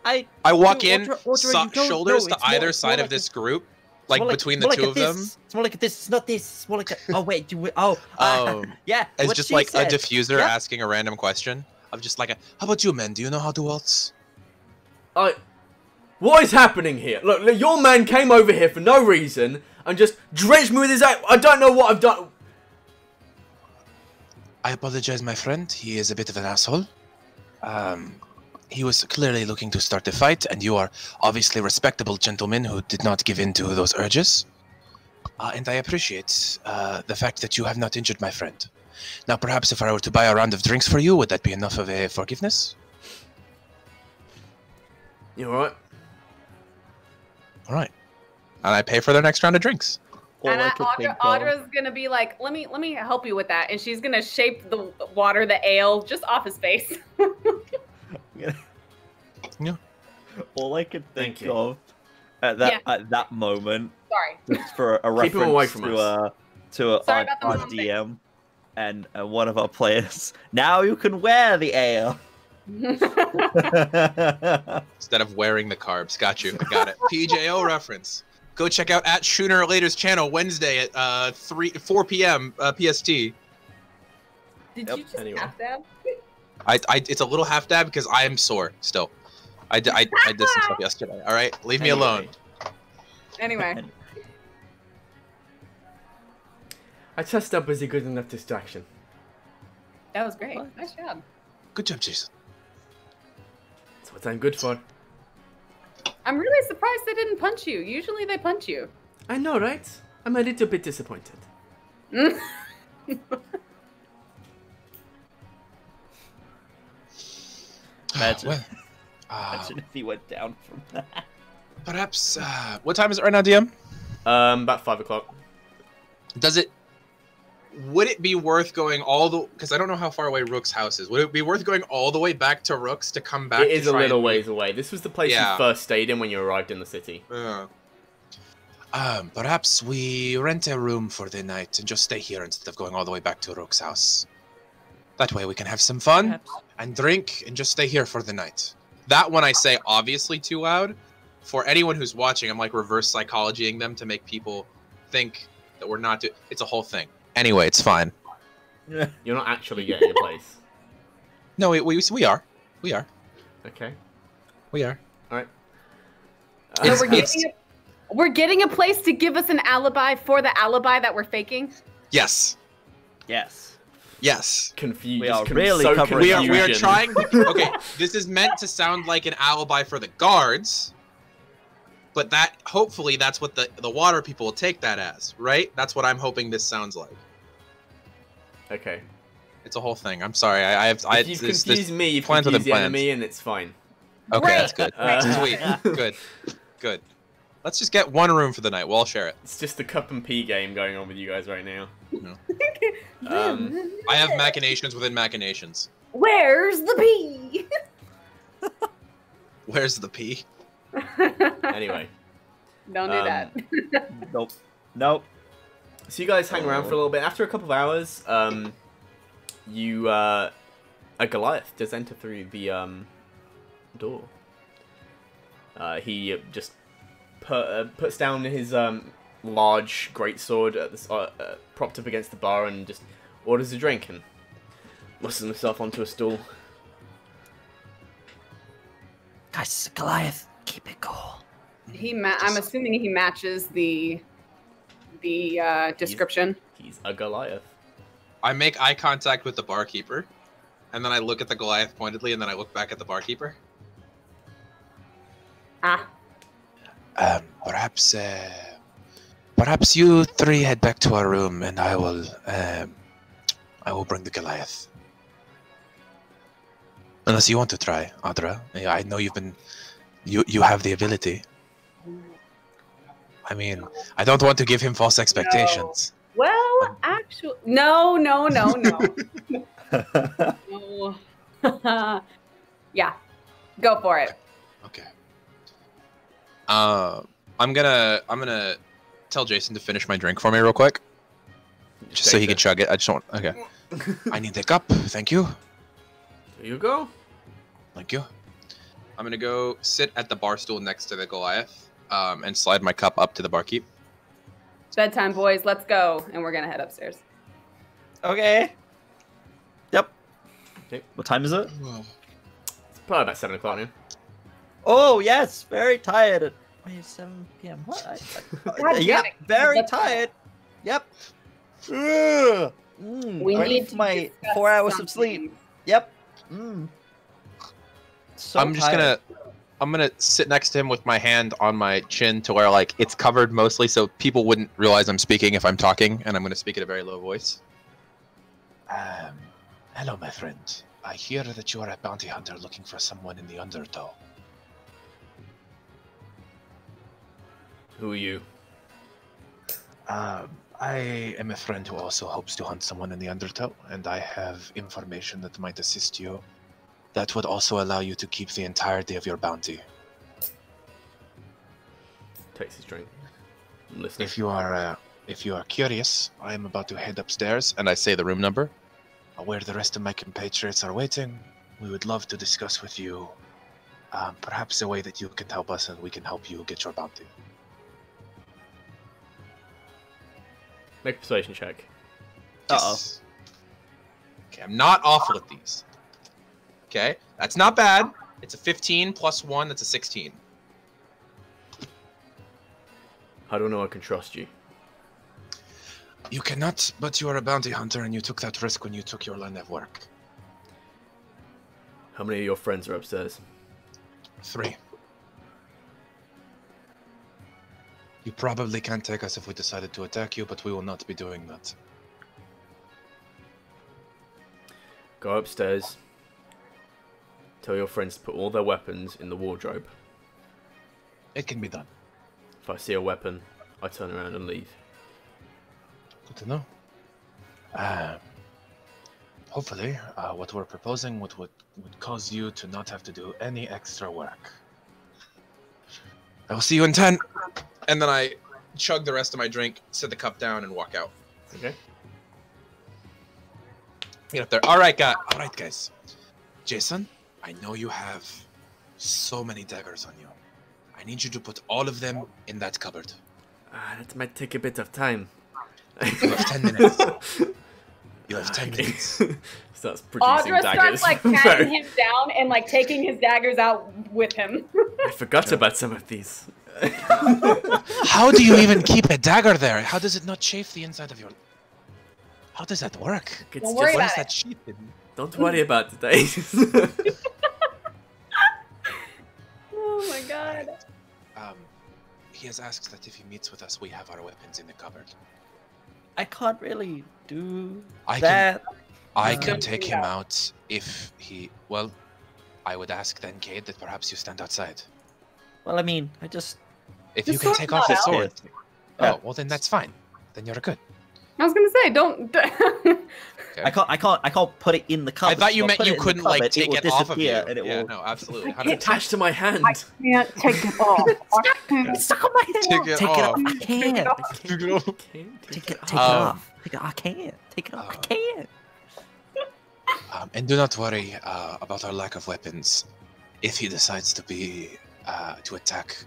I
walk in,
Audra, you don't
shoulders
know.
to
It's more-
either
it's
side
more
of
like
this
a-
group,
it's
like
more
between
it's
the
more
two of them.
It's more like this. It's not this. It's more like a, oh wait, yeah.
As
what
just
she
like
said.
a diffuser
Yep.
asking a random question.
I'm just like, how about you, men? Do you know how to waltz?
What is happening here? Look, your man came over here for no reason and just drenched me with his... I don't know what I've done.
I apologize, my friend. He is a bit of an asshole. He was clearly looking to start a fight, and you are obviously respectable gentlemen who did not give in to those urges. And I appreciate the fact that you have not injured my friend. Now, perhaps if I were to buy a round of drinks for you, would that be enough of a forgiveness?
You alright?
All right.
And I pay for their next round of drinks.
All
And
I could think of.
Audra's gonna be like, let me help you with that, and she's gonna shape the water, the ale, just off his face.
Yeah.
All I could
Thank
think
you.
of at that moment,
Sorry.
just for a
Keep him away
reference
from
to
Sorry
our
about the moment.
DM and one of our players. Now you can wear the ale.
Instead of wearing the carbs. Got you. I got it. PJO reference. Go check out at Schooner Later's channel Wednesday at 4 p.m. PST.
Did
Yep,
you just
anyway.
have that?
It's a little half dab because I am sore still. I did some stuff yesterday. All right, leave me alone.
Anyway.
I trust that was a good enough distraction.
That was great. Nice job.
Good job, Jason.
That's what I'm good for.
I'm really surprised they didn't punch you. Usually they punch you.
I know, right? I'm a little bit disappointed.
Imagine,
Well,
imagine if he went down from that.
perhaps
What time is it right now, DM?
About 5 o'clock.
Would it be worth going all the... Because I don't know how far away Rook's house is. Would it be worth going all the way back to Rook's to come back?
It is a little ways away. This was the place
Yeah.
you first stayed in when you arrived in the city.
perhaps we rent a room for the night and just stay here instead of going all the way back to Rook's house. That way we can have some fun
Perhaps.
and drink and just stay here for the night.
That one I say obviously too loud. for anyone who's watching, I'm like reverse psychologying them to make people think that we're not doing. It's a whole thing. Anyway, it's fine.
You're not actually getting a place.
No, we are. We are.
Okay.
We are.
All right.
So we're getting a place to give us an alibi for the alibi that we're faking?
Yes.
Yes.
Yes.
Confused.
We are really covering
We are trying. Okay, this is meant to sound like an alibi for the guards, but that hopefully that's what the water people will take that as, right? That's what I'm hoping this sounds like.
Okay.
It's a whole thing. I'm sorry.
If you've confused me, you've confused the enemy, and it's fine.
Okay,
Great.
that's good. Sweet. Good. Good. Let's just get one room for the night. We'll all share it.
It's just the cup and pea game going on with you guys right now.
No. I have machinations within machinations.
Where's the pea?
Where's the pea?
Anyway.
Don't do that.
Nope. Nope.
So you guys hang around for a little bit. After a couple of hours, a Goliath does enter through the door. He just puts down his large greatsword at the, propped up against the bar and just orders a drink and muscles himself onto a stool.
Guys, Goliath, keep it cool.
I'm assuming he matches the description.
He's a Goliath.
I make eye contact with the barkeeper, and then I look at the Goliath pointedly, and then I look back at the barkeeper.
Perhaps you three head back to our room, and I will bring the Goliath. Unless you want to try, Adra. I know you have the ability. I mean, I don't want to give him false expectations.
No. Well, actually, no. No. Yeah, go for it.
Okay. I'm gonna tell Jason to finish my drink for me real quick, just so he can chug it. I just want. Okay. I need the cup. Thank you.
There you go.
Thank you. I'm gonna go sit at the bar stool next to the Goliath, and slide my cup up to the barkeep.
Bedtime, boys. Let's go, and we're gonna head upstairs.
Okay. Yep.
Okay.
What time is it?
It's probably about 7 o'clock now.
Oh, yes. Very tired. Wait, it's 7 p.m. What?
God
Yep.
damn it.
Very
Let's go.
tired. Yep. Ugh.
We
Ready
need
for
to
my
discuss
4 hours of
something.
sleep. Yep. So
I'm gonna sit next to him with my hand on my chin to where like it's covered mostly, so people wouldn't realize I'm speaking if I'm talking, and I'm gonna speak at a very low voice.
Hello, my friend. I hear that you are a bounty hunter looking for someone in the Undertow.
Who are you?
I am a friend who also hopes to hunt someone in the Undertow, and I have information that might assist you. That would also allow you to keep the entirety of your bounty.
Takes his drink. I'm listening.
If you are curious, I am about to head upstairs,
And I say the room number.
where the rest of my compatriots are waiting. We would love to discuss with you, perhaps a way that you can help us and we can help you get your bounty.
Make a persuasion check.
Yes. Okay, I'm not awful at these. Okay, that's not bad. It's a 15 plus 1, that's a 16.
I don't know I can trust you.
You cannot, but you are a bounty hunter and you took that risk when you took your line of work.
How many of your friends are upstairs?
3. You probably can't take us if we decided to attack you, but we will not be doing that.
Go upstairs. Tell your friends to put all their weapons in the wardrobe.
It can be done.
If I see a weapon, I turn around and leave.
Good to know. Hopefully, what we're proposing would cause you to not have to do any extra work. I will see you in 10.
And then I chug the rest of my drink, set the cup down, and walk out.
Okay.
Get up there. All right,
Guys. Jason, I know you have so many daggers on you. I need you to put all of them in that cupboard.
That might take a bit of time.
You have 10 minutes. You have 10 minutes.
Starts producing
Audra
daggers.
starts like patting him down and like taking his daggers out with him.
I forgot about some of these.
How do you even keep a dagger there? How does it not chafe the inside of your... How does that work?
It's
Don't worry
just-
about
What is
it.
that sheath in?
Don't worry about today.
Oh my god.
He has asked that if he meets with us, we have our weapons in the cupboard.
I can't really do
I
that.
I
No.
can take him out if he... Well, I would ask then, Cade, that perhaps you stand outside.
Well, I mean, I just...
If
The
you can
sword's
take off
not
the
out.
sword.
Yeah.
Oh, well then that's fine. Then you're good.
I was gonna say, don't.
Okay.
I can't put it in the
I
cupboard.
thought you
If I
meant
put
you
it in the
couldn't like
cupboard,
take
will
it off of you.
disappear and it
Yeah,
will...
no, absolutely.
It's attached to my hand.
can't take it off.
It's stuck on my head.
Take it
Take it
off.
off. I can't.
Take it off.
Take it
Um,
off. Take it. I can't. Take it off. I can't.
And do not worry about our lack of weapons. If he decides to attack,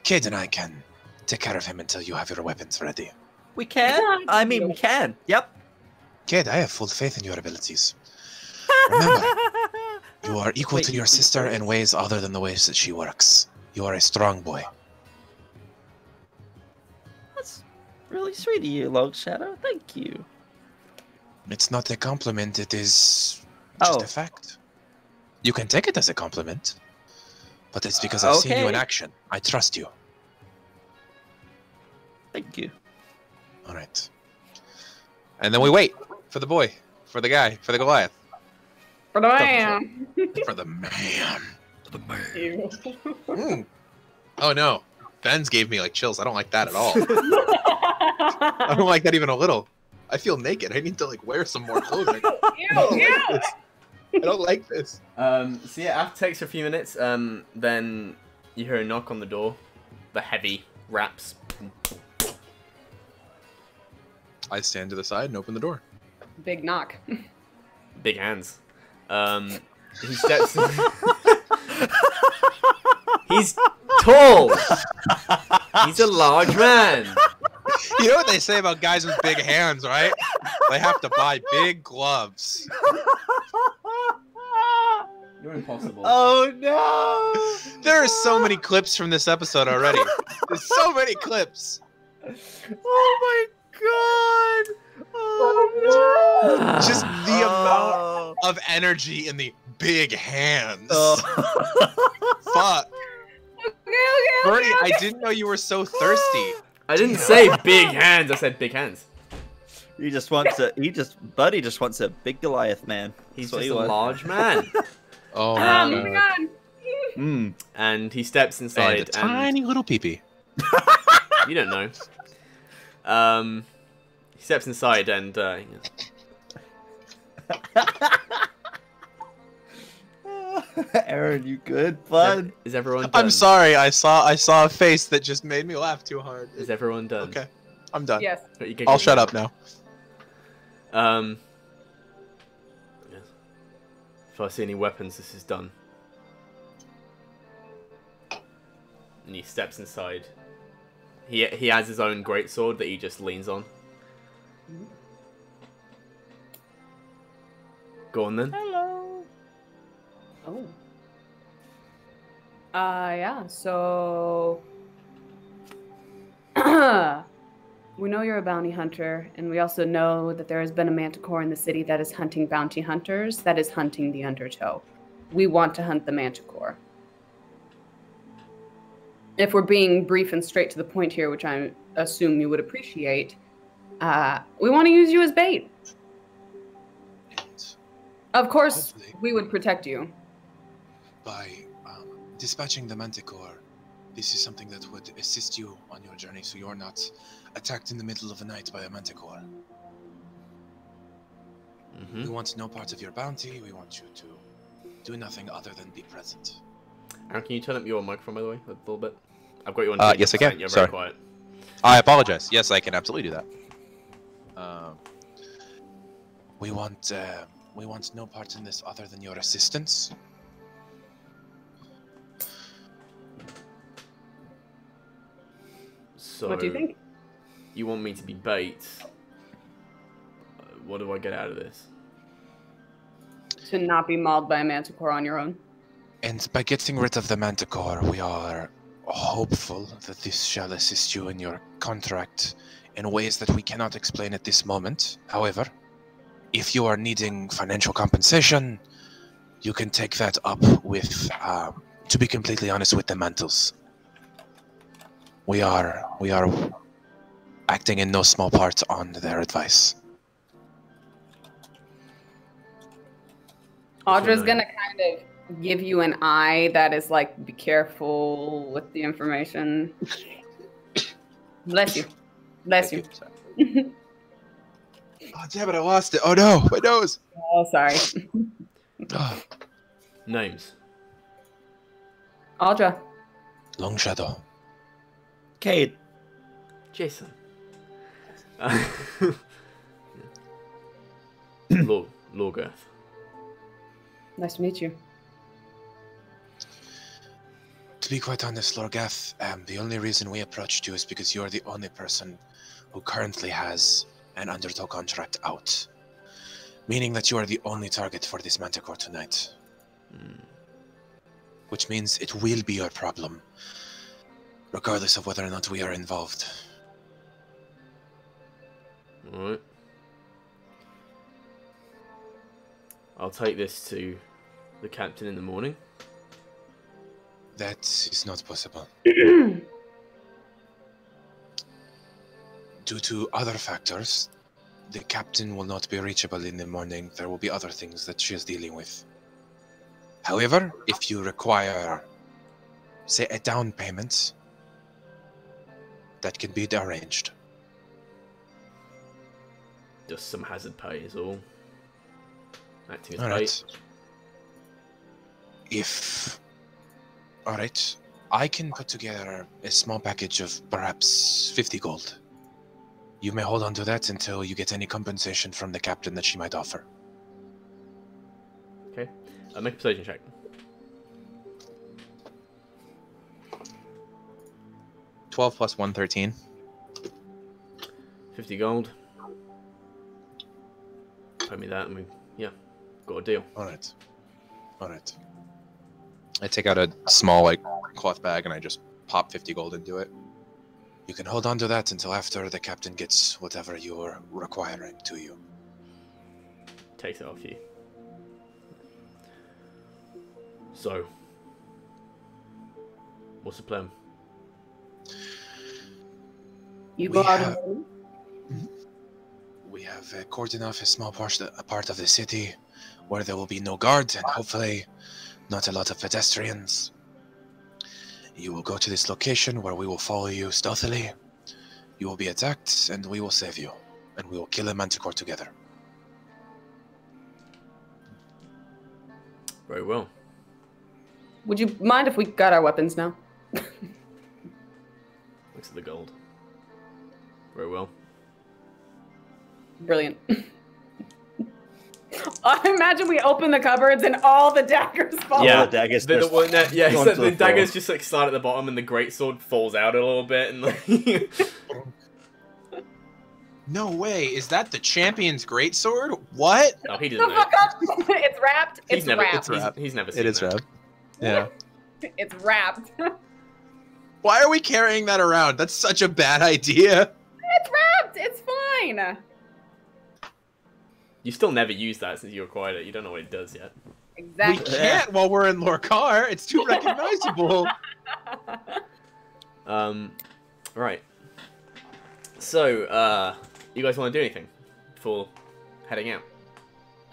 Cade and I can take care of him until you have your weapons ready.
We can. I mean, we can. Yep.
Cade, I have full faith in your abilities. Remember, you are equal
Wait,
to your
you
sister
think
in ways other than the ways that she works. You are a strong boy.
That's really sweet of you, Long Shadow. Thank you.
It's not a compliment, it is just
Oh.
a fact. You can take it as a compliment, but it's because I've seen you in
Okay.
action. I trust you.
Thank you.
All right. And then we wait for the boy, for the guy, for the Goliath,
For the man.
for the man. Mm. Oh no, Ben's gave me like chills. I don't like that at all. I don't like that even a little. I feel naked. I need to like wear some more clothing. I don't like this.
So yeah, after it takes a few minutes, then you hear a knock on the door. The heavy raps.
I stand to the side and open the door.
Big knock.
Big hands. He steps in. He's tall. He's a large man.
You know what they say about guys with big hands, right? They have to buy big gloves.
You're impossible.
Oh no!
There are so many clips from this episode already. There's so many clips.
Oh my god! Oh no!
Just the amount of energy in the big hands. Fuck.
Okay.
Bernie, I didn't know you were so thirsty.
I didn't say big hands. I said big hands.
He just wants a. Buddy just wants a big Goliath man.
He's
That's what
just
he
a
wants.
large man.
Oh my
Moving
god.
on.
And he steps
And
inside,
a tiny little peepee.
you don't know. He steps inside and
Aaron, you good, bud?
is everyone done?
I'm sorry. I saw a face that just made me laugh too hard.
Is everyone done?
Okay, I'm done.
Yes.
You can
I'll
get
shut
done.
up now.
Yes. If I see any weapons, this is done. And he steps inside. He has his own greatsword that he just leans on. Go on then.
Hello.
Oh. Yeah, so we know you're a bounty hunter, and we also know that there has been a Manticore in the city that is hunting bounty hunters, that is hunting the Undertow. We want to hunt the Manticore. If we're being brief and straight to the point here, which I assume you would appreciate, we want to use you as bait.
And
Of course,
Hopefully.
we would protect you.
by dispatching the Manticore, this is something that would assist you on your journey so you're not attacked in the middle of the night by a Manticore. We want no part of your bounty. We want you to do nothing other than be present.
Aaron, can you turn up your microphone, by the way, a little bit? I've got you on.
Yes, I
20%,
can.
You're
Sorry.
very quiet.
I apologize. Yes, I can absolutely do that.
We want no part in this other than your assistance.
So,
What do you think?
You want me to be bait? What do I get out of this?
To not be mauled by a manticore on your own.
And by getting rid of the Manticore, we are hopeful that this shall assist you in your contract in ways that we cannot explain at this moment. However, if you are needing financial compensation, you can take that up with, to be completely honest, with the Mantles. We are acting in no small part on their advice.
Audra's gonna kind of give you an eye that is like, be careful with the information. Bless you. Bless you.
Oh, damn it, I lost it. Oh, no, my nose.
Oh, sorry.
Names.
Audra.
Long Shadow.
Cade.
Jason. Lorgarth.
Nice to meet you.
To be quite honest, Lorgath, the only reason we approached you is because you're the only person who currently has an undertow contract out. Meaning that you are the only target for this Manticore tonight. Which means it will be your problem, regardless of whether or not we are involved.
Alright. I'll take this to the captain in the morning.
That is not possible. Due to other factors, the captain will not be reachable in the morning. There will be other things that she is dealing with. However, if you require, say, a down payment, that can be arranged.
Just some hazard pay is all. Acting as
All
bait.
right. Alright, I can put together a small package of perhaps 50 gold. You may hold on to that until you get any compensation from the captain that she might offer.
Okay. Make a persuasion check.
12 plus 1, 13.
50 gold. Pay me that and we, yeah, got a deal.
Alright. Alright.
I take out a small, like, cloth bag and I just pop 50 gold into it.
You can hold on to that until after the captain gets whatever you're requiring to you.
Takes it off you. So, what's the plan?
You
We
go out
have-
and
We have cordoned off a small part of the city where there will be no guards and hopefully not a lot of pedestrians. You will go to this location where we will follow you stealthily. You will be attacked and we will save you. And we will kill a Manticore together.
Very well.
Would you mind if we got our weapons now?
Looks at the gold. Very well.
Brilliant. I imagine we open the cupboards and all the daggers fall
Yeah,
out.
the daggers
The
just
one that, yeah,
go
so
onto
the
the floor.
daggers just like start at the bottom and the greatsword falls out a little bit and like
No way, is that the champion's greatsword? What?
oh, he
The
doesn't know.
fuck up! It's wrapped.
He's
It's
never,
wrapped.
he's never seen
It is
that.
Rev. Yeah.
It's wrapped.
Why are we carrying that around? That's such a bad idea.
It's wrapped. It's fine.
You still never used that since you acquired it. You don't know what it does yet.
We
Exactly.
can't while we're in Lorkar. It's too recognizable.
Right. So, you guys want to do anything before heading out?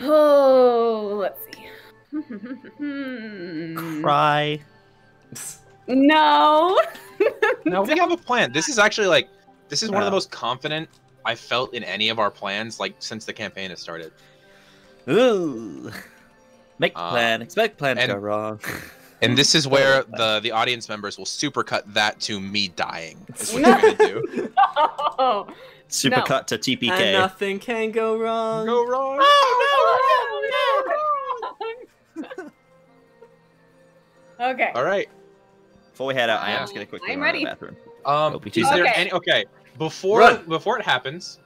Oh, let's see.
Cry.
No.
No, we have a plan. This is actually like, this is one of the
Oh.
most confident I felt in any of our plans, like, since the campaign has started.
Ooh. Make the
Uh,
plan. Expect plan to
and-
go wrong.
And this is where the audience members will supercut that to me dying. Is what you're gonna do.
Oh.
Super
No.
cut to
And
TPK.
nothing can go wrong.
Go wrong.
Okay.
All right.
Before we head out, I am just
Um,
gonna quickly
I'm
run to
ready.
the bathroom. Is
there
Okay.
any? Okay, before it happens,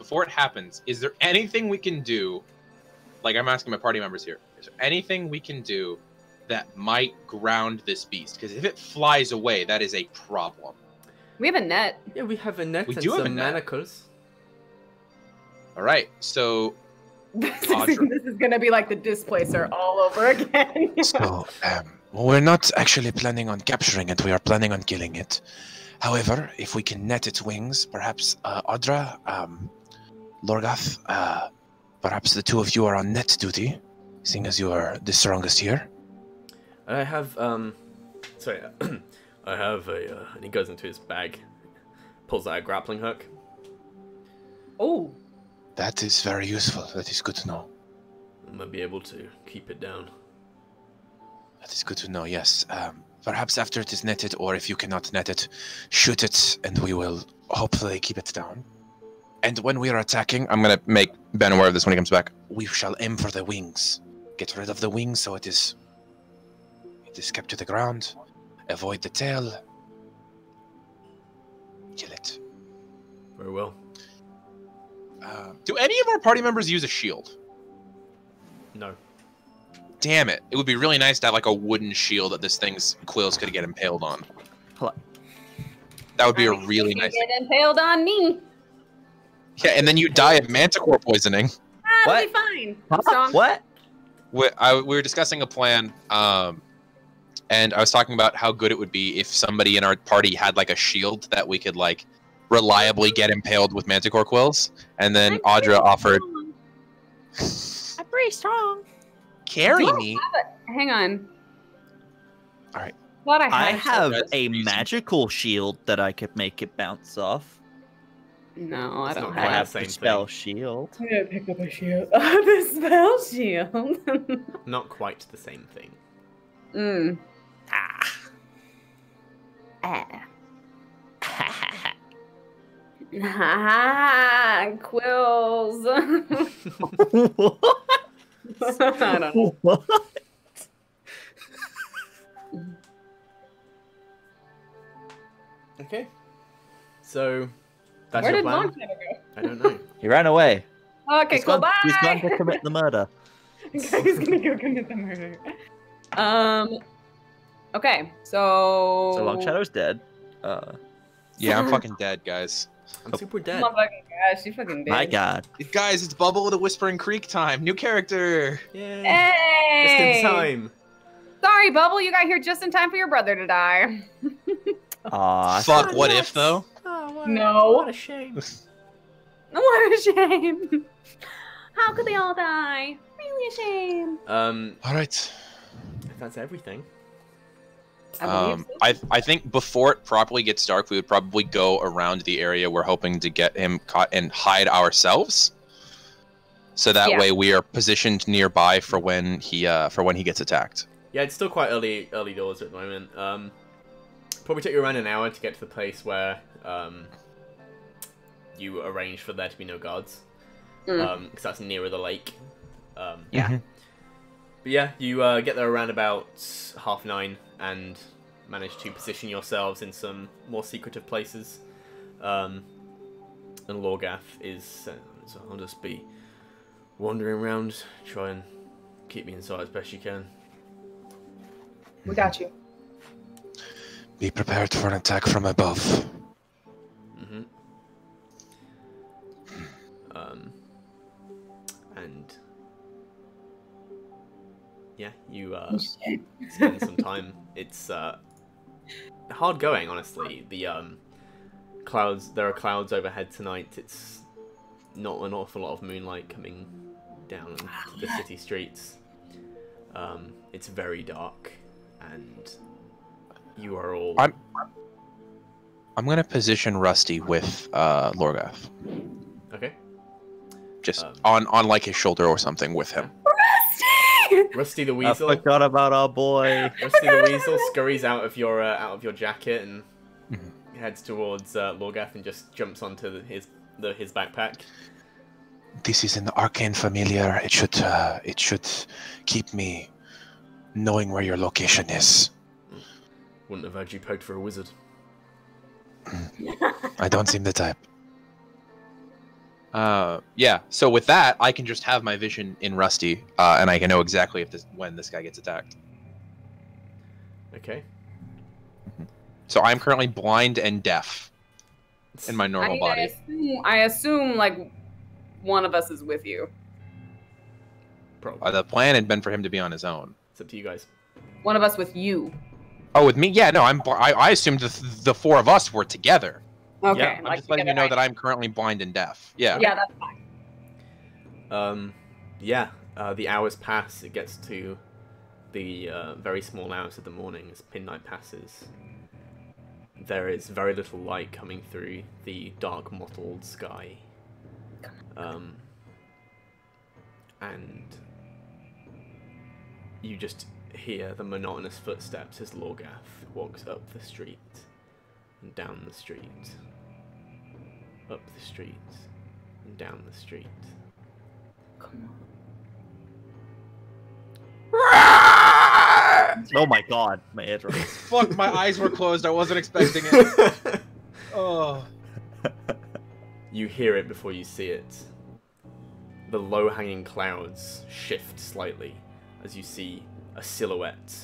is there anything we can do? Like I'm asking my party members here. Is there anything we can do that might ground this beast? Because if it flies away, that is a problem.
We have a net.
Yeah, we have a net
We
and
do have a
some
net.
manacles.
All right, so
This
Audra.
is gonna be like the displacer all over again.
So, we're not actually planning on capturing it. We are planning on killing it. However, if we can net its wings, perhaps Audra, Lorgath, perhaps the two of you are on net duty, seeing as you are the strongest here.
I have sorry, I have a and he goes into his bag, pulls out a grappling hook.
Oh.
That is very useful. That is good to know.
I might be able to keep it down.
That is good to know, yes. Perhaps after it is netted, or if you cannot net it, shoot it, and we will hopefully keep it down. And when we are attacking, I'm going to make Ben aware of this when he comes back. We shall aim for the wings. Get rid of the wings so it is kept to the ground. Avoid the tail. Kill it.
Very well.
do any of our party members use a shield?
No.
Damn it! It would be really nice to have like a wooden shield that this thing's quills could get impaled on.
Hold on.
That would be a really nice.
Get impaled on me.
Yeah, and then you die of manticore poisoning.
That'll be fine. I'm strong.
What?
We were discussing a plan, and I was talking about how good it would be if somebody in our party had like a shield that we could like reliably get impaled with manticore quills. And then Audra offered,
I'm pretty strong.
"Carry me."
Hang on.
All right.
Thought
I
had
have
That's
a
reason.
magical shield that I could make it bounce off.
No, I
It's
don't
not
I
quite
have.
the
have
same
the spell
thing.
shield.
I'm gonna pick up a shield. The spell shield.
Not quite the same thing.
Mm.
Ah.
Ah, quills. I don't know.
What?
Okay. So that's
Where
your
did
plan?
Montana go?
I don't know.
He ran away.
Okay, cool. Bye.
He's gone to commit the murder.
He's gonna go commit the murder. Okay, so.
So Long Shadow's dead.
Yeah, I'm fucking dead, guys.
I'm super dead.
Oh my fucking gosh, you fucking did.
My God.
Guys, it's Bubble of the Whispering Creek time. New character.
Yay!
Hey!
Just in time.
Sorry, Bubble, you got here just in time for your brother to die.
Aw.
Fuck.
so
What
nuts.
if though?
Oh, what
No.
What a shame.
What a shame. How could they all die? Really a shame.
All right.
If that's everything.
I believe so.
I think before it properly gets dark, we would probably go around the area we're hoping to get him caught and hide ourselves. So that
Yeah.
way we are positioned nearby for when he gets attacked.
Yeah, it's still quite early doors at the moment. Probably took you around an hour to get to the place where you arranged for there to be no guards. Because that's nearer the lake.
Yeah.
But yeah, you get there around about 9:30 and manage to position yourselves in some more secretive places. And Lorgath is so I'll just be wandering around, try and keep me inside as best you can.
We got you.
Be prepared for an attack from above.
Mm-hmm. And yeah, you spend some time. It's hard going, honestly. The clouds. There are clouds overhead tonight. It's not an awful lot of moonlight coming down into the city streets. It's very dark, and you are all.
I'm gonna position Rusty with Lorgath,
Okay.
just on like his shoulder or something with him.
Rusty the
I
Weasel.
forgot about our boy.
Rusty the Weasel scurries out of your jacket and heads towards Lorgath and just jumps onto his backpack.
This is an arcane familiar. It should keep me knowing where your location is.
Wouldn't have had you pegged for a wizard.
I don't seem the type.
Yeah. So with that, I can just have my vision in Rusty, and I can know exactly when this guy gets attacked.
Okay.
So I'm currently blind and deaf in my normal body.
I assume like one of us is with you.
Probably.
The plan had been for him to be on his own.
It's up to you guys.
One of us with you.
Oh, with me? Yeah, no. I assumed the four of us were together.
Okay.
Yeah, I'm just letting you know that I'm currently blind and deaf. Yeah.
Yeah, that's fine.
Yeah. The hours pass. It gets to the very small hours of the morning as midnight passes. There is very little light coming through the dark mottled sky. And you just hear the monotonous footsteps as Lorgath walks up the street and down the street, up the street and down the street.
Come
Oh my god, my eardrum.
Fuck, my eyes were closed. I wasn't expecting it. Oh.
You hear it before you see it. The low-hanging clouds shift slightly as you see a silhouette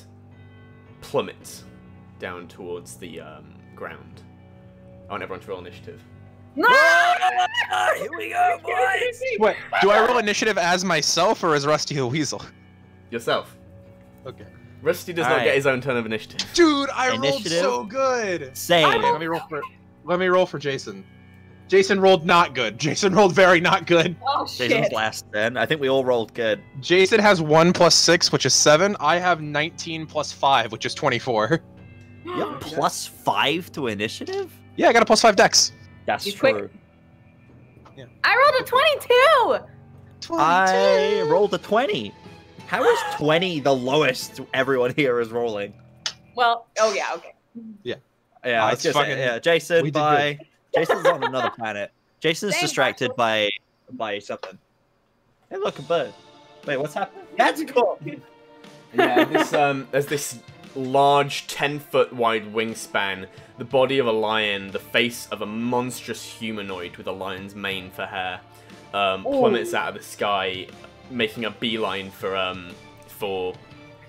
plummet down towards the ground. I want everyone to roll initiative.
No!
Here we go, boys!
Wait, do I roll initiative as myself or as Rusty the Weasel?
Yourself.
Okay.
Rusty does not get his own turn of initiative.
Dude, I rolled
Initiative?
so good.
Same.
Okay, let me roll for Jason. Jason rolled not good. Jason rolled very not good.
Oh shit.
Jason's last then. I think we all rolled good.
Jason has 1 + 6, which is 7. I have 19 + 5, which is 24.
You have +5 to initiative?
Yeah, I got a +5 dex.
That's
You
true.
quick. I rolled a 22.
22.
I rolled a 20. How is 20 the lowest everyone here is rolling?
Well, oh yeah, okay.
Yeah, I was
it's
gonna say, yeah, Jason,
we did
bye. Jason's on another planet. Jason's
Thanks,
distracted by something. Hey, look, a bird. Wait, what's happening? That's cool.
Yeah, there's this large 10-foot wide wingspan, the body of a lion, the face of a monstrous humanoid with a lion's mane for hair, plummets out of the sky, making a beeline for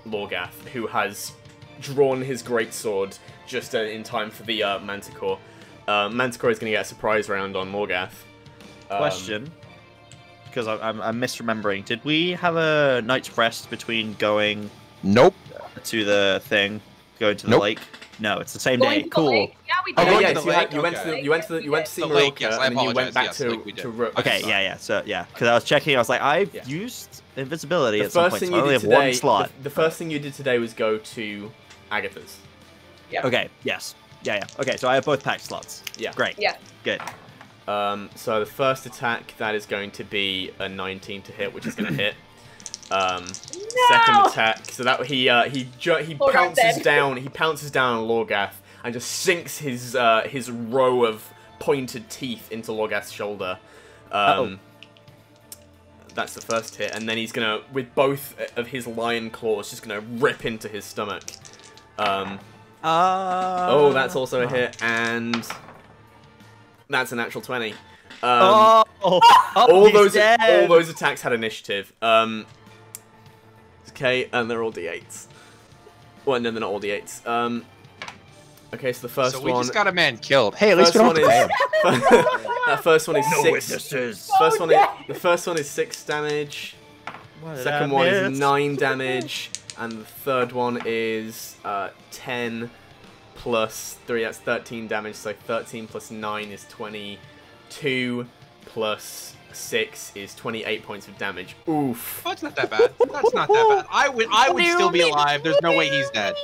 Lorgath, who has drawn his greatsword just in time for the Manticore. Manticore is going to get a surprise round on Lorgath.
Question, because I'm misremembering. Did we have a night's rest between going
Nope.
to the thing, going to the
Nope.
lake? No, it's the same
Going
day.
to the
Cool.
lake? Yeah, we
Oh,
did.
going
Yeah,
to
so
the lake?
you went to see
The lake,
Maroka,
yes, I
and then you went
apologize.
back
Yes,
to
like we did.
to Rook.
Okay, yeah. So, yeah, because I was checking, I was like, I've used invisibility
The
at some
first
point,
thing
so I
you
only
did
have one
today,
slot.
the first thing you did today was go to Agatha's.
Okay, yes. Yeah. Okay, so I have both packed slots.
Yeah.
Great.
Yeah.
Good.
So the first attack, that is going to be a 19 to hit, which is going to hit. Second attack, so that he pounces down. He pounces down on Lorgath and just sinks his row of pointed teeth into Lorgath's shoulder. That's the first hit, and then he's gonna, with both of his lion claws, just gonna rip into his stomach. Oh, that's also a hit, and that's a natural 20. All those attacks had initiative. Okay, and they're all d8s. Well, no, they're not all d8s. Okay, so the first
So we
one.
just got a man killed. Hey, at least we don't have to pay him.
That first one is
No
6.
witnesses.
The first one is 6 damage. Second one is 9 damage, and the third one is 10 plus 3. That's 13 damage. So 13 plus 9 is 22 plus 6 is 28 points of damage. Oof.
Oh, that's not that bad. That's not that bad. I would still be alive. There's no way he's dead.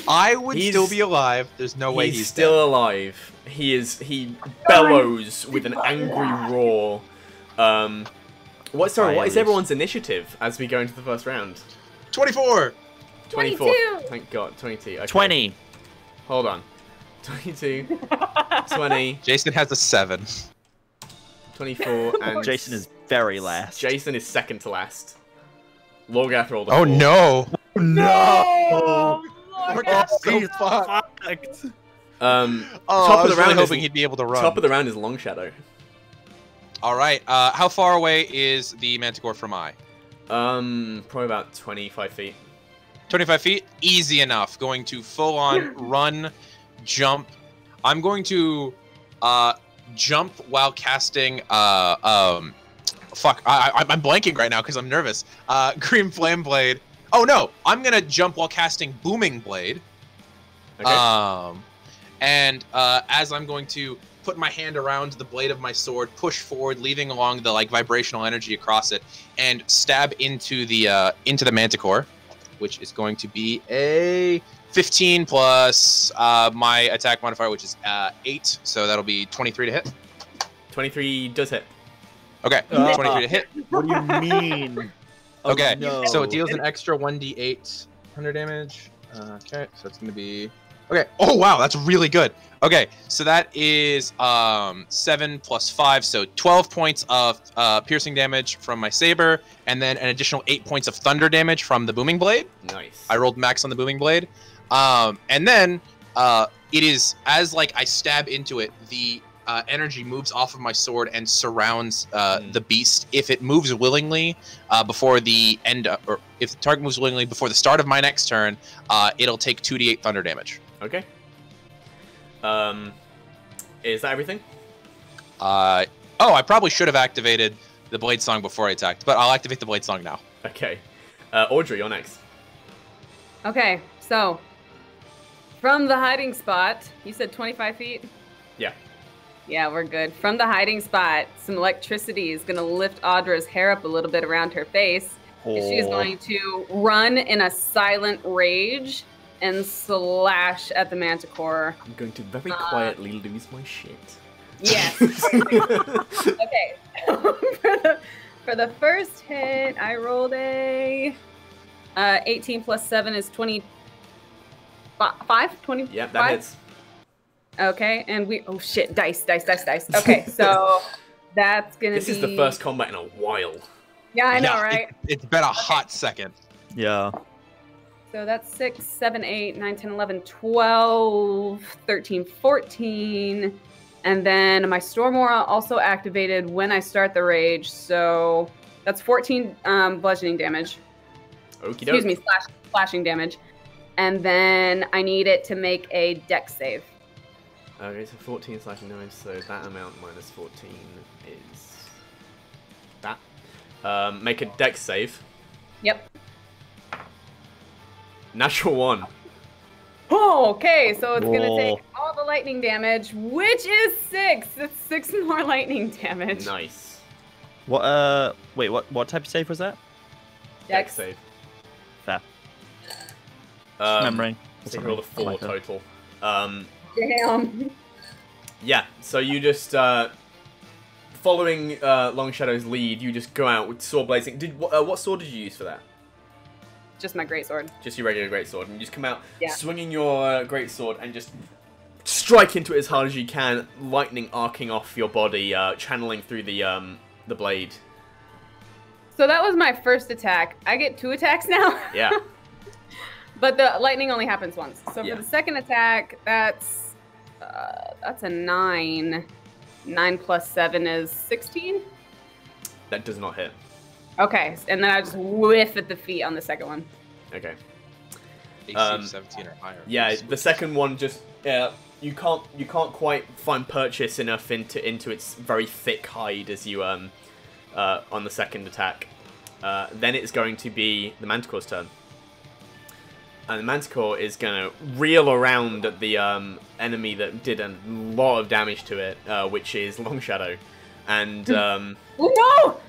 I would still be alive. There's no way he's
still
dead.
alive. He bellows with an angry roar. What is everyone's initiative as we go into the first round?
24.
24.
22.
Thank God. 22. Okay.
20.
Hold on. 22. 20.
Jason has a 7.
24. And
Jason is very last.
Jason is second to last. Lorgath rolled a
Oh
4.
no.
No!
We're so fucked. I was really hoping he'd be able to run.
Top of the round is Long Shadow.
All right. How far away is the Manticore from I?
Probably about 25 feet.
25 feet? Easy enough. Going to full on run, jump. I'm going to jump while casting fuck, I'm blanking right now because I'm nervous. Green Flame Blade. Oh no, I'm gonna jump while casting Booming Blade.
Okay.
And as I'm going to put my hand around the blade of my sword, push forward, leaving along the like vibrational energy across it, and stab into the Manticore, which is going to be a 15 plus my attack modifier, which is 8, so that'll be 23 to hit.
23 does hit.
Okay, 23 to hit.
What do you mean?
Okay,
no.
so it deals an extra 1d8 thunder damage. Okay, so it's going to be... Okay, oh wow, that's really good. Okay, so that is 7 plus 5, so 12 points of piercing damage from my saber, and then an additional 8 points of thunder damage from the Booming Blade.
Nice.
I rolled max on the Booming Blade. And then it is, as like I stab into it, the energy moves off of my sword and surrounds the beast. If it moves willingly before the end, or if the target moves willingly before the start of my next turn, it'll take 2d8 thunder damage.
Okay. Is that everything?
Oh, I probably should have activated the Blade Song before I attacked, but I'll activate the Blade Song now.
Okay. Audrey, you're next.
Okay, so from the hiding spot, you said 25 feet?
Yeah.
Yeah, we're good. From the hiding spot, some electricity is going to lift Audra's hair up a little bit around her face. And she is going to run in a silent rage and slash at the Manticore.
I'm going to very quietly lose my shit.
Yes. Okay. For the first hit, I rolled a 18 plus 7 is 25? 25?
Yep, that hits.
Okay, and we... Oh, shit. Dice. Okay, so that's going to be...
This is the first combat in a while.
Yeah, I know, right?
It's been a hot second.
Yeah.
So that's 6, 7, 8, 9, 10, 11, 12, 13, 14. And then my Storm Aura also activated when I start the rage. So that's 14 bludgeoning damage.
Okie
Excuse me, slashing damage. And then I need it to make a dex save.
Okay, so 14 slashing damage, so that amount minus 14 is that. Make a dex save.
Yep.
Natural 1.
Oh, okay, so it's going to take all the lightning damage, which is 6. It's 6 more lightning damage.
Nice.
What, wait, what type of save was that?
Dex save.
Fair. Remembering.
So you rolled a 4 total.
Damn.
Yeah, so you just, following Long Shadow's lead, you just go out with sword blazing. What sword did you use for that?
Just my greatsword.
Just your regular greatsword, and you just come out swinging your greatsword and just strike into it as hard as you can, lightning arcing off your body, channeling through the blade.
So that was my first attack. I get 2 attacks now?
Yeah.
But the lightning only happens once. So for the second attack, that's a 9. 9 plus 7 is 16?
That does not hit.
Okay, and then I just whiff at the feet on the second one.
Okay.
AC 17 or higher.
Yeah, the second one just you can't quite find purchase enough into its very thick hide as you on the second attack. Then it's going to be the Manticore's turn. And the Manticore is going to reel around at the enemy that did a lot of damage to it, which is Long Shadow. And
oh no!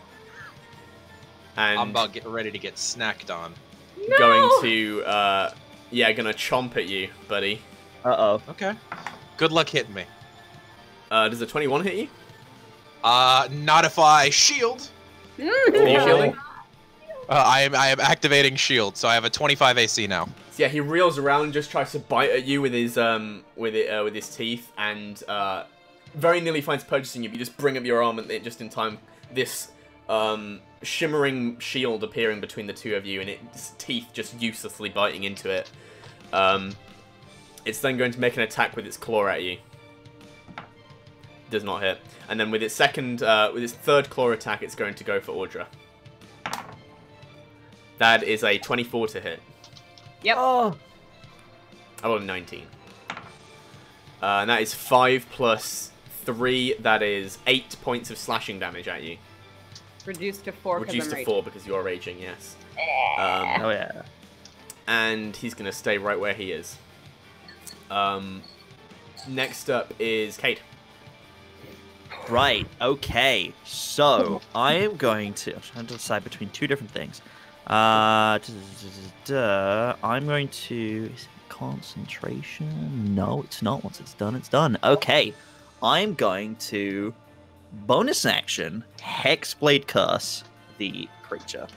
And I'm about getting ready to get snacked on.
No!
Going to gonna chomp at you, buddy.
Uh-oh.
Okay. Good luck hitting me.
Does a 21 hit you?
Not if I shield.
Are you shielding?
I am activating shield, so I have a 25 AC now.
So yeah, he reels around and just tries to bite at you with his teeth, and very nearly finds purchasing you. But you just bring up your arm and just in time. This shimmering shield appearing between the two of you, and its teeth just uselessly biting into it. It's then going to make an attack with its claw at you. Does not hit. And then with its third claw attack, it's going to go for Audra. That is a 24 to hit.
Yep.
Oh.
I rolled a 19. And that is 5 plus 3. That is 8 points of slashing damage at you.
Reduced to 4.
Reduced to 4 because you're raging, yes.
Oh yeah.
And he's going to stay right where he is. Next up is Cade.
Right. Okay. So I am going to. I'm trying to decide between two different things. I'm going to. Is it concentration? No, it's not. Once it's done, it's done. Okay. I'm going to bonus action Hexblade Curse the creature.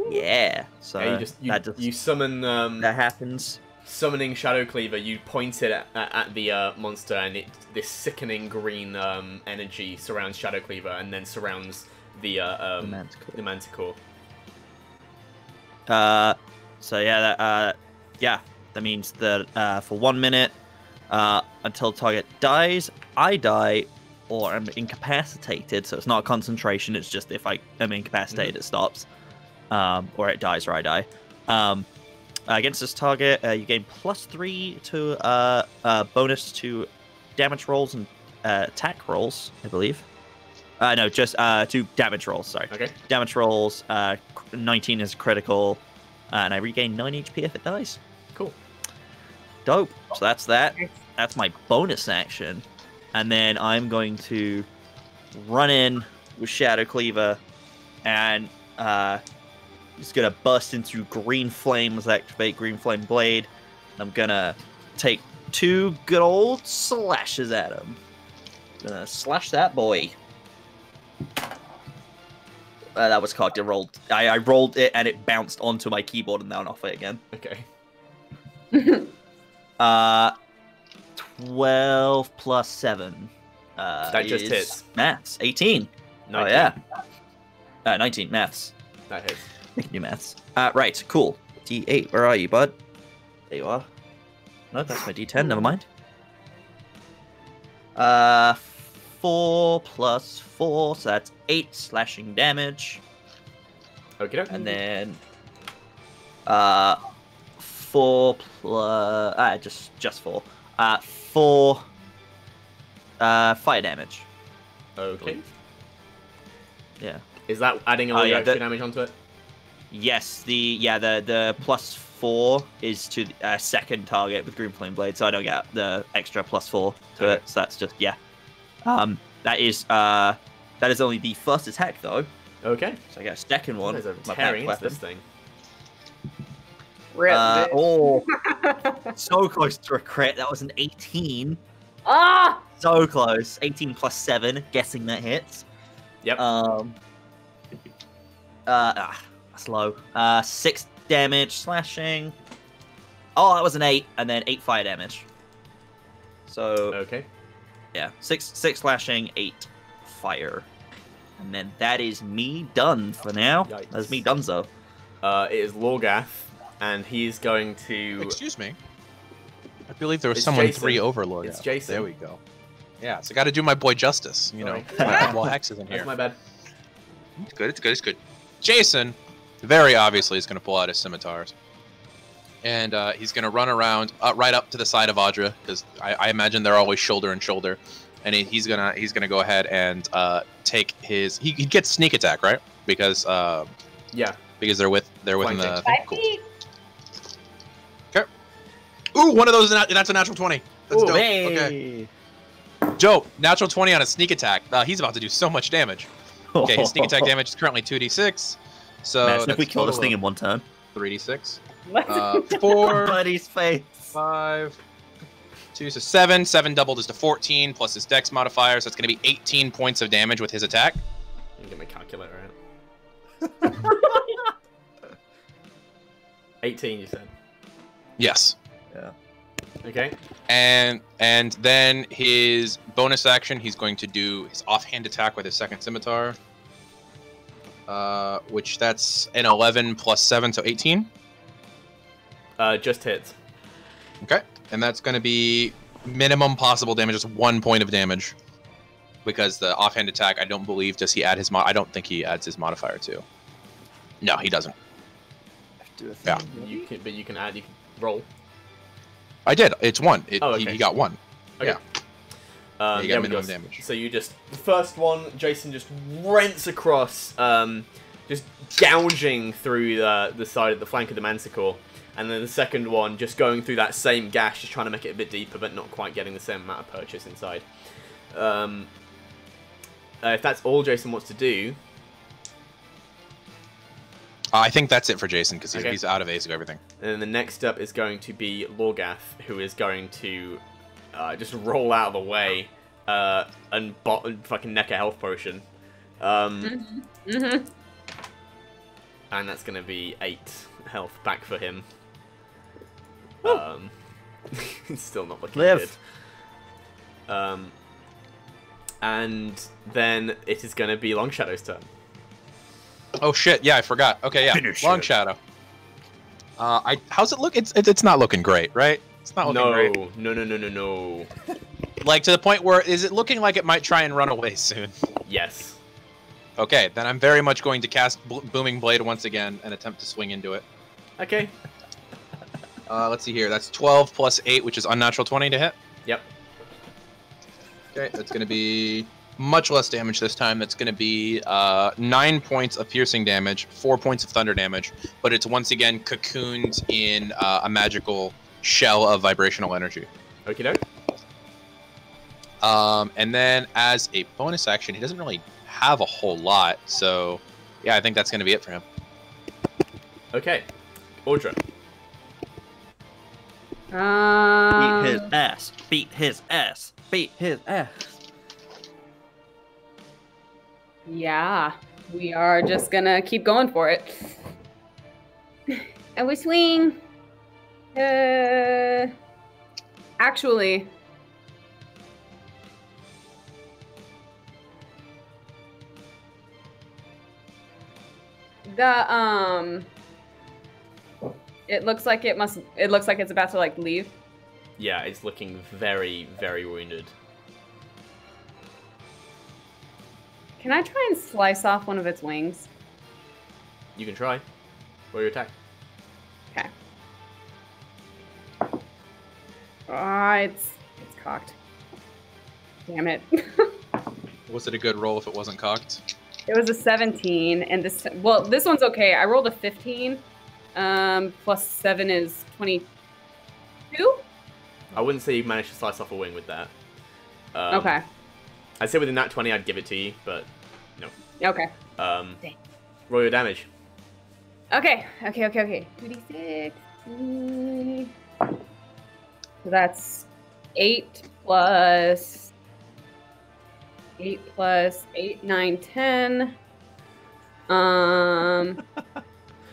Yeah. So
yeah, you summon.
That happens.
Summoning Shadow Cleaver, you point it at the monster, and this sickening green energy surrounds Shadow Cleaver, and then surrounds the Manticore.
So yeah, that means that for 1 minute, until the target dies, I die, or I'm incapacitated. So it's not a concentration; it's just if I am incapacitated, it stops, or it dies, or I die. Against this target, you gain +3 to bonus to damage rolls and attack rolls, I believe. No, just to damage rolls, sorry.
Okay.
Damage rolls, 19 is critical, and I regain 9 HP if it dies.
Cool.
Dope. So that's that. That's my bonus action. And then I'm going to run in with Shadow Cleaver, and just gonna burst into green flames, activate Green Flame Blade. I'm gonna take 2 good old slashes at him. Gonna slash that boy. That was cocked. I rolled it and it bounced onto my keyboard and then off it again.
Okay.
12 plus 7.
That just hits.
Maths. 18.
19.
Oh yeah. 19 maths.
That hits.
I can do maths. Right, cool. D8, where are you, bud? There you are. No, that's my D10, never mind. 4 plus 4, so that's 8 slashing damage.
Okay.
And then 4 plus just 4. 4 fire damage.
Okay.
Yeah.
Is that adding a little extra damage onto it?
Yes, the +4 is to the second target with Green Flame Blade, so I don't get the extra +4 to it. So that's just that is only the first attack though.
Okay.
So I get a second one.
There's a
my
tearing
weapon.
this thing.
So close to a crit. That was an 18.
Ah!
So close. 18 plus 7. Guessing that hits.
Yep.
That's low. 6 damage slashing. Oh, that was an 8, and then 8 fire damage. So
okay.
Yeah, 6 slashing, 8 fire, and then that is me done for now.
Yikes.
That's me donezo.
It is Lorgath, and he's going to.
Excuse me. I believe there was
It's
someone
Jason.
3 overlord.
It's Jason.
There we go. Yeah, so got to do my boy justice, you know. While Hex isn't here.
That's my bad.
It's good. It's good. It's good. Jason, very obviously, is going to pull out his scimitars, and he's going to run around right up to the side of Audra, because I imagine they're always shoulder and shoulder, and he's gonna go ahead and take his. He gets sneak attack, right? Because
yeah,
because they're within the.
5 feet.
Okay. Ooh, one of those. That's a natural 20. That's
Ooh,
dope.
Hey.
Okay. Joe, natural 20 on a sneak attack. He's about to do so much damage. Okay, his sneak attack damage is currently 2d6. So
Imagine if we
that's
kill this
total
thing
of
in one turn.
3d6. 4,
Buddy's face.
5, 2, so 7. 7 doubled is to 14 plus his dex modifier, so it's going to be 18 points of damage with his attack.
Let me get my calculator out. 18, you said.
Yes.
Yeah.
Okay.
And then his bonus action, he's going to do his offhand attack with his second scimitar. Which that's an 11 plus 7, so 18.
Just hits.
Okay, and that's going to be minimum possible damage, just 1 point of damage. Because the offhand attack, I don't believe, does he add his I don't think he adds his modifier too. No, he doesn't. Yeah.
But you can add, you can roll.
I did. It's 1.
Oh, okay.
He got 1.
Okay.
Yeah. You got minimum damage.
So you just, the first one, Jason just rents across, just gouging through the side of the flank of the Manticore. And then the second one, just going through that same gash, just trying to make it a bit deeper, but not quite getting the same amount of purchase inside. If that's all Jason wants to do...
I think that's it for Jason, because he's out of ace of everything.
And then the next up is going to be Lorgath, who is going to just roll out of the way and fucking neck a health potion. And that's going to be 8 health back for him. It's still not looking good. And then it is going to be Long Shadow's turn.
Oh shit! Yeah, I forgot. Okay, yeah, Long Shadow. How's it look? It's not looking great, right? It's not looking great.
No.
Like to the point where is it looking like it might try and run away soon?
Yes.
Okay, then I'm very much going to cast Booming Blade once again and attempt to swing into it.
Okay.
Let's see here. That's 12 plus 8, which is unnatural 20 to hit.
Yep.
Okay, that's going to be much less damage this time. That's going to be 9 points of piercing damage, 4 points of thunder damage, but it's once again cocooned in a magical shell of vibrational energy.
Okie doke.
And then as a bonus action, he doesn't really have a whole lot, so yeah, I think that's going to be it for him.
Okay. Audra.
Beat his ass. Beat his ass. Beat his ass.
Yeah, we are just gonna keep going for it. And we swing. Actually, it looks like it's about to like leave.
Yeah, it's looking very, very wounded.
Can I try and slice off one of its wings?
You can try. Roll your attack.
Okay. It's cocked. Damn it.
Was it a good roll if it wasn't cocked?
It was a 17, and this one's okay. I rolled a 15. Plus 7 is 22?
I wouldn't say you managed to slice off a wing with that.
Okay.
I'd say within that 20 I'd give it to you, but no.
Okay.
Roll your damage.
Okay. 2d6. So that's 8 plus 8, 9, 10.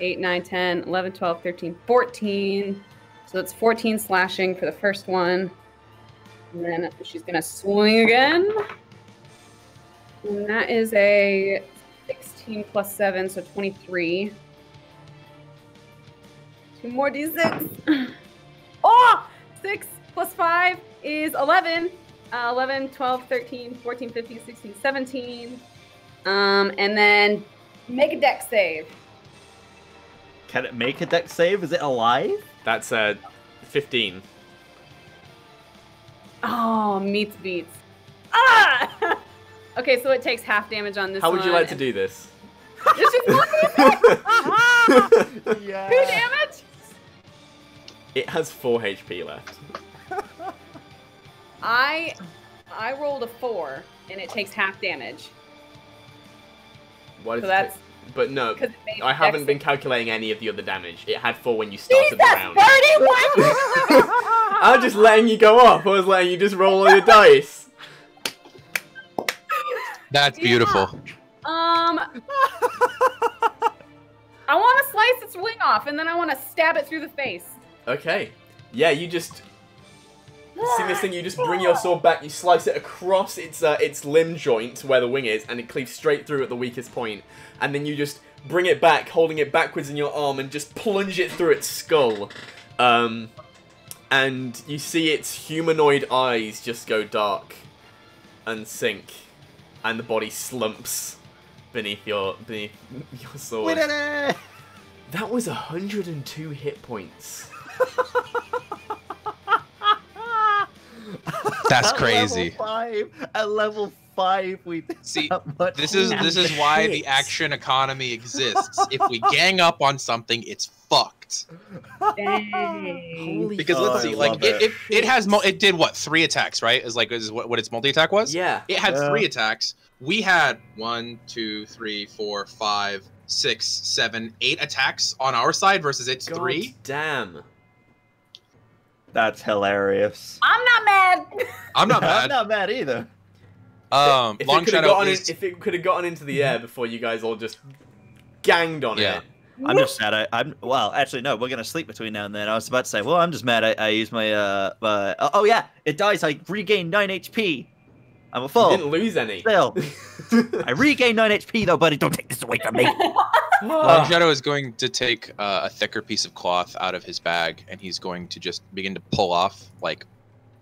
8, 9, 10, 11, 12, 13, 14. So that's 14 slashing for the first one. And then she's going to swing again. And that is a 16 plus 7, so 23. 2 more d6. Oh! 6 plus 5 is 11. 11, 12, 13, 14, 15, 16, 17. And then make a dex save.
Can it make a dex save? Is it alive?
That's 15.
Oh, meets beats. Ah! Okay, so it takes half damage on this one.
How would you like to do this?
It's just 1d6!
Yeah.
2 damage?
It has 4 HP left.
I rolled a 4, and it takes half damage.
Why does
So that's...
But no,
'cause it made
I haven't
dex
been
save.
calculating any of the other damage. It had 4 when you started
Jesus,
the round.
Birdie, what?
I'm just letting you go off. I was letting you just roll all your dice.
That's beautiful.
I want to slice its wing off, and then I want to stab it through the face.
Okay. Yeah, you just... See this thing? You just bring your sword back, you slice it across its limb joint where the wing is, and it cleaves straight through at the weakest point. And then you just bring it back, holding it backwards in your arm, and just plunge it through its skull. and you see its humanoid eyes just go dark and sink, and the body slumps beneath your sword.
We did it!
That was 102 hit points.
That's
At
crazy.
At level 5, we
See,
that much
this is why the
hits.
action economy exists. If we gang up on something, it's fucked.
Dang.
Holy
Because
fuck,
let's see,
I
like
love
it has it did what 3 attacks, right? Is what its multi attack was.
Yeah.
It had
Yeah.
3 attacks. We had 1, 2, 3, 4, 5, 6, 7, 8 attacks on our side versus its
God
3.
damn.
That's hilarious.
I'm not mad.
I'm not
I'm
mad.
not mad either.
If
Long
it could have
Shadow
gotten
is
if it could have gotten into the air before you guys all just ganged on
Yeah.
it.
I'm just sad. Well, actually, no. We're gonna sleep between now and then. I was about to say, well, I'm just mad. I used my oh yeah, it dies. I regain 9 HP. I'm a
You
full.
didn't lose any.
Still, I regain 9 HP though, buddy. Don't take this away from me.
Long Shadow is going to take a thicker piece of cloth out of his bag, and he's going to just begin to pull off, like,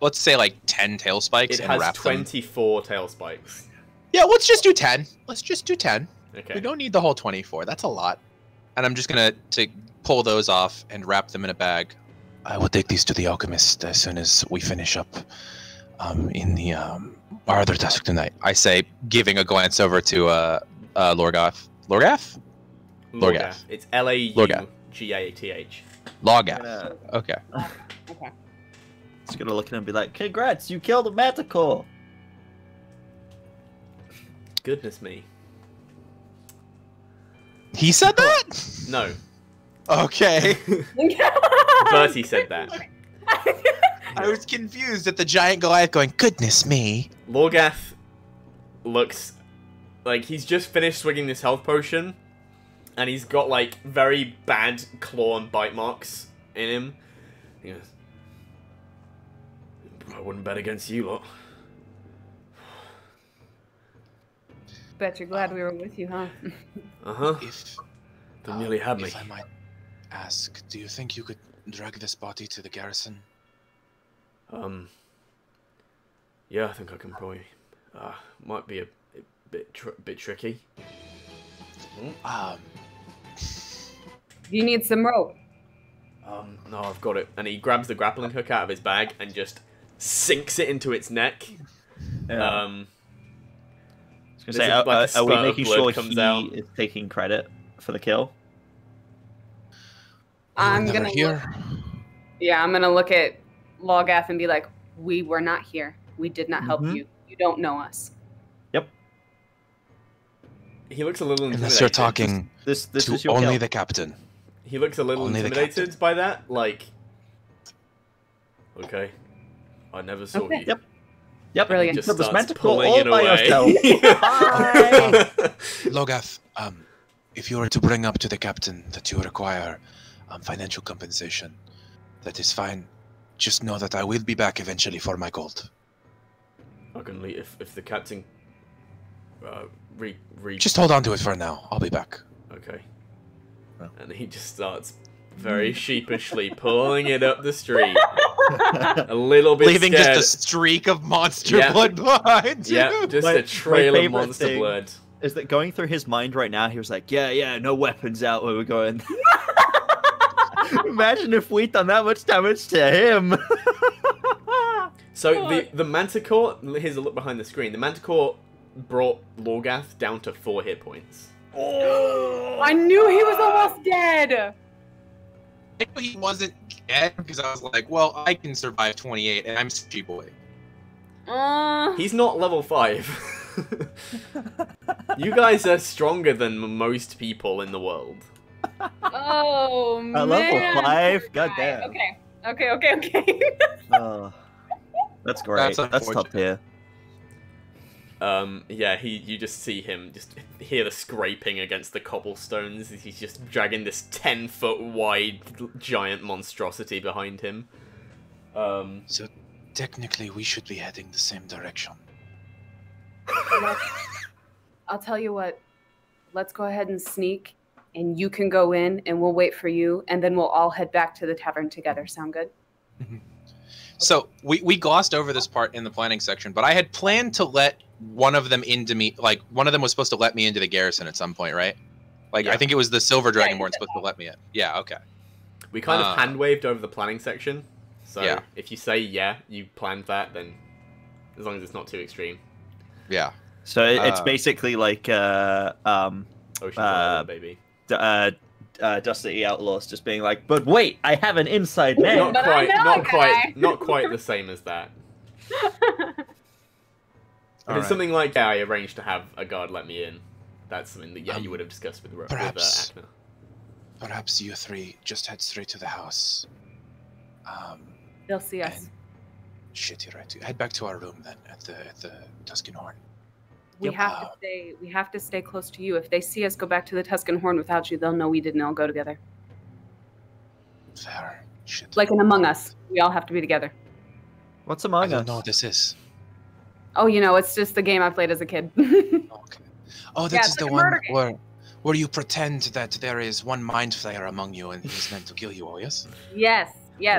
let's say, like 10 tail spikes
It
and
has
wrap
24 tail spikes.
Yeah, let's just do 10. Let's just do 10.
Okay.
We don't need the whole 24. That's a lot. And I'm just gonna pull those off and wrap them in a bag. I will take these to the alchemist as soon as we finish up in the our other task tonight. I say, giving a glance over to Lorgath. Lorgath? Lorgath.
It's Laugath.
Logath. Okay.
Okay.
Just gonna look at him and be like, "Congrats, you killed a Manticore."
Goodness me.
He said that?
No.
Okay.
Bertie said that.
I was confused at the giant Goliath going, goodness me.
Lorgath looks like he's just finished swinging this health potion, and he's got like very bad claw and bite marks in him. He goes, I wouldn't bet against you lot.
Bet you're glad we were with you, huh?
Uh-huh.
If
They nearly had me.
If I might ask, do you think you could drag this body to the garrison?
Yeah, I think I can probably. Might be a bit tricky.
Do you need some rope?
No, I've got it. And he grabs the grappling hook out of his bag and just sinks it into its neck.
Yeah. I was
there's
gonna say,
like a
are we
spurt of
making
blood
sure
comes
he
out.
is taking credit for the kill?
I'm
Never
gonna
here.
Yeah, I'm gonna look at Logath and be like, "We were not here. We did not help
Mhm.
you. You don't know us."
Yep.
He looks a little intimidated.
Unless you're talking
This
to
is your
only
kill.
the captain.
He looks a little
Only the
intimidated by that. Like, okay, I never saw
Okay.
you.
Yep. Yep.
Brilliant.
You
Just
killed this
starts
Manticore
pulling
all
it
by
away.
yourself. Bye.
Logath, if you were to bring up to the captain that you require financial compensation, that is fine. Just know that I will be back eventually for my gold.
I can leave if the captain.
Just hold on to it for now. I'll be back.
Okay.
Oh.
And he just starts very sheepishly pulling it up the street. A little bit
Leaving
scared.
just a streak of monster
Yeah.
blood behind you.
Yeah, just
My-
a trail
my
of
favorite
monster
thing-
blood.
Is that going through his mind right now? He was like, yeah, no weapons out where we're going. Imagine if we'd done that much damage to him.
So the Manticore, here's a look behind the screen. The Manticore brought Lorgath down to 4 hit points.
I knew he was almost dead.
I knew he wasn't dead because I was like, well, I can survive 28 and I'm Stitchy Boy.
He's not level 5. You guys are stronger than most people in the world.
Oh man.
At level 5? God damn.
Okay.
Oh, that's great.
That's
That's top tier.
Yeah, you just see him, just hear the scraping against the cobblestones. He's just dragging this 10-foot wide giant monstrosity behind him.
So technically, we should be heading the same direction.
I'll tell you what. Let's go ahead and sneak, and you can go in, and we'll wait for you, and then we'll all head back to the tavern together. Sound good?
So we glossed over this part in the planning section, but I had planned to let one of them into me. Like one of them was supposed to let me into the garrison at some point, right? Like I think it was the Silver Dragonborn supposed to let me in. Yeah. Okay.
We kind of hand waved over the planning section. So if you say you planned that, then as long as it's not too extreme.
Yeah.
So it's basically like
Ocean's Island, baby.
Dusty Outlaws just being like, but wait, I have an inside man.
Not quite the same as that. If it's something like, I arranged to have a guard let me in, that's something that you would have discussed with Acna.
Perhaps you three just head straight to the house.
They'll see us.
Shit, you're right. Head back to our room then at the Tuscan Horn.
We have to stay close to you. If they see us go back to the Tuscan Horn without you, they'll know we didn't all go together.
Fair. Shit.
Like in Among Us, we all have to be together.
What's Among Us?
I don't know what this is.
Oh, it's just the game I played as a kid.
Okay. Oh, this is
like
the one where you pretend that there is one mind flayer among you and he's meant to kill you all, yes?
Yes.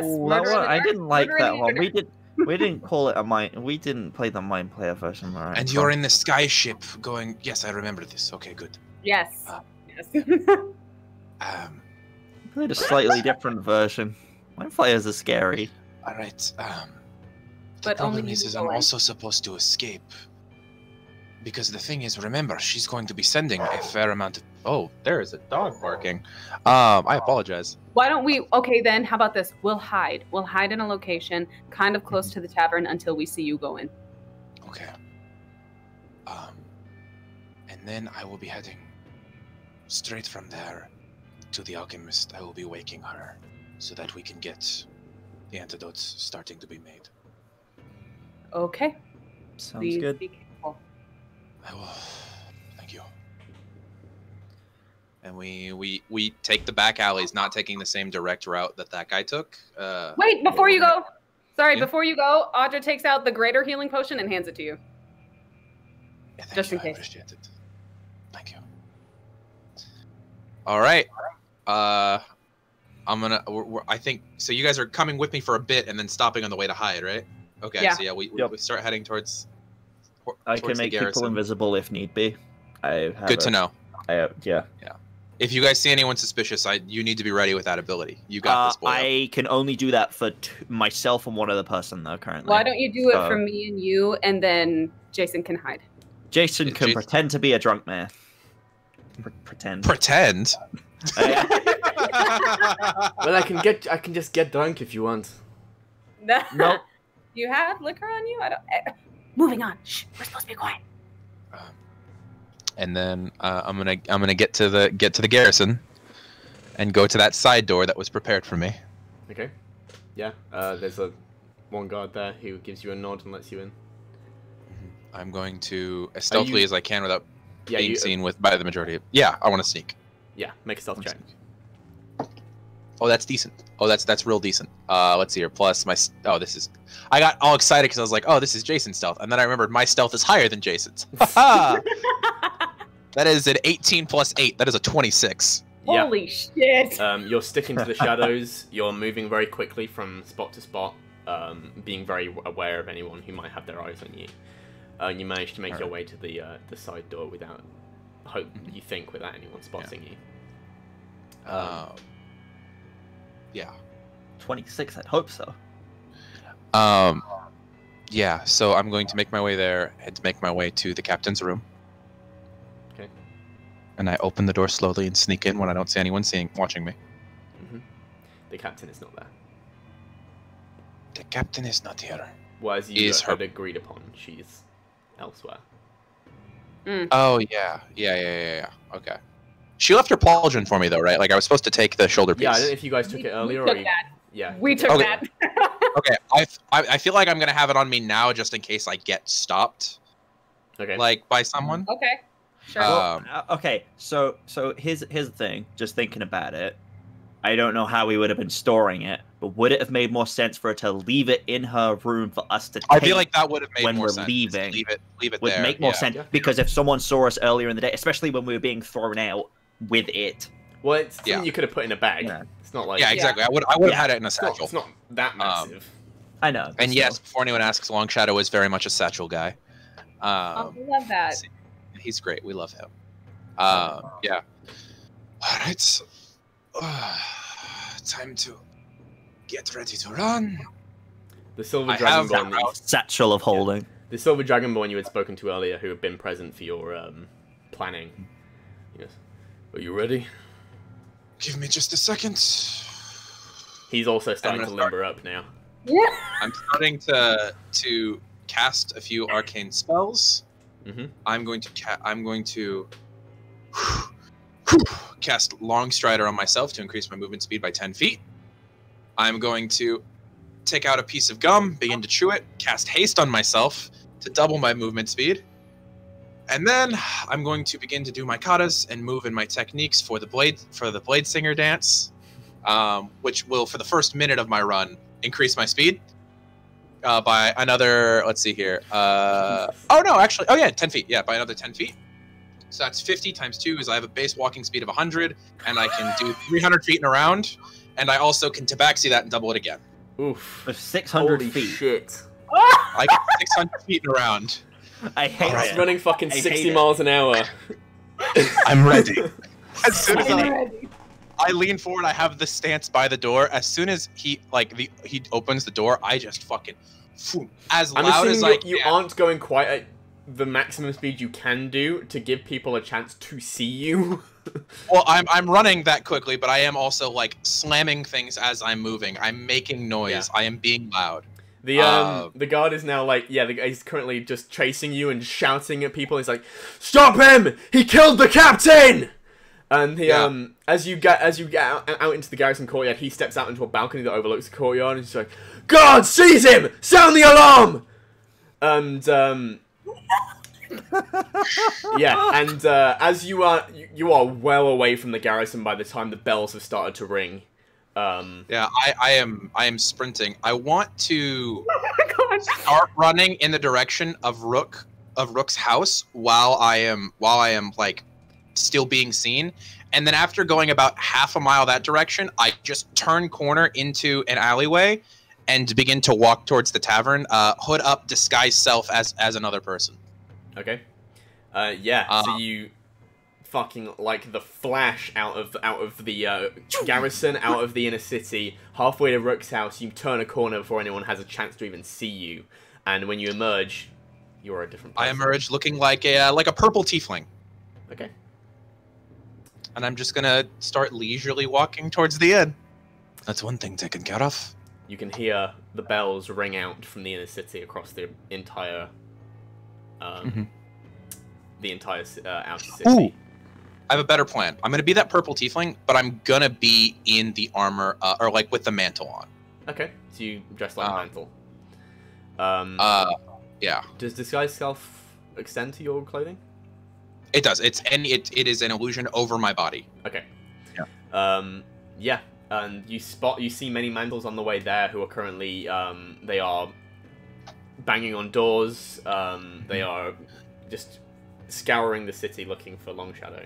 Ooh, I didn't like that one. We didn't call it a mind. We didn't play the mind player version, right?
And you're in the sky ship going. Yes, I remember this. Okay, good.
Yes. Yes.
Played a slightly different version. Mind flayers are scary.
All right. The
But
problem is I'm also supposed to escape. Because the thing is, remember, she's going to be sending a fair amount of...
Oh, there is a dog barking. I apologize.
Why don't we... Okay, then, how about this? We'll hide. We'll hide in a location kind of close to the tavern until we see you go in.
Okay. And then I will be heading straight from there to the alchemist. I will be waking her so that we can get the antidotes starting to be made.
Okay.
Sounds
Please
good.
be careful.
I will. Thank you.
And we take the back alleys, not taking the same direct route that guy took.
Wait, before you go. Sorry,
Yeah.
before you go, Audra takes out the greater healing potion and hands it to you.
Yeah, thank
Just
you.
in
I
case.
appreciate it. Thank you.
All right. I'm gonna. I think so. You guys are coming with me for a bit and then stopping on the way to hide, right? Okay.
Yeah.
So yeah, we start heading towards.
I can make people invisible if need be.
Good to know.
Yeah.
If you guys see anyone suspicious, you need to be ready with that ability. You got this, boy.
I can only do that for myself and one other person though currently.
Why don't you do it for me and you, and then Jason can hide.
Jason can pretend to be a drunk man. Pretend.
Pretend.
Well, I can just get drunk if you want.
Nope.
You have liquor on you? I don't. Moving on. Shh. We're supposed to be quiet.
And then I'm gonna get to the garrison, and go to that side door that was prepared for me.
Okay. Yeah. There's one guard there who gives you a nod and lets you in.
I'm going to as stealthily as I can without being seen by the majority. Yeah, I want to sneak.
Yeah, make a stealth check.
Oh, that's decent. Oh, that's real decent. Let's see here. Plus my. Oh, this is. I got all excited because I was like, oh, this is Jason's stealth, and then I remembered my stealth is higher than Jason's. That is an 18 plus 8. That is a 26.
Yeah.
Holy shit!
You're sticking to the shadows. You're moving very quickly from spot to spot, being very aware of anyone who might have their eyes on you. You manage to make your way to the side door without anyone spotting you.
Yeah.
26. I'd hope so.
Yeah. So I'm going to make my way there and make my way to the captain's room.
Okay.
And I open the door slowly and sneak in when I don't see anyone watching me.
Mm-hmm. The captain is not there.
The captain is not here.
Well, as you had agreed upon, she's elsewhere.
Oh, yeah. Okay. She left her pauldron for me, though, right? Like, I was supposed to take the shoulder piece.
Yeah, I don't know if you guys took it earlier
we
or...
took that.
Yeah.
We took that.
Okay, I feel like I'm going to have it on me now just in case I get stopped.
Okay.
Like, by someone.
Okay. Sure.
Okay, so here's the thing. Just thinking about it, I don't know how we would have been storing it, but would it have made more sense for her to leave it in her room for us to take
I feel like that would have made
when
more
we're
sense.
leaving?
Leave it
would
there.
make more sense because if someone saw us earlier in the day, especially when we were being thrown out with it.
Well, it's something you could have put in a bag.
Yeah.
It's not like...
Yeah, exactly. I would have had it in a satchel.
It's not that massive.
I know.
And
still.
yes, before anyone asks, Long Shadow is very much a satchel guy.
I love that.
He's great. We love him. Yeah.
All right. Time to get ready to run.
The silver
I have
dragonborn,
that route.
Satchel of holding.
the silver dragonborn you had spoken to earlier, who had been present for your planning. Yes. Are you ready?
Give me just a second.
He's also starting to
gonna
limber up now.
Yeah.
I'm starting to cast a few arcane spells.
Mm-hmm.
I'm going to cast Long Strider on myself to increase my movement speed by 10 feet. I'm going to take out a piece of gum, begin to chew it, cast Haste on myself to double my movement speed. And then I'm going to begin to do my katas and move in my techniques for the blade singer dance, which will, for the first minute of my run, increase my speed by another. Let's see here. Oh no, actually, oh yeah, 10 feet. Yeah, by another 10 feet. So that's 50 times 2, because I have a base walking speed of 100, and I can do 300 feet in a round, and I also can tabaxi that and double it again.
Oof.
For 600
Holy
feet.
shit.
I get 600 feet in a round.
I hate
He's
it.
running fucking
I hate
60
it.
miles an hour.
I'm ready.
As soon as
I'm ready.
I lean forward, I have the stance by the door. As soon as he opens the door, I just fucking as
I'm
loud as
assuming
I
you
can.
aren't going quite at the maximum speed you can do to give people a chance to see you.
Well, I'm running that quickly, but I am also like slamming things as I'm moving. I'm making noise.
Yeah.
I am being loud.
The guard is now like, yeah, he's currently just chasing you and shouting at people. He's like, "Stop him! He killed the captain!" And he, as you get out into the garrison courtyard, he steps out into a balcony that overlooks the courtyard, and he's like, "Guard, seize him! Sound the alarm!" And yeah, and as you are well away from the garrison by the time the bells have started to ring.
Yeah, I am sprinting. I want to
Oh my god.
start running in the direction of Rook's house while I am like still being seen. And then after going about half a mile that direction, I just turn corner into an alleyway and begin to walk towards the tavern, hood up, disguise self as another person.
Okay. Yeah. So you fucking like the flash out of the garrison, out of the inner city, halfway to Rook's house. You turn a corner before anyone has a chance to even see you, and when you emerge, you're a different person.
I emerge looking like a purple tiefling.
Okay.
And I'm just gonna start leisurely walking towards the inn.
That's one thing taken care of.
You can hear the bells ring out from the inner city across the entire, outer city.
Ooh. I have a better plan. I'm gonna be that purple tiefling, but I'm gonna be in the armor, or like with the mantle on.
Okay. So you dress like a mantle.
Yeah.
Does disguise self extend to your clothing?
It does. It is an illusion over my body.
Okay.
Yeah.
Yeah, and you see many mantles on the way there who are currently they are banging on doors. They are just scouring the city looking for Long Shadow.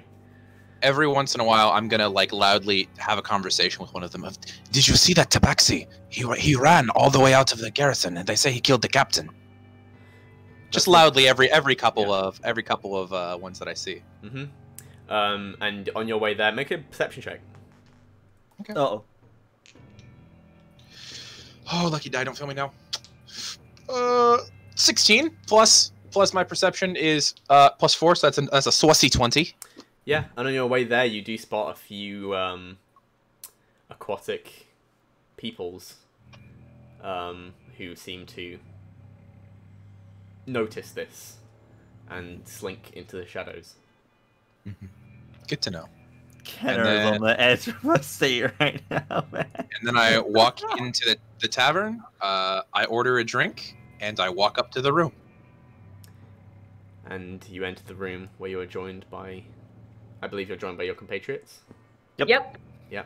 Every once in a while, I'm gonna like loudly have a conversation with one of them.
Did you see that tabaxi? He ran all the way out of the garrison, and they say he killed the captain.
Just loudly every couple of ones that I see.
Mm-hmm. And on your way there, make a perception check.
Okay.
Uh-oh.
Oh, lucky die! Don't feel me now. 16 plus my perception is +4, so that's a saucy 20.
Yeah, and on your way there, you do spot a few aquatic peoples who seem to notice this and slink into the shadows.
Good to know.
Kenner's on the edge of my seat right now, man.
And then I walk into the tavern. I order a drink, and I walk up to the room.
And you enter the room where you are joined by, I believe you're joined by your compatriots.
Yep.
Yeah.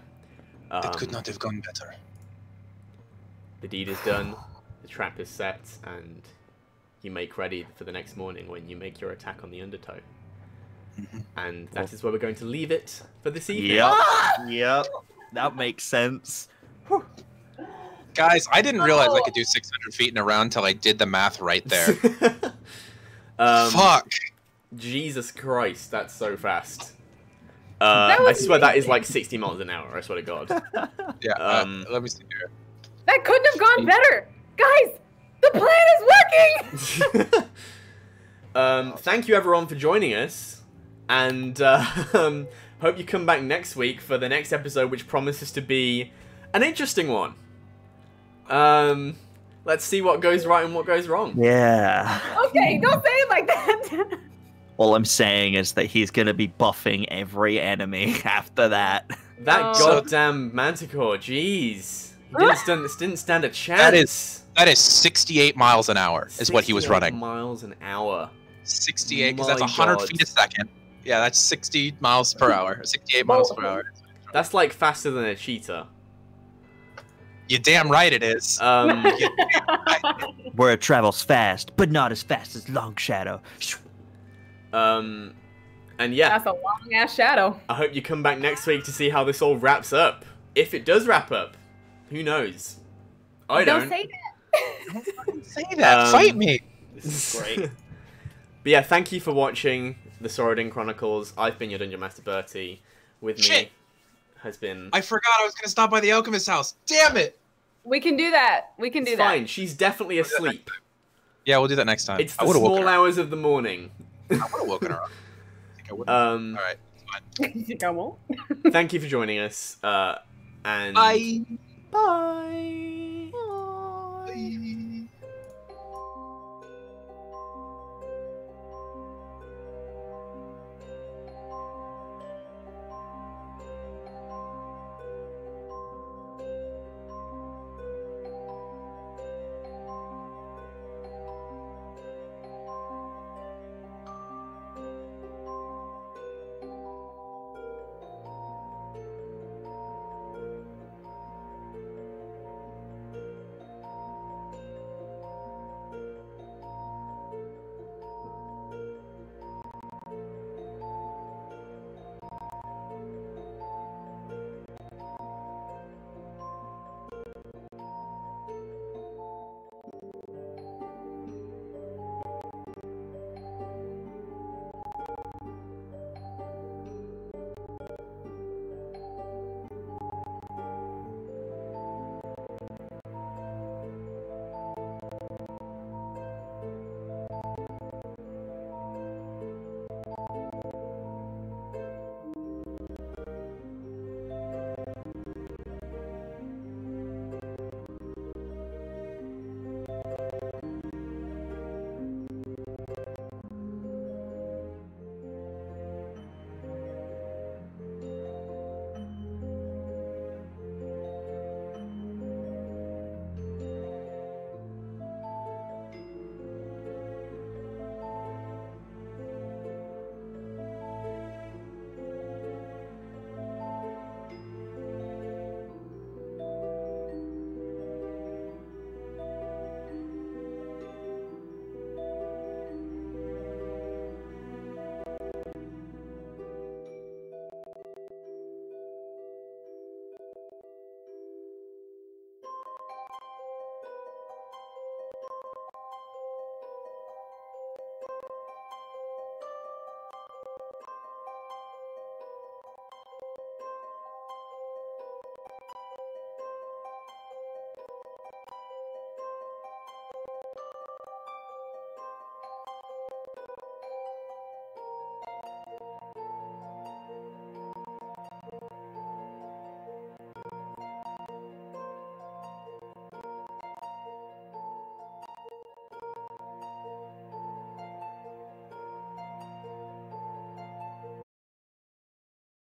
It could not have gone better.
The deed is done, the trap is set, and you make ready for the next morning when you make your attack on the undertow. And that is where we're going to leave it for this evening.
Yep. Yep. That makes sense.
Guys, I didn't realize I could do 600 feet in a round until I did the math right there. Fuck.
Jesus Christ, that's so fast. I swear that is like 60 miles an hour, I swear to God.
Yeah, let me see here.
That couldn't have gone better! Guys! The plan is working!
Thank you everyone for joining us. And hope you come back next week for the next episode, which promises to be an interesting one. Let's see what goes right and what goes wrong.
Yeah.
Okay, don't say it like that!
All I'm saying is that he's going to be buffing every enemy after that.
That goddamn Manticore, jeez. He didn't stand a chance.
That is 68 miles an hour is what he was running.
68 miles an hour.
68, because that's 100 feet a second. Yeah, that's 60 miles per hour. 68 miles per hour.
That's like faster than a cheetah.
You're damn right it is.
Where it travels fast, but not as fast as Long Shadow.
And yeah.
That's a long ass shadow.
I hope you come back next week to see how this all wraps up. If it does wrap up. Who knows? I don't.
Don't say that.
Don't say that. Fight me.
This is great. But yeah, thank you for watching the Sorodin Chronicles. I've been your Dungeon Master Bertie. With me has been...
I forgot I was going to stop by the alchemist's house. Damn it!
We can do that. We can do
It's
that.
fine. She's definitely asleep.
Yeah, we'll do that next time.
It's the small hours of the morning.
I would have woken her up. I think I would have. Alright, it's fine.
I won't.
Thank you for joining us. And
Bye.
bye.